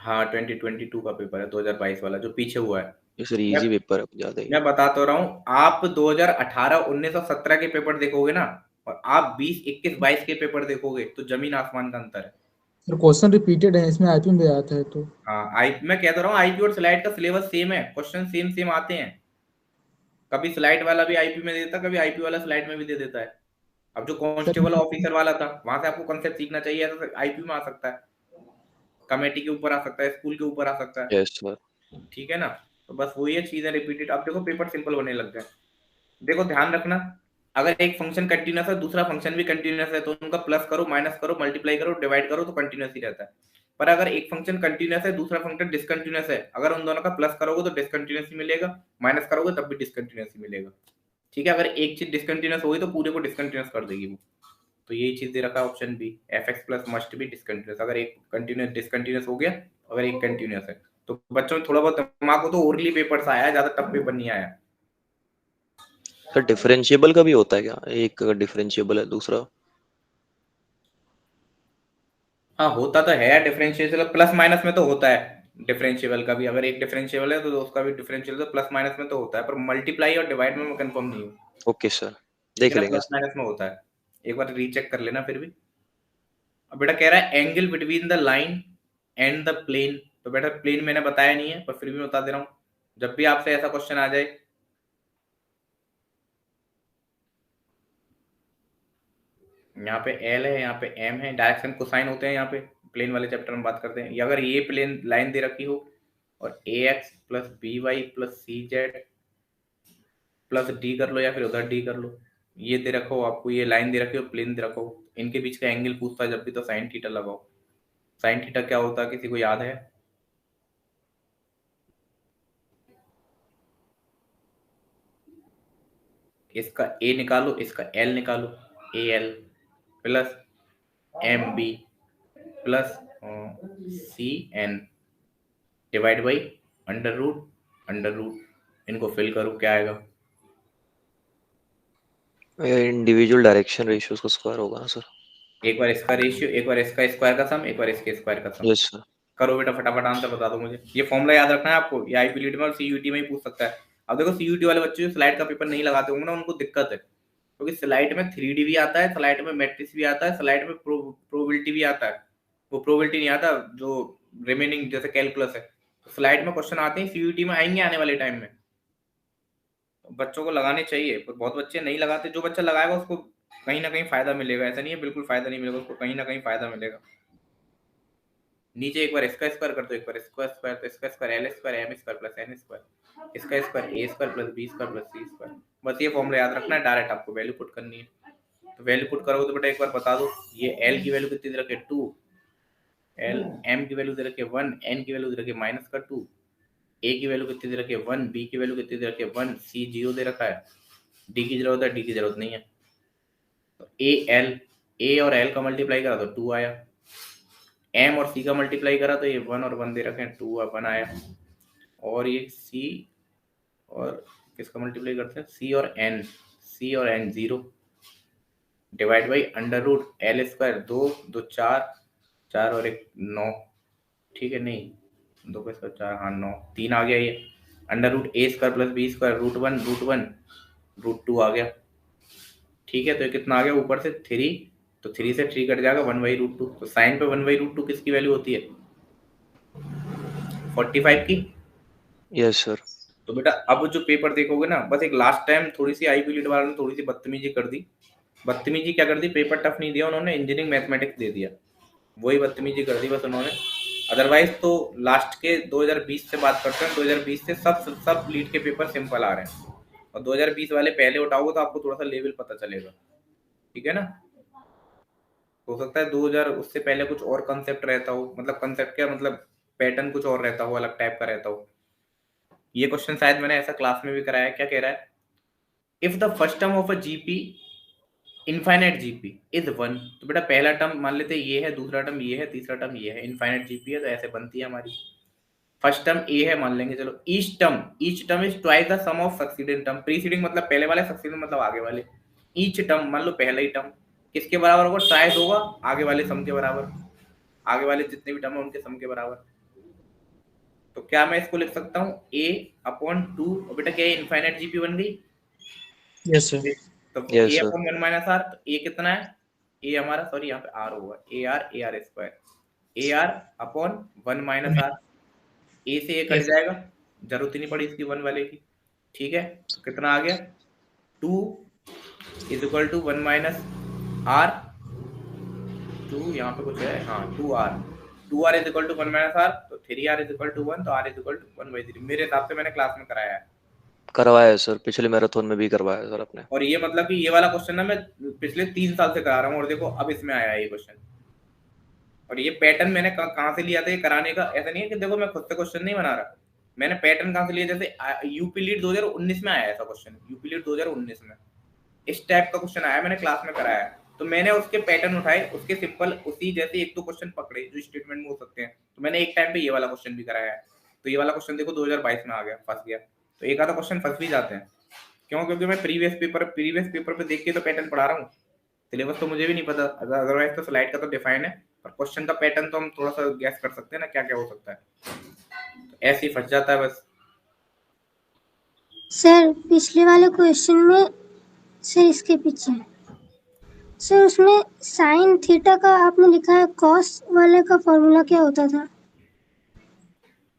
हाँ 2022 का पेपर है, 2022 वाला जो पीछे हुआ है।
ये सर इजी पेपर है ज्यादा ही।
मैं बता तो रहा हूँ, आप 2018, 19 और 17 के पेपर देखोगे ना, और आप 20, 21, 22 के पेपर देखोगे तो जमीन आसमान का अंतर है।
सर क्वेश्चन रिपीटेड है, इसमें आईपी में भी आता है तो।
हाँ मैं कह तो रहा हूँ आईपी और स्लाइड का सिलेबस सेम है, क्वेश्चन सेम आते हैं। कभी स्लाइड वाला भी आईपी में देता है, कभी आईपी वाला स्लाइड में भी दे देता है। अब जो कांस्टेबल ऑफिसर वाला था वहां से आपको कॉन्सेप्ट सीखना चाहिए, तो आईपी में आ सकता है, कमेटी के ऊपर आ सकता है, स्कूल के ऊपर आ सकता है।
Yes sir.
ठीक है ना, तो बस वही है चीजें रिपीटेड। अब देखो पेपर सिंपल बनने लग गए। देखो ध्यान रखना, अगर एक फंक्शन कंटिन्यूअस है दूसरा फंक्शन भी कंटिन्यूअस है, तो उनका प्लस करो, माइनस करो, मल्टीप्लाई करो, डिवाइड करो, तो कंटिन्यूअस ही रहता है। पर अगर एक फंक्शन कंटिन्यूअस है दूसरा फंक्शन डिसकंटिन्यूअस है, अगर उन दोनों का प्लस करोगे तो डिसकंटिन्यूअस ही मिलेगा, माइनस करोगे तब भी डिसकंटिन्यूअस ही मिलेगा। ठीक है, अगर एक चीज डिसकंटिन्यूअस होगी तो पूरे को डिसकंटिन्यूअस कर देगी वो। तो यही चीज दे रखा है option b, fx plus must be discontinuous. अगर एक कंटिन्यूअस डिसकंटिन्यूअस हो गया, अगर एक कंटिन्यूअस है, तो बच्चों में थोड़ा बहुत दिमाग को तो ओरली पेपर्स आया है, ज्यादा टफ पेपर नहीं आया।
सर डिफरेंशिएबल का भी होता है क्या? एक डिफरेंशिएबल है दूसरा।
हाँ होता तो है डिफरेंशियल, प्लस माइनस में तो होता है डिफरेंशिएबल का भी। अगर एक डिफरेंशिएबल है तो उसका भी डिफरेंशियल तो प्लस माइनस में तो होता है, पर मल्टीप्लाई और डिवाइड में मैं कंफर्म नहीं हूँ।
ओके सर, देख लेंगे
प्लस
सर।
माइनस में होता है, एक बार रीचेक कर लेना फिर भी। अब बेटा कह रहा है angle between the line and the plane, तो बेटा प्लेन मैंने बताया नहीं है, पर फिर भी बता दे रहा हूँ, जब भी आपसे ऐसा क्वेश्चन आ जाए, यहाँ पे एल है, यहाँ पे एम है, डायरेक्शन कोसाइन होते हैं यहाँ पे, प्लेन वाले चैप्टर में बात करते हैं। अगर ये प्लेन लाइन दे रखी हो और A X plus B Y plus C Z plus D कर लो, या फिर उधर डी कर लो, ये दे रखो आपको, ये लाइन दे रखी हो, प्लेन दे रखो, इनके बीच का एंगल पूछता है जब भी, तो साइन थीटा लगाओ। साइन थीटा क्या होता है किसी को याद है? इसका ए निकालो, इसका एल निकालो, a l plus m b plus c n divide by under root, इनको फिल करो, क्या आएगा?
इंडिविजुअल डायरेक्शन रेशियोज का स्क्वायर होगा ना सर।
एक बार इसका रेशियो, एक बार इसका स्क्वायर का सम, एक बार इसके स्क्वायर का सम।
Yes sir.
करो बेटा फटाफट आंसर बता दो मुझे। ये फॉर्मूला याद रखना है आपको, ये आईपी लीड में और सीयूटी में ही पूछ सकता है। अब देखो सीयूटी वाले बच्चे जो स्लाइड का पेपर नहीं लगाते होंगे ना, उनको दिक्कत है, क्योंकि स्लाइड में 3D भी आता है, स्लाइड में मैट्रिक्स भी आता है, स्लाइड में प्रोबेबिलिटी भी आता है। वो प्रोबेबिलिटी नहीं आता जो रिमेनिंग जैसे कैलकुलस है, तो स्लाइड में क्वेश्चन आते हैं, सीयूटी में आएंगे आने वाले टाइम में। तो बच्चों को लगाने चाहिए, पर बहुत बच्चे नहीं लगाते। जो बच्चा लगाएगा उसको कहीं ना कहीं फायदा मिलेगा, ऐसा नहीं है बिल्कुल फायदा नहीं मिलेगा, उसको कहीं ना कहीं फायदा मिलेगा। नीचे एक बार इसका स्क्वायर कर दो, एक बार इसका स्क्वायर, तो इसका square L square M square plus N square, इसका square A square plus B square plus C square. बस ये फॉर्मूला याद रखना है, डायरेक्ट आपको वैल्यू पुट करनी है। तो वैल्यू पुट करोगे तो बेटा एक बार बता दो, ये एल की वैल्यू कितनी दे रखी है 2, एल एम की वैल्यू दे रखी है 1, एन की वैल्यू दे रखी है माइनस का 2, ए की वैल्यू कितनी दे रखी है 1, बी की वैल्यू कितनी दे रखी है 1, सी 0 दे रखा है, डी की जरूरत है, डी की जरूरत नहीं है। तो ए और एल का मल्टीप्लाई करा तो 2 आया, एम और सी का मल्टीप्लाई करा तो ये 1 और 1 दे रखे हैं, 2 और 1 आया। और ये सी और किसका मल्टीप्लाई करते हैं, सी और n 0 divide by under root l square, 2 2 4 और 1 9, ठीक है, नहीं 2 का स्क्वायर 4, हाँ 9, 3 आ गया। ये under root A square plus B square root 1 root 2 आ गया। ठीक है, तो ये कितना आ गया ऊपर से 3, तो 3 से 3 कट जाएगा 1/√2। तो साइन पे 1/√2 किसकी वैल्यू होती है 45 की।
Yes sir.
तो बेटा अब जो पेपर देखोगे ना, बस एक लास्ट टाइम थोड़ी सी आईपी लीड वालों ने थोड़ी सी बदतमीजी कर दी, बदतमीजी क्या कर दी, पेपर टफ नहीं दिया उन्होंने, इंजीनियरिंग मैथमेटिक्स दे दिया, वही बदतमीजी कर दी बस उन्होंने। अदरवाइज तो लास्ट के 2020 से बात करते हैं, 2020 से सब लीड के पेपर सिंपल आ रहे हैं, और 2020 वाले पहले उठाओगे तो आपको थोड़ा सा लेवल पता चलेगा, ठीक है ना। हो सकता है 2000 उससे पहले कुछ और कंसेप्ट रहता हो, मतलब कंसेप्ट क्या मतलब पैटर्न कुछ और रहता हो, अलग टाइप का रहता हो। ये क्वेश्चन शायद मैंने ऐसा क्लास में भी कराया, क्या कह रहा है, if the first term of a GP infinite GP is 1, तो बेटा पहला टर्म मान लेते ये है, दूसरा टर्म ये है, तीसरा टर्म ये है, इनफाइनाइट जीपी है, तो ऐसे बनती है हमारी। फर्स्ट टर्म ए है मान लेंगे, चलो each term is twice the sum of succeeding term, preceding मतलब पहले वाले, सक्सीडिंग मतलब आगे वाले। ईच टर्म मान लो पहला ही टर्म किसके बराबर होगा, ट्वाइस होगा आगे वाले सम के बराबर, आगे वाले जितने भी टर्म है उनके सम के बराबर। तो क्या मैं इसको लिख सकता हूँ a अपॉन 2, और बेटा क्या इनफाइनाइट जीपी बन गई,
यस सर।
तो
Yes,
a
sir.
Upon 1 minus r, तो a कितना है, a हमारा सॉरी यहाँ पे r होगा, a r square, a r upon 1 minus r, a से a कट
Yes.
जाएगा, जरूरत ही नहीं पड़ी इसकी 1 वाले की, ठीक है। तो कितना आ गया, 2 is equal to 1 minus r, 2 यहाँ पे कुछ है, हाँ 2r is equal to 1 minus r, तो 3r इज इक्वल टू 1, तो r इज इक्वल टू 1/3, मेरे हिसाब से मैंने क्लास में कराया है।
करवाया है सर, पिछले मैराथन में भी करवाया है सर आपने।
और ये मतलब कि ये वाला क्वेश्चन ना मैं पिछले 3 साल से करा रहा हूँ, और देखो अब इसमें आया है ये क्वेश्चन, और ये पैटर्न मैंने कहाँ से लिया था ये कराने का, ऐसा नहीं है कि देखो मैं खुद से क्वेश्चन नहीं बना रहा, मैंने पैटर्न कहाँ से लिया, जैसे यूपी लीड 2019 में आया ऐसा क्वेश्चन, यूपी लीड 2019 में इस टाइप का क्वेश्चन आया, मैंने क्लास में कराया है, तो मैंने उसके पैटर्न उठाए, उसके सिंपल उसी जैसे एक दो क्वेश्चन पकड़े जो स्टेटमेंट में हो सकते हैं, तो मैंने एक टाइम पे ये वाला क्वेश्चन भी कराया है। तो ये वाला क्वेश्चन देखो 2022 में आ गया, फंस गया, तो एक आधा क्वेश्चन फंस भी जाते हैं, क्यों, क्योंकि मैं प्रीवियस पेपर पे देख के तो पैटर्न पढ़ा रहा हूँ, सिलेबस तो मुझे भी नहीं पता, अदरवाइज तो स्लाइड का तो डिफाइन है, पर क्वेश्चन का पैटर्न तो हम थोड़ा सा गैस कर सकते हैं ना, क्या क्या हो सकता है, तो ऐसे ही फंस जाता है बस।
सर पिछले वाले क्वेश्चन में, सर इसके पीछे सर उसमें साइन थीटा का आपने लिखा है, कॉस वाले का फॉर्मूला क्या होता था?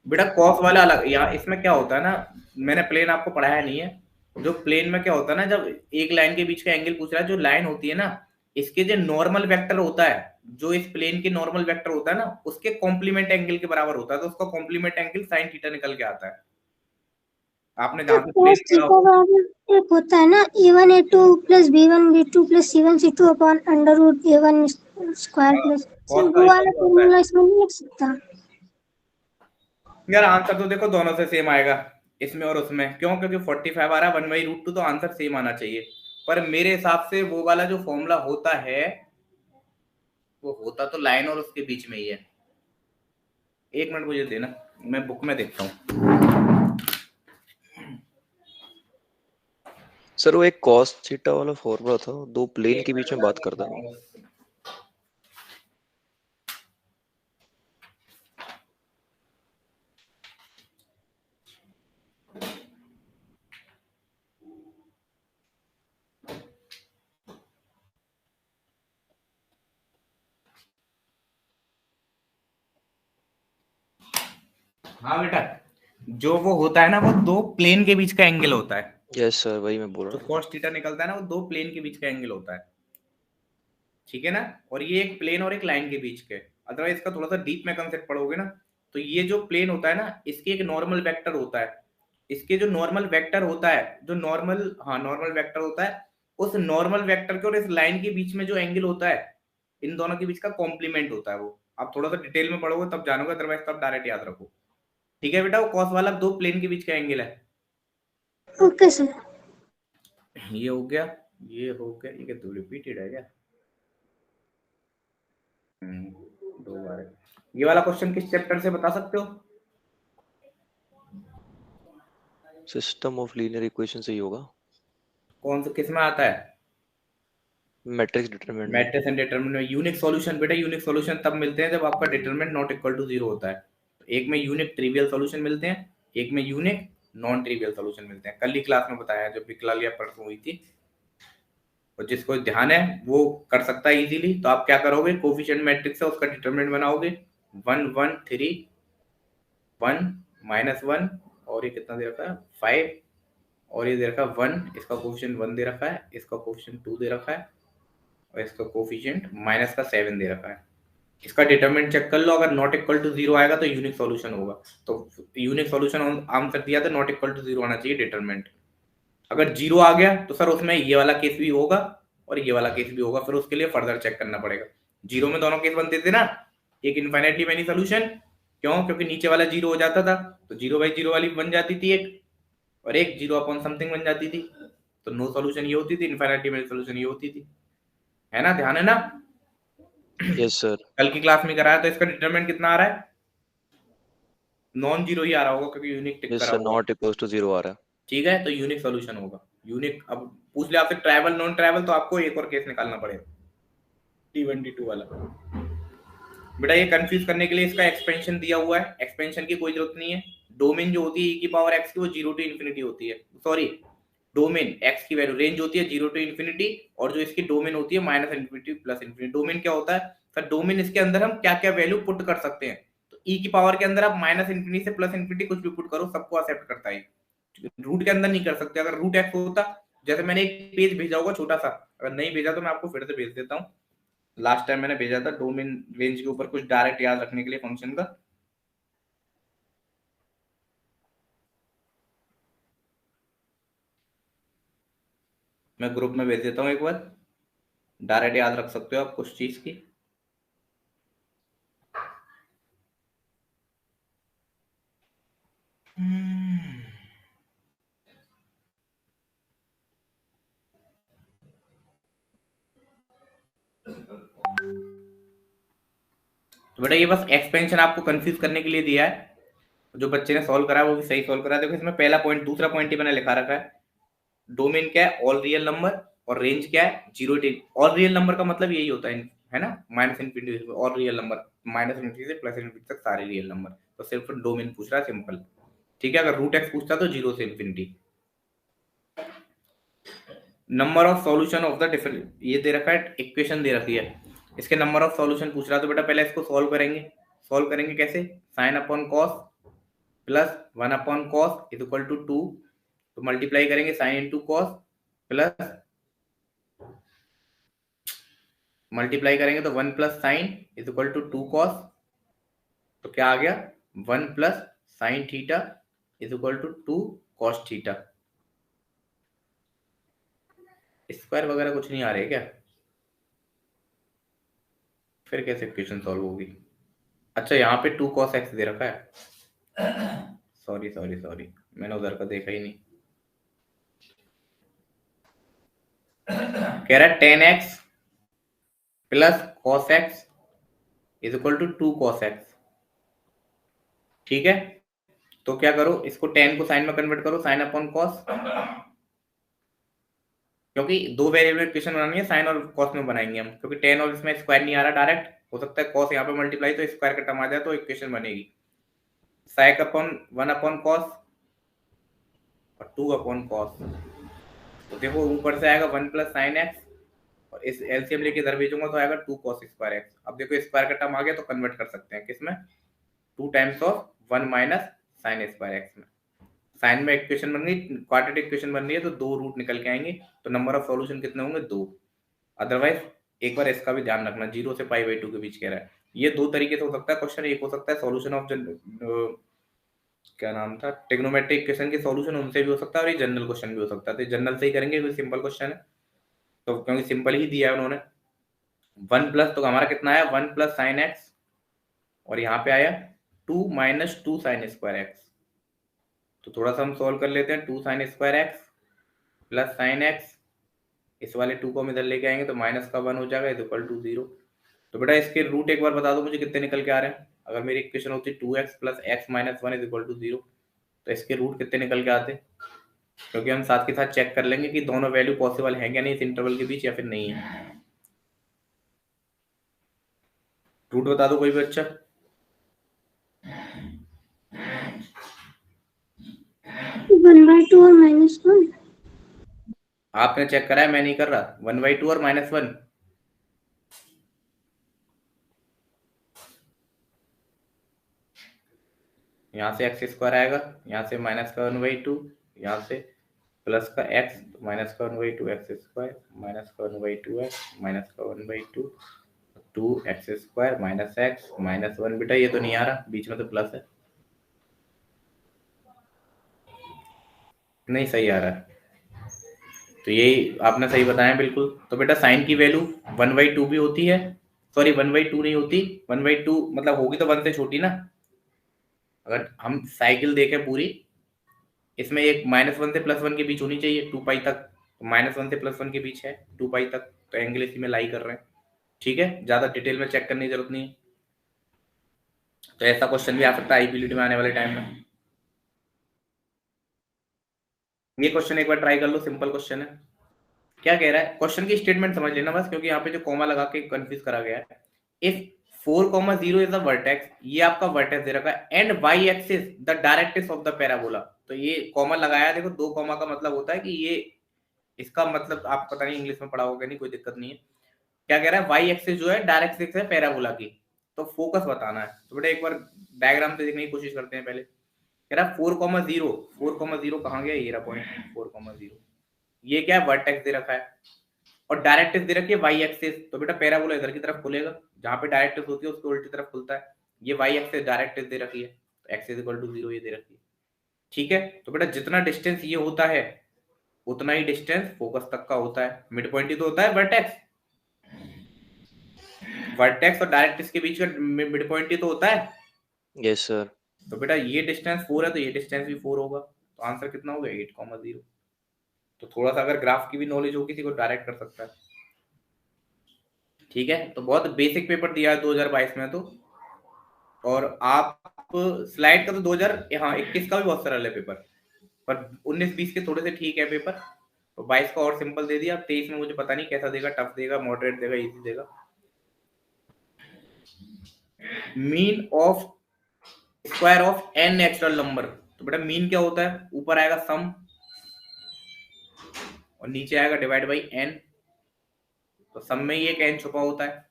बेटा कॉस वाला अलग, यहाँ इसमें क्या होता है ना, मैंने प्लेन आपको पढ़ाया नहीं है, जो प्लेन में क्या होता है ना, जब एक लाइन के बीच का एंगल पूछ रहा है, जो लाइन होती है ना, इसके जो नॉर्मल वेक्टर होता है, जो इस प्लेन के नॉर्मल वेक्टर होता है ना, उसके कॉम्प्लीमेंट एंगल के बराबर होता है, तो उसका कॉम्प्लीमेंट एंगल साइन थीटा निकल के आता है। आपने
तो
जहां से
कॉस
प्लेन
थीटा बराबर एक होता है ना, a1 a2 plus b1 b2 plus c1 c2 upon under root a1 square plus, sir
cos का
वो
इसका
वाला
क्या होता है
फॉर्मूला इसमें नहीं लिख सकता?
यार, आंसर तो देखो दोनों से सेम आएगा, इसमें और उसमें, क्यों, क्योंकि 45 आ रहा है 1/√2, तो आंसर सेम आना चाहिए, पर मेरे हिसाब से वो वाला जो फॉर्मूला होता है, वो होता तो लाइन और उसके बीच में ही है। एक मिनट मुझे देना, मैं बुक में देखता हूँ।
सर वो एक cos थीटा वाला फॉर्मूला था, दो प्लेन के बीच में बात करता था।
हाँ बेटा, जो वो होता है ना, वो दो प्लेन के बीच का एंगल होता है,
यस सर, वही मैं बोल
जो
रहा था।
cos थीटा निकलता है ना, वो दो प्लेन के बीच का एंगल होता है, ठीक है ना, और ये एक प्लेन और एक लाइन के बीच के, अदरवाइज इसका थोड़ा सा डीप में कंसेप्ट पढ़ोगे ना, तो ये जो प्लेन होता है ना, इसके एक नॉर्मल वेक्टर होता है, इसके जो नॉर्मल वेक्टर होता है, जो नॉर्मल वेक्टर होता है, उस नॉर्मल वेक्टर के और इस लाइन के बीच में जो एंगल होता है, इन दोनों के बीच का कॉम्प्लीमेंट होता है वो। आप थोड़ा सा डिटेल में पढ़ोगे तब जानोगे, अदरवाइज तो आप डायरेक्ट याद रखो, ठीक है बेटा, वो कॉस वाला दो प्लेन के बीच का एंगल है।
Okay sir.
ये हो गया, ये हो गया, ये क्या रिपीटेड है क्या, दो बार है। ये वाला क्वेश्चन किस चैप्टर से बता सकते हो?
सिस्टम ऑफ लीनियर इक्वेशन से ही होगा।
कौन सा किस में आता है?
मैट्रिक्स डिटरमिनेंट में।
मैट्रिक्स एंड डिटरमिनेंट में। यूनिक सॉल्यूशन बेटा, यूनिक सॉल्यूशन तब मिलते हैं जब आपका डिटरमिनेंट नॉट इक्वल टू 0 होता है। एक में यूनिक ट्रिवियल सॉल्यूशन मिलते हैं, एक में यूनिक नॉन ट्रिवियल सॉल्यूशन मिलते हैं। कल ही क्लास में बताया जब भी कल या परसों हुई थी, और जिसको ध्यान है वो कर सकता है इजीली। तो आप क्या करोगे, कोफिशिएंट मैट्रिक्स है उसका डिटरमिनेंट बनाओगे 1 1 3 1 -1, और ये कितना दे रखा है 5, और ये दे रखा है 1, इसका कोफिशिएंट 1 दे रखा है, इसका कोफिशिएंट 2 दे रखा है, और इसका कोफिशिएंट माइनस का 7 दे रखा है। इसका डिटरमिनेंट चेक कर लो, अगर नॉट इक्वल टू 0 आएगा तो यूनिक सॉल्यूशन होगा। तो यूनिक सॉल्यूशन आंसर दिया था नॉट इक्वल टू 0 आना चाहिए डिटरमिनेंट। अगर 0 आ गया तो सर उसमें ये वाला केस भी होगा और ये वाला केस भी होगा, फिर उसके लिए फर्दर चेक करना पड़ेगा। 0 में दोनों केस बनते थे ना, एक इनफाइनाइटली मैनी सोल्यूशन, क्यों? क्योंकि नीचे वाला 0 हो जाता था, तो 0/0 वाली बन जाती थी एक, और एक 0 अपॉन समथिंग बन जाती थी। तो नो सॉल्यूशन ये होती थी, इनफाइनाइटली मैनी सोल्यूशन ये होती थी, है ना? ध्यान है ना?
Yes sir.
कल की क्लास में कराया तो इसका डिटरमिनेंट कितना आ रहा है? नॉन जीरो ही आ रहा होगा क्योंकि यूनिक टिक
यस
करा
सर,
हुआ है।
नॉट इक्वल्स टू 0 आ रहा है।
ठीक है, तो यूनिक सॉल्यूशन होगा। यूनिक, अब पूछ ले आपसे ट्राइवल नॉन ट्राइवल, तो आपको एक और केस निकालना पड़ेगा, T22 वाला। बेटा ये कंफ्यूज करने के लिए इसका एक्सपेंशन दिया हुआ है, एक्सपेंशन की कोई जरूरत नहीं है। डोमेन जो होती है e की पावर x की, वो 0 to इंफिनिटी होती है। सॉरी, डोमेन x की वैल्यू रेंज होती है 0 to इंफिनिटी, और जो इसकी डोमेन होती है minus infinity plus infinity. Domain क्या होता है सर? डोमेन इसके अंदर हम क्या क्या वैल्यू पुट कर सकते हैं। तो e की पावर के अंदर आप माइनस इंफिनिटी से प्लस इंफिनिटी कुछ भी पुट करो, सबको एक्सेप्ट करता है। रूट के अंदर नहीं कर सकते। अगर रूट एक्स होता, जैसे मैंने एक पेज भेजा होगा छोटा सा, अगर नहीं भेजा तो मैं आपको फिर से भेज देता हूँ। लास्ट टाइम मैंने भेजा था डोमेन रेंज के ऊपर कुछ डायरेक्ट याद रखने के लिए फंक्शन का। मैं ग्रुप में भेज देता हूँ एक बार, डायरेक्ट याद रख सकते हो आप कुछ चीज की। तो बेटा ये बस एक्सपेंशन आपको कंफ्यूज करने के लिए दिया है। जो बच्चे ने सॉल्व करा है वो भी सही सॉल्व करा है। देखो इसमें पहला पॉइंट, दूसरा पॉइंट ही मैंने लिखा रखा है। डोमेन क्या है? All real number. और रेंज क्या है? 0 to। ऑल रियल नंबर का मतलब यही होता है ना, minus infinity. All real number minus infinity से प्लस इंफिनिटी तक सारे रियल नंबर। तो सिर्फ डोमेन पूछ रहा है, सिंपल। ठीक है, अगर रूट एक्स पूछता तो 0 से infinity. Number of solution of the different, ये दे रखा है, इक्वेशन दे रखी है, इसके नंबर ऑफ सॉल्यूशन पूछ रहा है। तो बेटा पहले इसको सॉल्व करेंगे। सॉल्व करेंगे कैसे? Sine upon cos plus 1 upon cos is equal to 2। तो मल्टीप्लाई करेंगे sine into cos, plus multiply करेंगे तो 1 plus sine is equal to 2 cos. तो क्या आ गया? 1 plus sine theta is equal to 2 cos theta. Square वगैरह कुछ नहीं आ रहे क्या? फिर कैसे इक्वेशन सॉल्व होगी? अच्छा, यहाँ पे 2 cos x दे रखा है। सॉरी सॉरी सॉरी, मैंने उधर का देखा ही नहीं। कह रहा है 10x plus cos x is equal to 2 cos x। ठीक है, तो क्या करो, इसको 10 को साइन में कन्वर्ट करो, साइन अपॉन कॉस। क्योंकि दो वेरिएबल इक्वेशन बनानी है, साइन और कॉस में बनाएंगे हम, क्योंकि 10 और इसमें स्क्वायर नहीं आ रहा डायरेक्ट, हो सकता है कॉस यहाँ पे मल्टीप्लाई तो स्क्वायर का टर्म आ जाए तो इक्वेशन बनेगी। साइक अपॉन 1 अपॉन कॉस और 2 अपॉन कॉस। तो देखो ऊपर से आएगा 1 प्लस साइन एक्स, और इस एलसीएम लेके इधर भेजूंगा तो आएगा 2 cos स्क्वायर एक्स। अब देखो स्क्वायर का टर्म आ गया तो कन्वर्ट कर सकते हैं किसमें? 2 times of 1 minus sine square x में। साइन में इक्वेशन बन गई, क्वाड्रेटिक इक्वेशन बन रही है, तो 2 रूट निकल के आएंगे। तो नंबर ऑफ सॉल्यूशन कितने होंगे? 2। अदरवाइज एक बार इसका भी ध्यान रखना, 0 से π/2 के बीच कह रहा है। ये दो तरीके से हो सकता है क्वेश्चन। एक हो सकता है सॉल्यूशन ऑफ क्या नाम था, ट्रिग्नोमेट्रिक इक्वेशन के सॉल्यूशन, उनसे भी हो सकता है, और ये जनरल क्वेश्चन भी हो सकता है। तो जनरल से ही करेंगे क्योंकि सिंपल क्वेश्चन है, तो क्योंकि सिंपल ही दिया है उन्होंने। 1 प्लस, तो हमारा कितना आया? 1 प्लस साइन एक्स, और यहाँ पे आया 2 माइनस 2 साइन स्क्वायर एक्स। तो थोड़ा सा हम सॉल्व कर लेते हैं। 2 sine square x plus sine x, इस वाले 2 को हम इधर लेके आएंगे तो माइनस का 1 हो जाएगा इज इक्वल टू 0। तो बेटा इसके रूट एक बार बता दो मुझे कितने निकल के आ रहे हैं। अगर मेरी इक्वेशन होती 2x plus x minus 1 is equal to 0, तो इसके रूट कितने निकल के आते? क्योंकि हम साथ के साथ चेक कर लेंगे कि दोनों वैल्यू पॉसिबल है क्या नहीं इस इंटरवल के बीच, या फिर नहीं है। रूट बता दो कोई भी अच्छा।
1/2 और -1।
आपने चेक करा है, मैं नहीं कर रहा। 1/2 और -1। यहाँ से एक्स स्क्वायर आएगा, यहाँ से माइनस का 1/2, यहाँ से प्लस का एक्स माइनस का 1/2 एक्स स्क्वायर माइनस का 1/2 एक्स माइनस का 1/2 2 x square minus x minus 1। बेटा ये तो नहीं आ रहा, बीच में तो प्लस है, नहीं सही आ रहा है। तो यही आपने सही बताया बिल्कुल। तो बेटा साइन की वैल्यू 1/2 भी होती है, सॉरी 1/2 नहीं होती, 1/2 मतलब होगी तो 1 से छोटी ना। अगर हम साइकिल देखें पूरी, इसमें एक -1 से +1 के बीच होनी चाहिए 2 पाई तक, -1 से +1 के बीच है 2 पाई तक, तो एंगल इसी में लाई कर रहे हैं। ठीक है, ज्यादा डिटेल में चेक करने की जरूरत नहीं है। तो ऐसा क्वेश्चन भी आ सकता है आईपीलीटी में आने वाले टाइम में। ये क्वेश्चन एक बार ट्राई कर लो, सिंपल क्वेश्चन है। क्या कह रहा है, क्वेश्चन की स्टेटमेंट समझ लेना बस, क्योंकि यहाँ पे जो कॉमा लगा के कंफ्यूज करा गया है। इफ 4,0 इज द वर्टेक्स, ये आपका वर्टेक्स दे रखा है, and y axis the directrix of the parabola. तो ये कॉमा लगाया, देखो 2 कॉमा का मतलब होता है कि ये, इसका मतलब आप पता नहीं इंग्लिश में पढ़ा होगा, नहीं कोई दिक्कत नहीं है। क्या कह रहा है, वाई एक्सिस जो है डायरेक्ट्रिक्स है पैराबोला की, तो फोकस बताना है। तो बेटा एक बार डायग्राम से देखने की कोशिश करते हैं पहले। कह रहा है 4,0 कहाँ गया, ये रहा पॉइंट 4,0, ये क्या है, वर्टेक्स दे रखा है और डायरेक्ट्रिक्स दे रखी है वाई एक्सिस। तो बेटा पैराबोला इधर की तरफ खुलेगा, जहां पे डायरेक्ट्रिक्स होती है उसके उल्टी तरफ खुलता है। ये वाई एक्सिस डायरेक्ट्रिक्स दे रखी है, तो x = 0 ये दे रखी है। ठीक है, तो बेटा जितना डिस्टेंस ये होता है उतना ही डिस्टेंस फोकस तक का होता है। मिड पॉइंट ही तो होता है वर्टेक्स, वर्टेक्स और डायरेक्ट्रिक्स के बीच का मिड पॉइंट ही तो होता है।
Yes sir.
तो बेटा ये डिस्टेंस 4 है, तो ये डिस्टेंस भी 4 होगा, तो आंसर कितना होगा 8,0। तो थोड़ा सा अगर ग्राफ की भी नॉलेज हो किसी को, डायरेक्ट कर सकता है। ठीक है, तो बहुत बेसिक पेपर दिया है 2022 में तो। और आप स्लाइड का तो 2021 का भी बहुत सरल है पेपर, पर 19-20 के थोड़े से ठीक है पेपर। तो 22 का और सिंपल दे दिया। 23 में मुझे पता नहीं कैसा देगा, टफ देगा, मॉडरेट देगा, इजी देगा। Mean of square of n natural number. तो बेटा मीन क्या होता है, ऊपर आएगा सम और नीचे आएगा डिवाइड बाई n। तो सम में ही एक n छुपा होता है,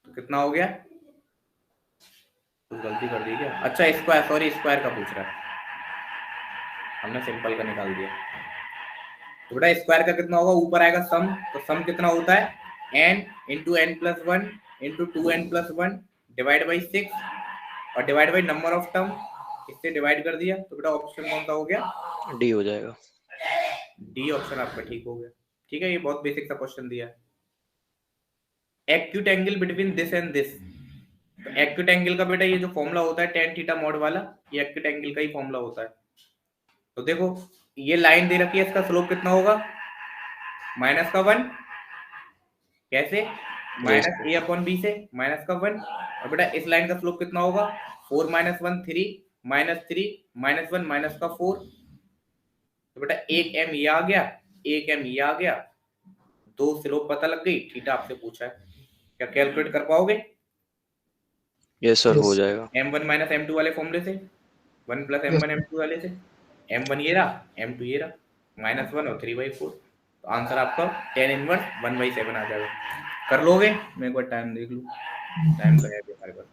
तो कितना हो गया, कुछ गलती कर दी क्या? अच्छा स्क्वायर, सॉरी स्क्वायर का पूछ रहा है, हमने सिंपल का निकाल दिया। तो बेटा स्क्वायर का कितना होगा, ऊपर आएगा सम, तो सम कितना होता है n into n+1 into 2n+1 divide by 6 और divide by number of term, इससे डिवाइड कर दिया। तो बेटा ऑप्शन कौन सा हो गया,
डी हो जाएगा।
डी ऑप्शन आपका ठीक हो गया। ठीक है, ये बहुत बेसिक सा क्वेश्चन दिया है। Acute angle between this and this. तो एक्यूट एंगल का बेटा ये जो फॉर्मूला होता है tan थीटा मॉड वाला, ये एक्यूट एंगल का ही फॉर्मूला होता है। तो देखो ये लाइन दे रखी है, इसका स्लोप कितना होगा, -1, कैसे, -a/b से -1। और बेटा इस लाइन का स्लोप कितना होगा, 4 - 1 3 -3 -1 -4। तो बेटा एक m ये आ गया, एक m ये आ गया, दो स्लोप पता लग गई, थीटा आपसे पूछा है, क्या कैलकुलेट कर पाओगे?
यस सर, हो जाएगा।
m1 - m2 वाले फॉर्मूले से, 1 + m1 m2 वाले से, m1 ये रहा, m2 ये रहा, -1 और 3/4। तो आंसर आपका tan इनवर्स 1/7 आ जाएगा। कर लोगे? मैं एक बार टाइम देख लूं, टाइम तो है भी हमारे पास।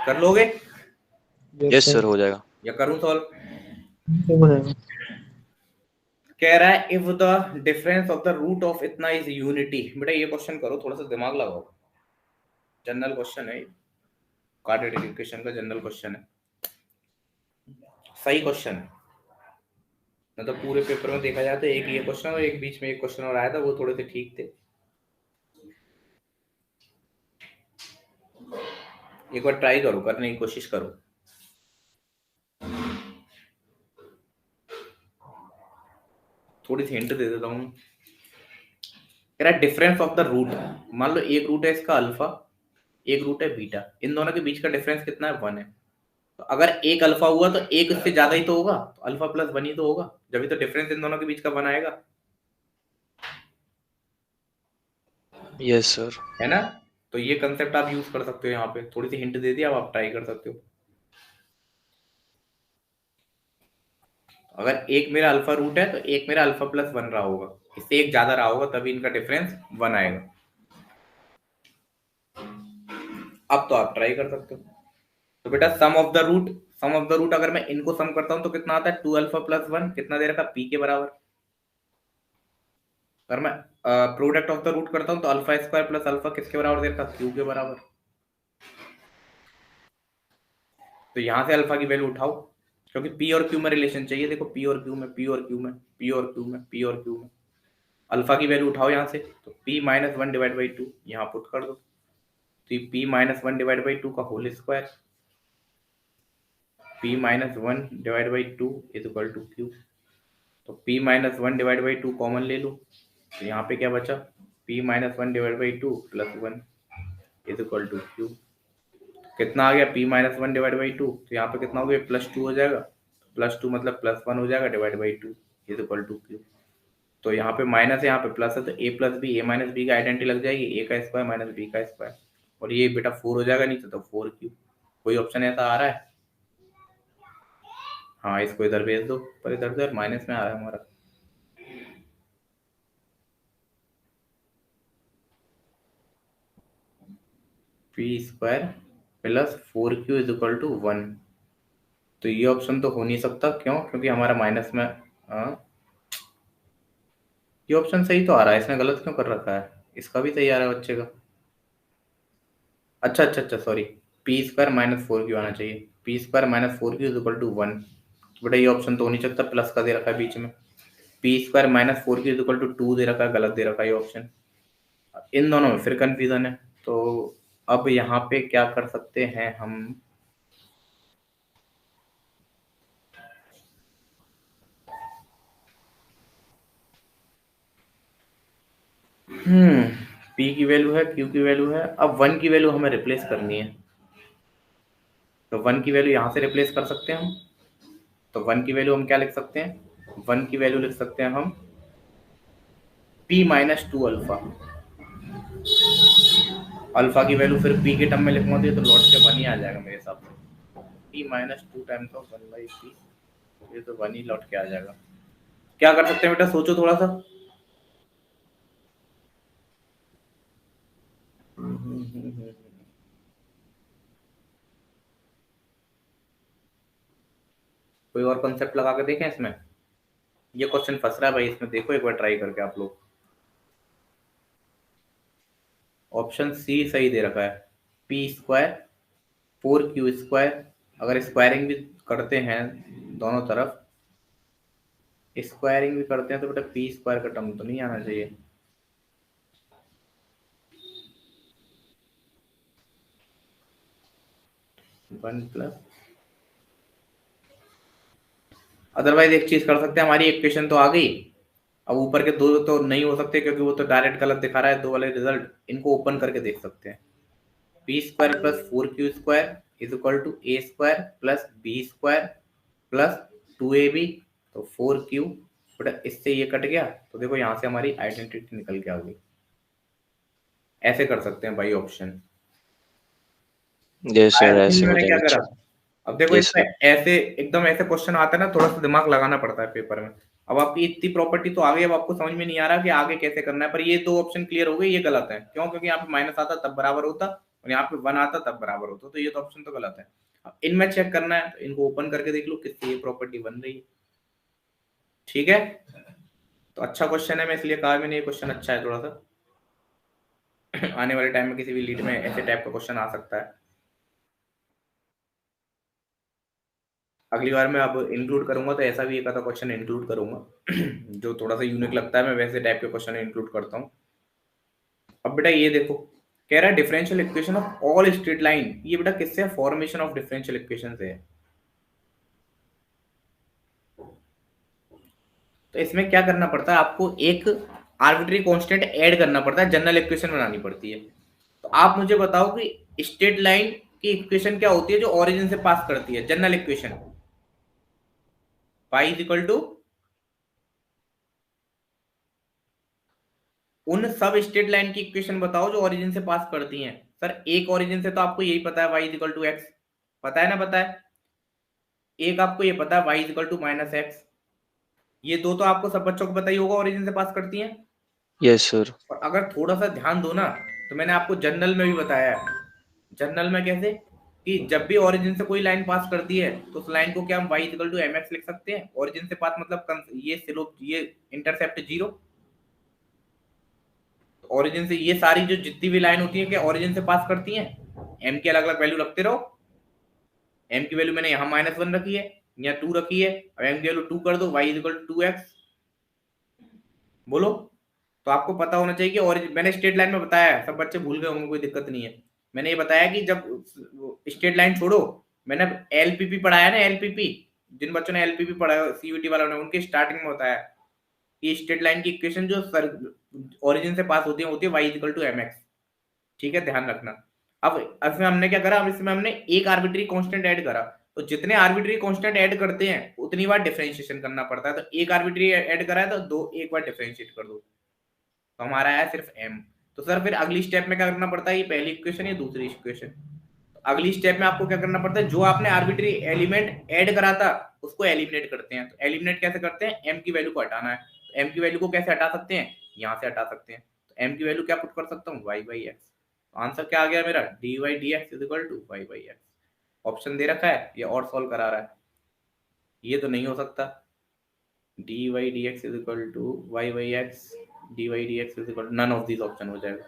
कर लोगे?
यस सर, हो जाएगा।
या करूं सॉल्व?
हो जाएगा।
कह रहा है if the difference of the root of इतना इज यूनिटी। बेटा ये क्वेश्चन करो, थोड़ा सा दिमाग लगाओ, जनरल क्वेश्चन है, क्वाड्रेटिक इक्वेशन का जनरल क्वेश्चन है, सही क्वेश्चन है। मतलब पूरे पेपर में देखा जाए तो एक ये क्वेश्चन और एक बीच में एक क्वेश्चन और आया था, वो थोड़े से ठीक थे। एक बार ट्राई करो, करने की कोशिश करो। थोड़ी सी हिंट दे देता हूँ। कह रहा है डिफरेंस ऑफ द रूट, मान लो एक रूट है इसका अल्फा, एक रूट है बीटा, इन दोनों के बीच का डिफरेंस कितना है, 1 है। तो अगर एक अल्फा हुआ तो एक उससे ज्यादा ही तो होगा, तो अल्फा + 1 ही तो होगा, जब भी तो डिफरेंस इन दोनों के बीच का 1 आएगा।
Yes sir.
है ना? तो ये कंसेप्ट आप यूज कर सकते हो, यहाँ पे थोड़ी सी हिंट दे दी, अब आप ट्राई कर सकते हो। अगर एक मेरा अल्फा रूट है तो एक मेरा अल्फा + 1 रहा होगा, इससे एक ज्यादा रहा होगा, तभी इनका डिफरेंस 1 आएगा। अब तो आप ट्राई कर सकते हो। तो बेटा sum of the root, sum of the root अगर मैं इनको सम करता हूं तो कितना आता है 2 अल्फा प्लस 1 कितना दे रखा पी के बराबर। अगर मैं प्रोडक्ट ऑफ द रूट करता हूं तो अल्फा स्क्वायर प्लस अल्फा किसके बराबर दे रखा क्यू के बराबर। तो यहां से अल्फा की वैल्यू उठाओ क्योंकि पी और क्यू में रिलेशन चाहिए। देखो पी और क्यू में पी और क्यू में पी और क्यू में पी और क्यू में अल्फा की वैल्यू उठाओ यहां से। तो p माइनस 1 डिवाइड बाई 2 यहां पुट कर दो। तो p माइनस 1 डिवाइड बाई 2 का whole square p minus 1 divide by 2 is equal to q। तो p minus 1 divide by 2 common ले लो। तो यहाँ पे क्या बचा p minus 1 divide by 2 plus 1 is equal to q। कितना आ गया p माइनस 1 डिवाइड बाई 2। तो यहाँ पे कितना हो गया प्लस 2 हो जाएगा। प्लस 2 मतलब प्लस 1 हो जाएगा divide by 2 is equal to q। तो यहाँ पे माइनस है यहाँ पे प्लस है तो a plus b a minus b का आइडेंटिटी लग जाएगी a का स्क्वायर माइनस b का स्क्वायर और ये बेटा 4 हो जाएगा नीचे तो 4q। कोई ऑप्शन ऐसा आ रहा है? हाँ इसको इधर भेज दो पर इधर उधर माइनस में आ रहा है हमारा। P square plus 4q is equal to 1। तो ये ऑप्शन तो हो नहीं सकता क्यों क्योंकि हमारा माइनस में ये ऑप्शन सही तो आ रहा है इसने गलत क्यों कर रखा है। इसका भी सही आ रहा है बच्चे का। अच्छा sorry P square minus 4q आना चाहिए। P square minus 4q is equal to 1। बेटा ये ऑप्शन तो हो नहीं सकता प्लस का दे रखा है बीच में। P square minus 4q is equal to 2 दे रखा है गलत दे रखा है ये ऑप्शन। इन दोनों में फिर कंफ्यूजन है। तो अब यहाँ पे क्या कर सकते हैं हम p की वैल्यू है q की वैल्यू है। अब 1 की वैल्यू हमें रिप्लेस करनी है। तो 1 की वैल्यू यहाँ से रिप्लेस कर सकते हैं हम। तो 1 की वैल्यू हम क्या लिख सकते हैं 1 की वैल्यू लिख सकते हैं हम p माइनस 2 अल्फा। अल्फा की वैल्यू फिर p के टर्म में लिखूंगा तो लौट के 1 ही आ जाएगा मेरे हिसाब से। p minus 2 times of 1 by p ये तो 1 ही लौट के आ जाएगा। क्या कर सकते हैं बेटा सोचो थोड़ा सा। कोई और कॉन्सेप्ट लगा के देखें इसमें। ये क्वेश्चन फंस रहा है भाई इसमें देखो एक बार ट्राई करके आप लोग। ऑप्शन सी सही दे रखा है पी स्क्वायर 4q स्क्वायर। अगर स्क्वायरिंग भी करते हैं दोनों तरफ स्क्वायरिंग भी करते हैं तो बेटा पी स्क्वायर का टर्म तो नहीं आना चाहिए। वन प्लस अदरवाइज एक चीज कर सकते हैं हमारी इक्वेशन तो आ गई। अब ऊपर के दो तो नहीं हो सकते क्योंकि वो तो डायरेक्ट गलत दिखा रहा है दो वाले रिजल्ट। इनको ओपन करके देख सकते हैं। P square plus 4q square is equal to a square plus B square plus 2ab। तो 4q बेटा इससे ये कट गया तो देखो यहाँ से हमारी आइडेंटिटी निकल के आ गई। ऐसे कर सकते हैं भाई ऑप्शन।
यस सर ऐसे हो
मैंने क्या
जाएगा।
करा अब देखो
Yes,
इसमें ऐसे एकदम ऐसे क्वेश्चन आता है ना थोड़ा सा दिमाग लगाना पड़ता है पेपर में। अब आपकी इतनी प्रॉपर्टी तो आ गई अब आपको समझ में नहीं आ रहा कि आगे कैसे करना है। पर ये दो ऑप्शन क्लियर हो गए ये गलत है क्यों क्योंकि यहाँ पे माइनस आता तब बराबर होता और यहाँ पे 1 आता तब बराबर होता। तो ये तो ऑप्शन तो गलत है। अब इनमें चेक करना है तो इनको ओपन करके देख लो किससे ये प्रॉपर्टी बन रही है। ठीक है तो अच्छा क्वेश्चन है मैं इसलिए कहा मैंने ये क्वेश्चन अच्छा है थोड़ा सा। आने वाले टाइम में किसी भी लीड में ऐसे टाइप का क्वेश्चन आ सकता है। अगली बार मैं अब इंक्लूड करूंगा तो ऐसा भी एक आधा क्वेश्चन इंक्लूड करूंगा जो थोड़ा सा यूनिक लगता है। मैं वैसे टाइप के क्वेश्चन इंक्लूड करता हूँ। अब बेटा ये देखो कह रहा है differential equation of all straight line. ये बेटा किससे है फॉर्मेशन ऑफ डिफरेंशियल इक्वेशन से है। तो इसमें क्या करना पड़ता है आपको एक आर्बिट्री कांस्टेंट ऐड करना पड़ता है जनरल इक्वेशन बनानी पड़ती है। तो आप मुझे बताओ कि स्ट्रेट लाइन की इक्वेशन क्या होती है जो ओरिजिन से पास करती है general equation y is equal to उन सब स्ट्रेट लाइन की इक्वेशन बताओ जो ओरिजिन से पास करती हैं। सर एक ओरिजिन से तो आपको यही पता है y is equal to x पता है ना पता है। एक आपको ये पता है y is equal to minus x. ये दो तो आपको सब बच्चों को पता ही होगा ओरिजिन से पास करती हैं।
Yes sir.
और अगर थोड़ा सा ध्यान दो ना तो मैंने आपको जनरल में भी बताया है। जनरल में कैसे कि जब भी ओरिजिन से कोई लाइन पास करती है तो उस लाइन को क्या हम y इक्वल टू mx लिख सकते हैं। ओरिजिन से पास मतलब ये स्लोप, ये इंटरसेप्ट 0। ओरिजिन से ये सारी जो जितनी भी लाइन होती है क्या ओरिजिन से पास करती हैं। m की अलग अलग वैल्यू रखते रहो। m की वैल्यू मैंने यहाँ -1 रखी है, या 2 रखी है, अब m की वैल्यू 2 कर दो, y इक्वल टू 2x। बोलो। तो आपको पता होना चाहिए कि ओरिजिन, मैंने स्ट्रेट लाइन में बताया है, सब बच्चे भूल गए होंगे, कोई दिक्कत नहीं है। मैंने ये बताया कि जब स्ट्रेट लाइन छोड़ो, मैंने एलपीपी पढ़ाया है ना, एलपीपी, जिन बच्चों ने एलपीपी पढ़ा सीयूटी वालों ने, उनके स्टार्टिंग में बताया कि स्ट्रेट लाइन की इक्वेशन जो ओरिजिन से पास होती है y इक्वल टू mx। ठीक है, ध्यान रखना। अब इसमें हमने क्या करा, अब इसमें हमने एक आर्बिट्री कांस्टेंट ऐड करा। तो जितने आर्बिट्री कांस्टेंट ऐड करते हैं उतनी बार डिफरेंशिएशन करना पड़ता है। तो एक आर्बिट्री ऐड करा है तो एक बार डिफरेंशिएट कर दो, तो हमारा आया सिर्फ m। तो सर फिर अगली स्टेप में क्या करना पड़ता है, ये पहली इक्वेशन या दूसरी इक्वेशन। अगली स्टेप में आपको क्या करना पड़ता है, जो आपने आर्बिट्री एलिमेंट ऐड करा था उसको एलिमिनेट करते हैं। तो एलिमिनेट कैसे करते हैं, m की वैल्यू को हटाना है। तो m की वैल्यू को कैसे हटा सकते हैं, यहाँ से हटा सकते हैं। तो m की वैल्यू क्या पुट कर सकता हूँ, y बाई एक्स। आंसर क्या आ गया मेरा, dy dx is equal to y by X. Option दे रखा है ये और सॉल्व करा रहा है, ये तो नहीं हो सकता। dy dx is equal to y by x, dy dx is equal, none of this option हो जाएगा।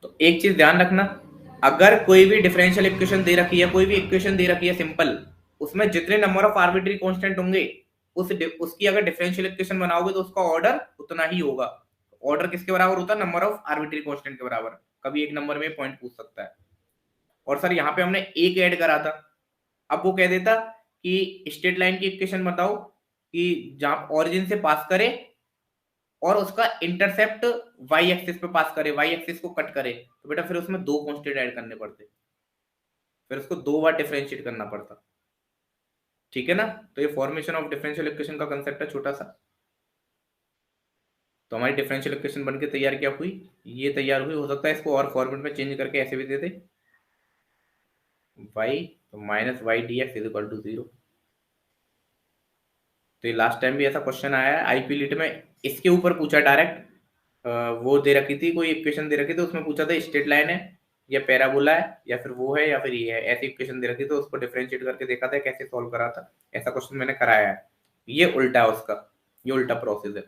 तो एक चीज ध्यान रखना, अगर कोई भी डिफरेंशियल इक्वेशन दे रखी है, कोई भी इक्वेशन दे रखी है सिंपल, उसमें जितने नंबर ऑफ आर्बिट्री कांस्टेंट होंगे उसकी अगर डिफरेंशियल इक्वेशन बनाओगे तो उसका ऑर्डर उतना ही होगा। ऑर्डर किसके बराबर होता है, नंबर ऑफ आर्बिट्री कांस्टेंट के बराबर। कभी एक नंबर में पॉइंट पूछ सकता है। और सर यहाँ पे हमने एक ऐड करा था, अब वो कह देता कि स्ट्रेट लाइन की इक्वेशन बताओ कि जहां ओरिजिन से पास करे और उसका इंटरसेप्ट y एक्सिस पे पास करे, y एक्सिस को कट करे, तो बेटा फिर उसमें दो कांस्टेंट ऐड करने पड़ते, फिर उसको दो बार डिफरेंशिएट करना पड़ता। ठीक है ना। तो ये फॉर्मेशन ऑफ डिफरेंशियल इक्वेशन का कंसेप्ट है छोटा सा। तो हमारी डिफरेंशियल इक्वेशन बनके तैयार क्या हुई, ये तैयार हुई। हो सकता है इसको और फॉर्मेट में चेंज करके ऐसे भी दे दे, y तो minus y d x is equal to 0। तो ये लास्ट टाइम भी ऐसा क्वेश्चन आया है आईपी लीट में, इसके ऊपर पूछा डायरेक्ट। वो दे रखी थी, कोई इक्वेशन दे रखी थी, उसमें पूछा था स्ट्रेट लाइन है या पैराबोला है या फिर वो है या फिर ये है, ऐसी इक्वेशन दे रखी, तो उसको डिफरेंशिएट करके देखा था कैसे सॉल्व करा था। ऐसा क्वेश्चन मैंने कराया है। ये उल्टा है उसका, ये उल्टा प्रोसेस है।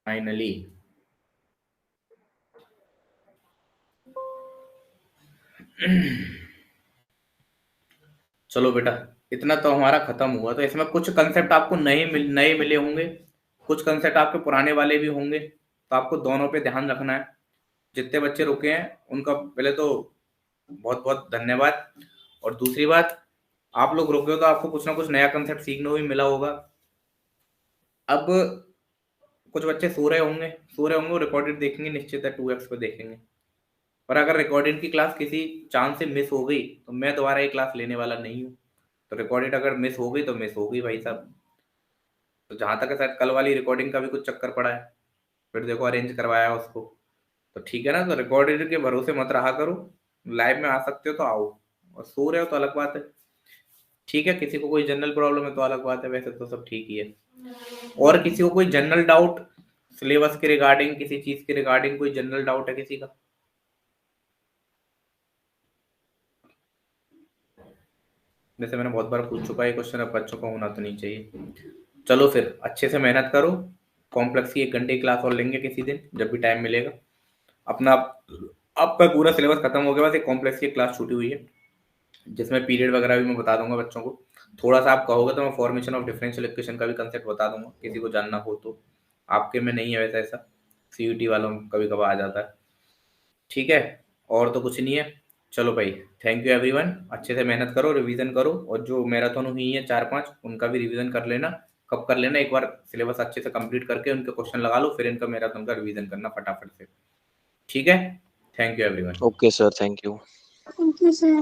फाइनली चलो बेटा, इतना तो हमारा खत्म हुआ। तो इसमें कुछ कंसेप्ट आपको नए मिले होंगे, कुछ कंसेप्ट आपके पुराने वाले भी होंगे, तो आपको दोनों पे ध्यान रखना है। जितने बच्चे रुके हैं उनका पहले तो बहुत बहुत धन्यवाद। और दूसरी बात, आप लोग रुके हो तो आपको कुछ ना कुछ नया कंसेप्ट सीखने को भी मिला होगा। अब कुछ बच्चे सो रहे होंगे, रिकॉर्डेड देखेंगे, निश्चित है 2x पे देखेंगे। पर अगर रिकॉर्डेड की क्लास किसी चांस से मिस हो गई तो मैं दोबारा ये क्लास लेने वाला नहीं हूँ। तो रिकॉर्डेड अगर मिस हो गई तो मिस हो गई भाई साहब। तो जहां तक है शायद कल वाली रिकॉर्डिंग का भी कुछ चक्कर पड़ा है, फिर देखो अरेंज करवाया उसको, तो ठीक है ना। तो रिकॉर्डेड के भरोसे मत रहा करो, लाइव में आ सकते हो तो आओ, और सो रहे हो तो अलग बात है। ठीक है, किसी को कोई जनरल प्रॉब्लम है तो अलग बात है, वैसे तो सब ठीक ही है। और किसी को कोई जनरल डाउट सिलेबस के रिगार्डिंग, किसी चीज के रिगार्डिंग कोई जनरल डाउट है किसी का? वैसे मैंने बहुत बार पूछ चुका है क्वेश्चन, अब बच्चों का होना तो नहीं चाहिए। चलो फिर अच्छे से मेहनत करो। कॉम्प्लेक्स की 1 घंटे की क्लास और लेंगे किसी दिन जब भी टाइम मिलेगा। अपना आपका पूरा सिलेबस खत्म हो गया, बस एक कॉम्प्लेक्स की क्लास छूटी हुई है जिसमें पीरियड वगैरह भी मैं बता दूंगा बच्चों को। थोड़ा सा आप कहोगे तो मैं फॉर्मेशन ऑफ डिफरेंशियल इक्वेशन का भी कंसेप्ट बता दूंगा, किसी को जानना हो तो। आपके में नहीं है वैसा, ऐसा सीयूटी वालों में कभी कभार आ जाता है। ठीक है, और तो कुछ नहीं है। चलो भाई, थैंक यू एवरीवन। अच्छे से मेहनत करो, रिवीजन करो, और जो मैराथन हुई है 4-5 उनका भी रिवीजन कर लेना। कब कर लेना, एक बार सिलेबस अच्छे से कंप्लीट करके उनके क्वेश्चन लगा लो, फिर इनका मैराथन का रिवीजन करना फटाफट से। ठीक है, thank you everyone.
Okay sir, thank you.
Thank you sir.